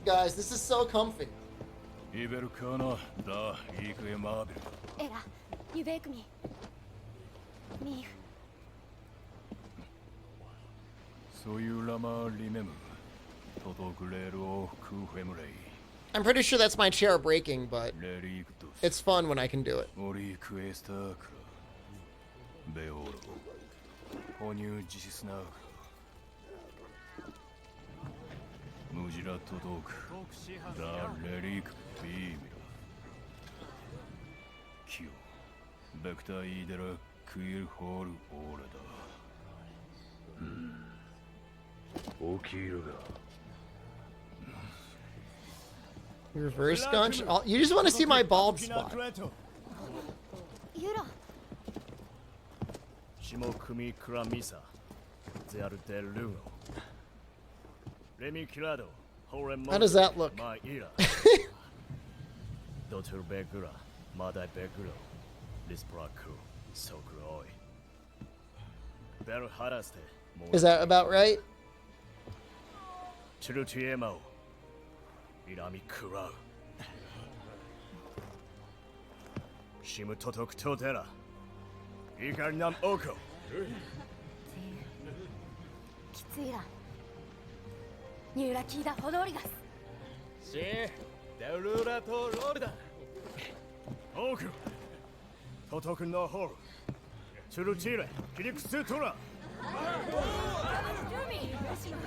Guys, this is so comfy. イベルカナだイクエマーベルエラ、ユベイクミ。ミーフ。そういうラマリメムトトクレールをクーフェムレイ I'm pretty sure that's my chair breaking, but レリクトス it's fun when I can do it. オリクエスタークラベオロ哺乳ジシスナークラムジラトトクダレリクビーミラキヨベクタイデラクイルホールオーレダ起きるが Reverse gunch? You just want to see my bald spot. ユラ。シモクミクラミサゼアルテルルゴレミキラドホレモ How does that look? マイラドトルベグラマダイベグロリスプラクソクロイベルハラステ Is that about right? チルティエマオイラミクラウシムトトクトテライカリナムオコきついら。ニューラキーダホドリガス。シデルラトロルダオクトトクノホルチルチレキリクストラ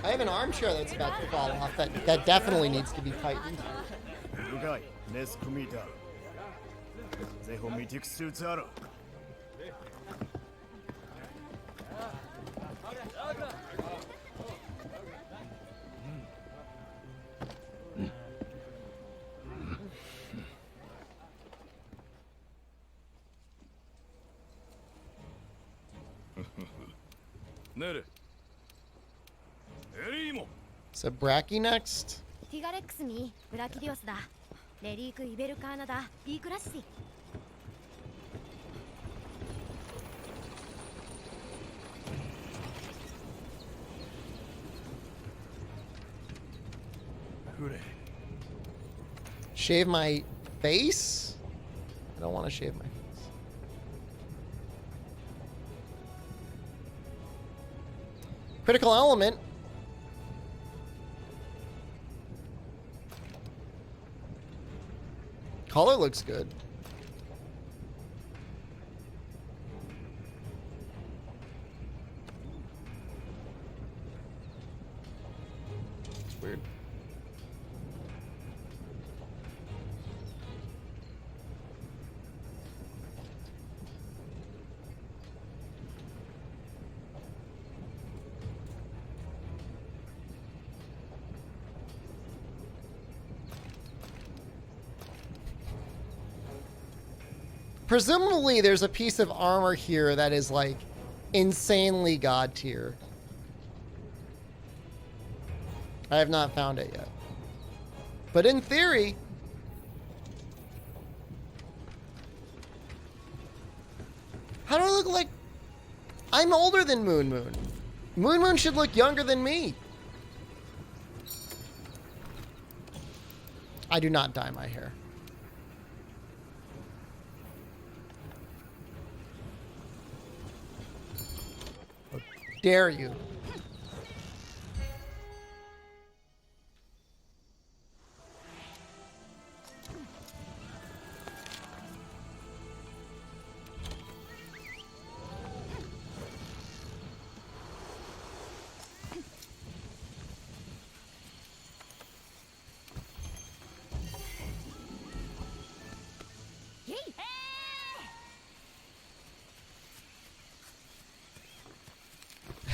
I have an armchair that's about to fall off that definitely needs to be tightened. ルガイネスクミタゼホミティクスザロ ネレエリーモ So Bracky next. ティガレックスミー、ブラキディオスだ。レリークイベルカーナだ。ビークラッシー。フレ Shave my face? I don't want to shave my face. Critical element. Color looks good. It's weird. Presumably there's a piece of armor here that is like insanely god tier. I have not found it yet. But in theory... How do I look like... I'm older than Moon Moon. Moon Moon should look younger than me. I do not dye my hair. How dare you?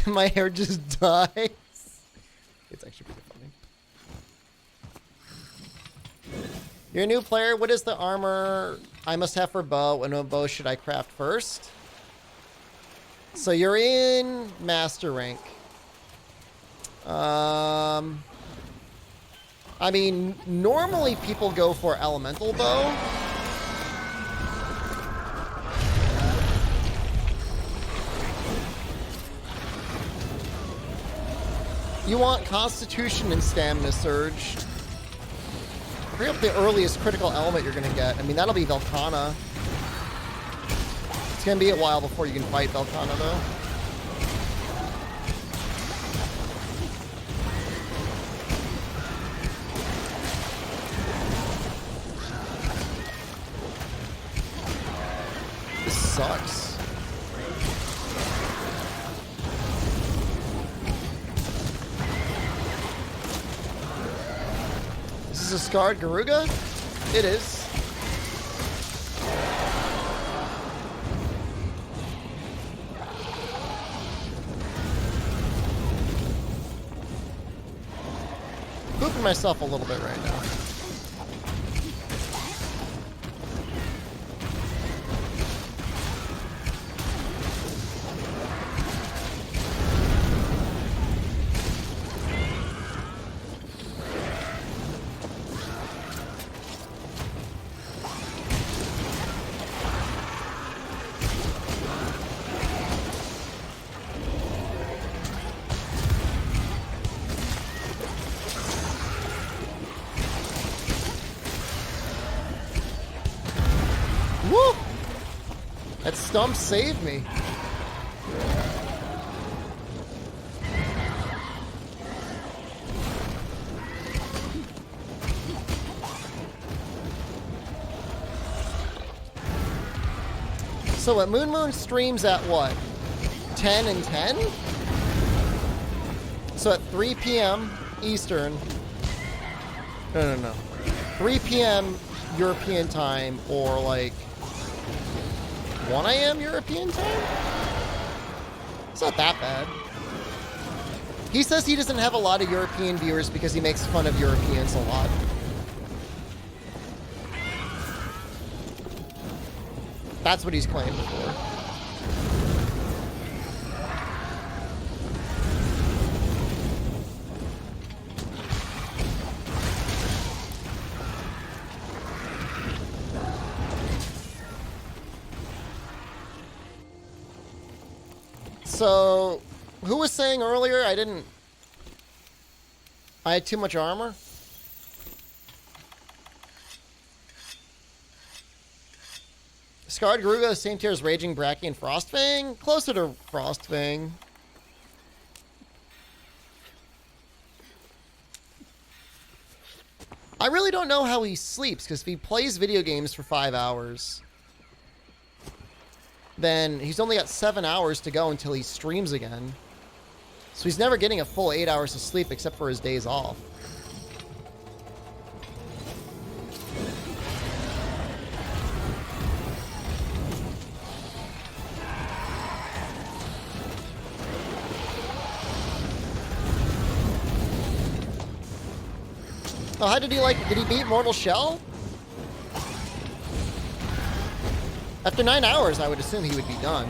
My hair just dies. It's actually pretty funny. You're a new player. What is the armor I must have for bow? And what bow should I craft first? So you're in master rank. I mean, normally people go for elemental bow. You want Constitution and Stamina Surge. Bring up the earliest critical element you're going to get. I mean, that'll be Velkhana. It's going to be a while before you can fight Velkhana, though. This sucks. Is this a scarred Garuga? It is. Pooping myself a little bit right now. Woo! That stump saved me. So what, Moon Moon streams at what? 10 and 10? So at 3 p.m. Eastern. No. 3 p.m. European time, or like 1 a.m. European time? It's not that bad. He says he doesn't have a lot of European viewers because he makes fun of Europeans a lot. That's what he's claimed before. So, who was saying earlier I had too much armor? Scarred Garuga, same tier as Raging Bracky and Frostfang? Closer to Frostfang. I really don't know how he sleeps, because if he plays video games for 5 hours, then he's only got 7 hours to go until he streams again. So he's never getting a full 8 hours of sleep except for his days off. Oh, how did he beat Mortal Shell? After 9 hours, I would assume he would be done.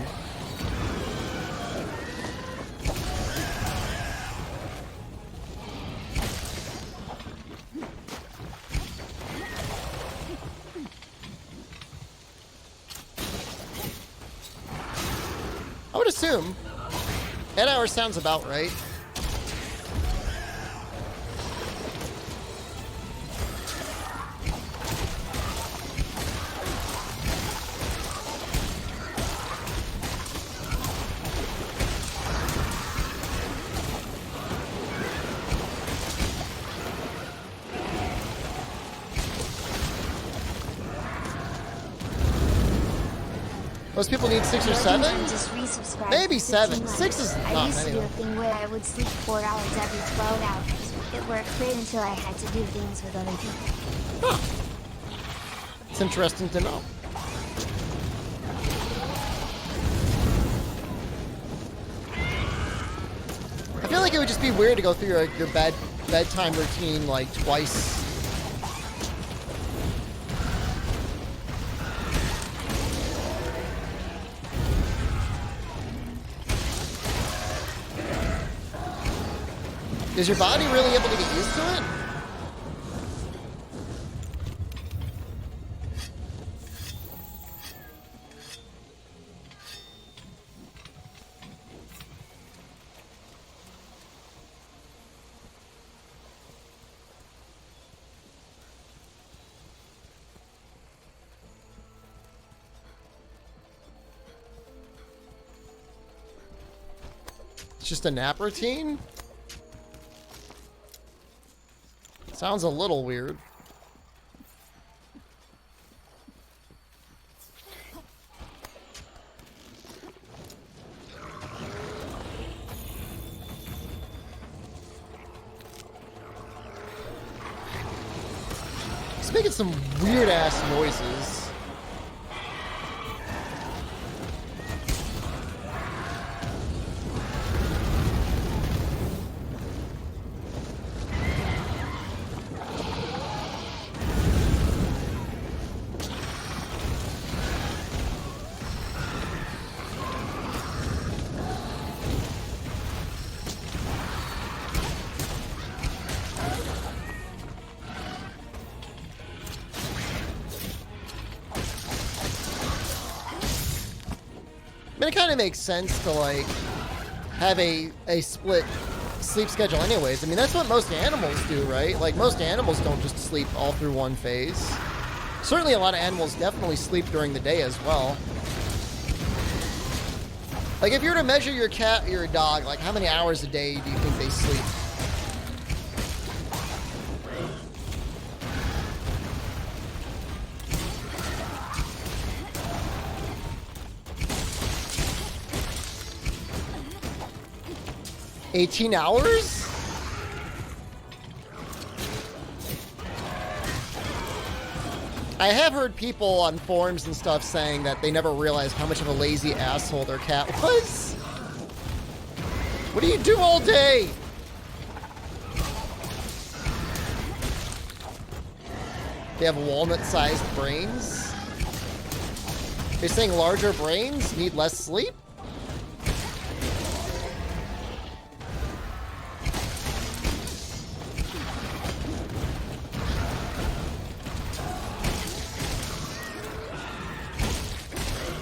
would assume. 8 hours sounds about right. Most people need 6 or 7? Just resubscribe Maybe for 7. 15 6 is months. I not used to many. do a thing where I would sleep 4 hours every 12 hours. It worked great until I had to do things with other people. Huh. It's interesting to know. I feel like it would just be weird to go through your bedtime routine like twice. Is your body really able to get used to it? It's just a nap routine? Sounds a little weird. It's making some weird ass noises. I mean, it kind of makes sense to like have a split sleep schedule anyways. I mean, that's what most animals do, right? Like most animals don't just sleep all through one phase. Certainly a lot of animals definitely sleep during the day as well. Like if you were to measure your cat or your dog, like how many hours a day do you think they sleep? $18 hours? I have heard people on forums and stuff saying that they never realized how much of a lazy asshole their cat was. What do you do all day? They have walnut-sized brains? They're saying larger brains need less sleep?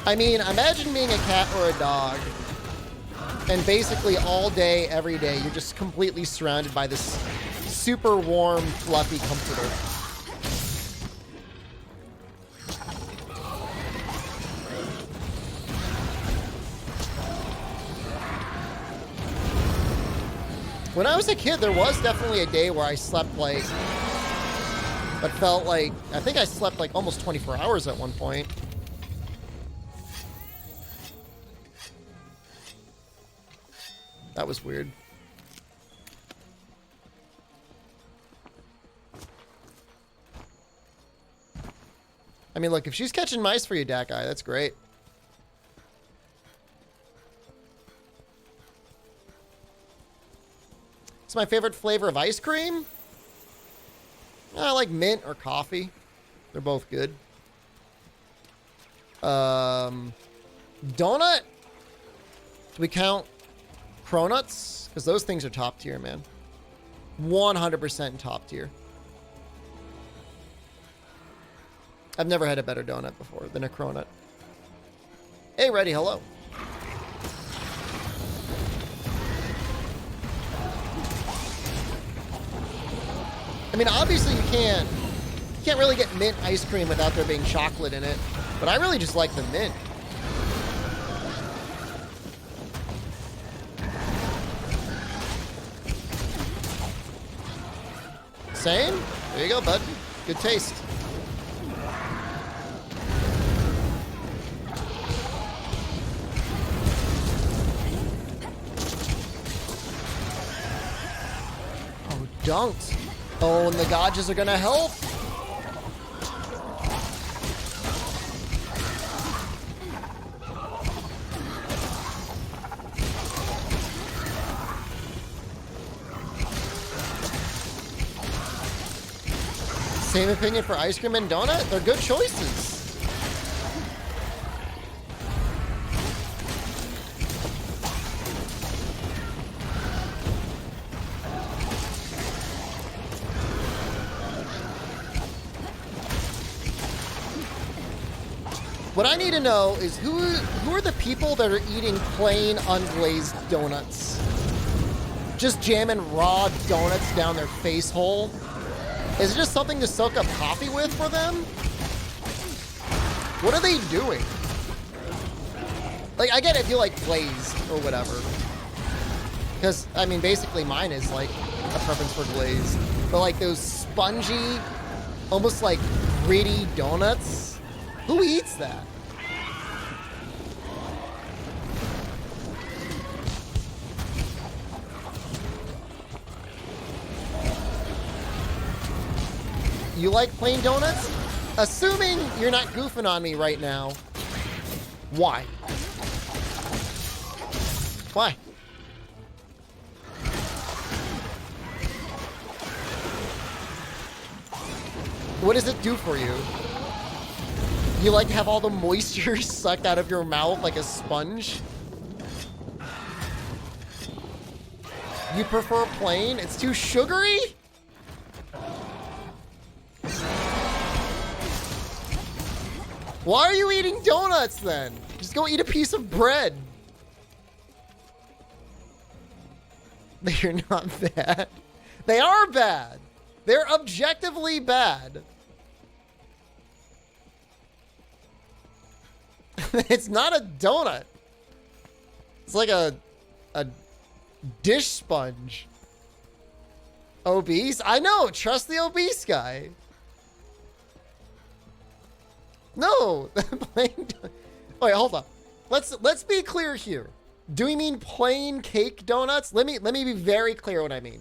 I mean, imagine being a cat or a dog, and basically all day, every day, you're just completely surrounded by this super warm, fluffy comforter. When I was a kid, there was definitely a day where I slept like, but felt like, I think I slept like almost 24 hours at one point. That was weird. I mean, look, if she's catching mice for you, Dat Guy, that's great. It's my favorite flavor of ice cream. I like mint or coffee. They're both good. Donut? Do we count cronuts? Because those things are top tier, man. 100% top tier. I've never had a better donut before than a cronut. Hey, Reddy, hello. I mean, obviously you can't really get mint ice cream without there being chocolate in it, but I really just like the mint. Same? There you go, bud. Good taste. Oh, dunked. Oh, and the Gajas are gonna help. Same opinion for ice cream and donut? They're good choices. What I need to know is who are the people that are eating plain unglazed donuts? Just jamming raw donuts down their face hole? Is it just something to soak up coffee with for them? What are they doing? Like, I get it if you like glazed or whatever. Because, I mean, basically mine is like a preference for glazed. But like those spongy, almost like gritty donuts, who eats that? You like plain donuts? Assuming you're not goofing on me right now, why? Why? What does it do for you? You like to have all the moisture sucked out of your mouth like a sponge? You prefer plain? It's too sugary? Why are you eating donuts then? Just go eat a piece of bread. They're not bad. They are bad. They're objectively bad. It's not a donut. It's like a dish sponge. Obese? I know. Trust the obese guy. No, plain. Wait, hold on. Let's be clear here. Do we mean plain cake donuts? Let me be very clear what I mean.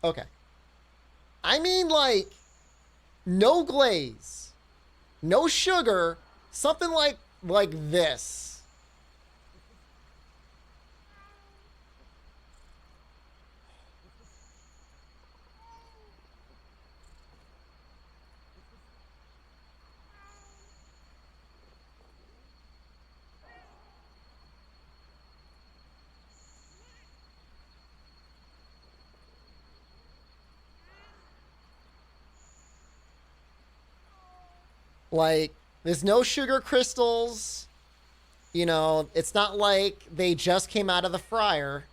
Okay. I mean like no glaze, no sugar, something like this. Like, there's no sugar crystals. You know, it's not like they just came out of the fryer.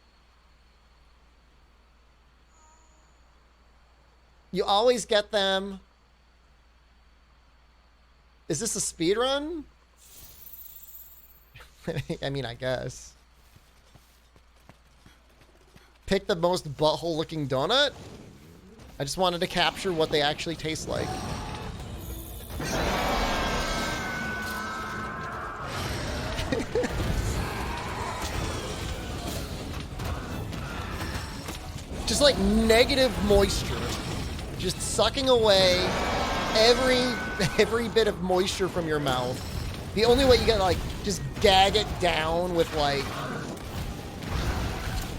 You always get them. Is this a speed run? I mean, I guess. Pick the most butthole looking donut? I just wanted to capture what they actually taste like. Just like negative moisture, just sucking away every bit of moisture from your mouth. The only way you gotta like just gag it down with like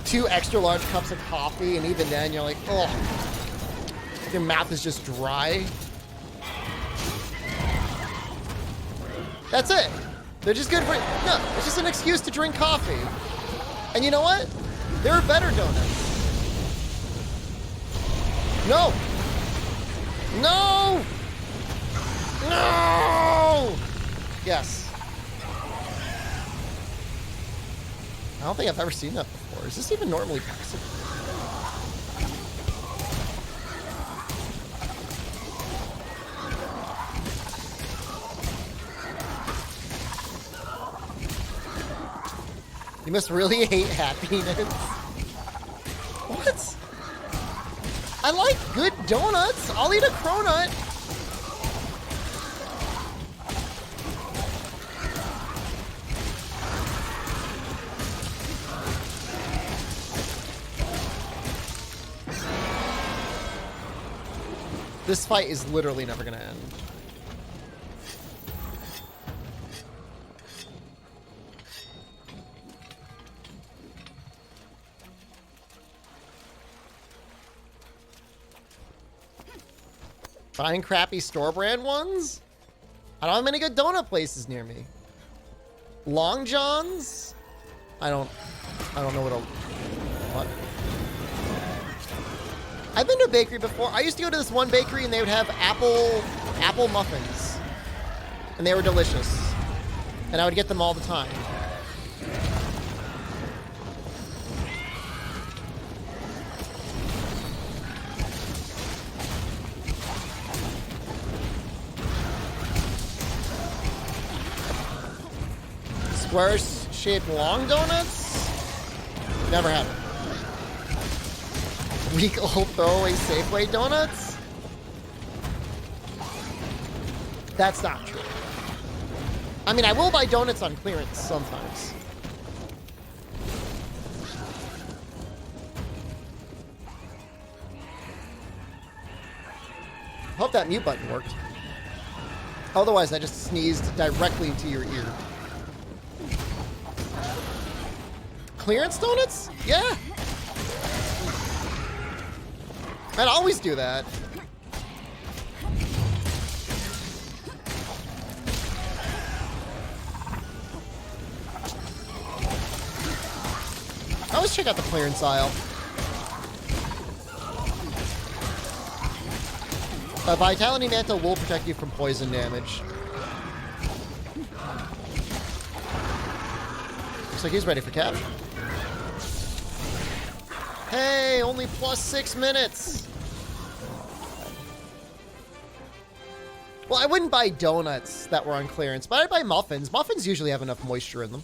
2 extra large cups of coffee, and even then you're like, oh, your mouth is just dry. That's it. They're just good for, no, it's just an excuse to drink coffee. And you know what? There are better donuts. No! No! No! Yes. I don't think I've ever seen that before. Is this even normally possible? must really hate happiness. What? I like good donuts. I'll eat a cronut. This fight is literally never gonna end. Buying crappy store brand ones? I don't have many good donut places near me. Long John's? I don't know what? I've been to a bakery before. I used to go to this one bakery and they would have apple muffins. And they were delicious. And I would get them all the time. Square-shaped long donuts? Never had them. Week-old throwaway Safeway donuts? That's not true. I mean, I will buy donuts on clearance sometimes. Hope that mute button worked. Otherwise, I just sneezed directly into your ear. Clearance donuts? Yeah. I'd always do that. I always check out the clearance aisle. A Vitality Mantle will protect you from poison damage. Looks like he's ready for capture. Hey, only plus 6 minutes. Well, I wouldn't buy donuts that were on clearance, but I'd buy muffins. Muffins usually have enough moisture in them.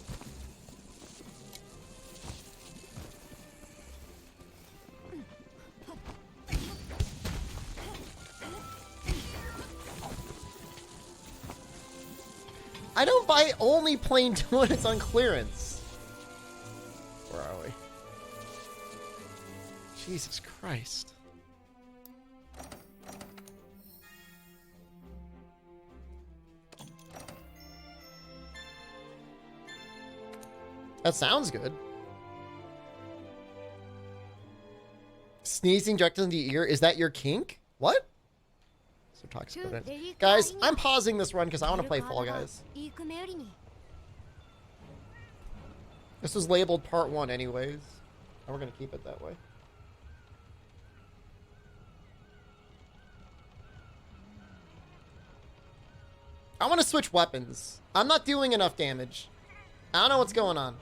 I don't buy only plain donuts on clearance. Where are we? Jesus Christ. That sounds good. Sneezing directly in the ear, is that your kink? What? So talks about it. Guys, I'm pausing this run because I want to play Fall Guys. This was labeled part 1 anyways. And we're going to keep it that way. I want to switch weapons. I'm not doing enough damage. I don't know what's going on.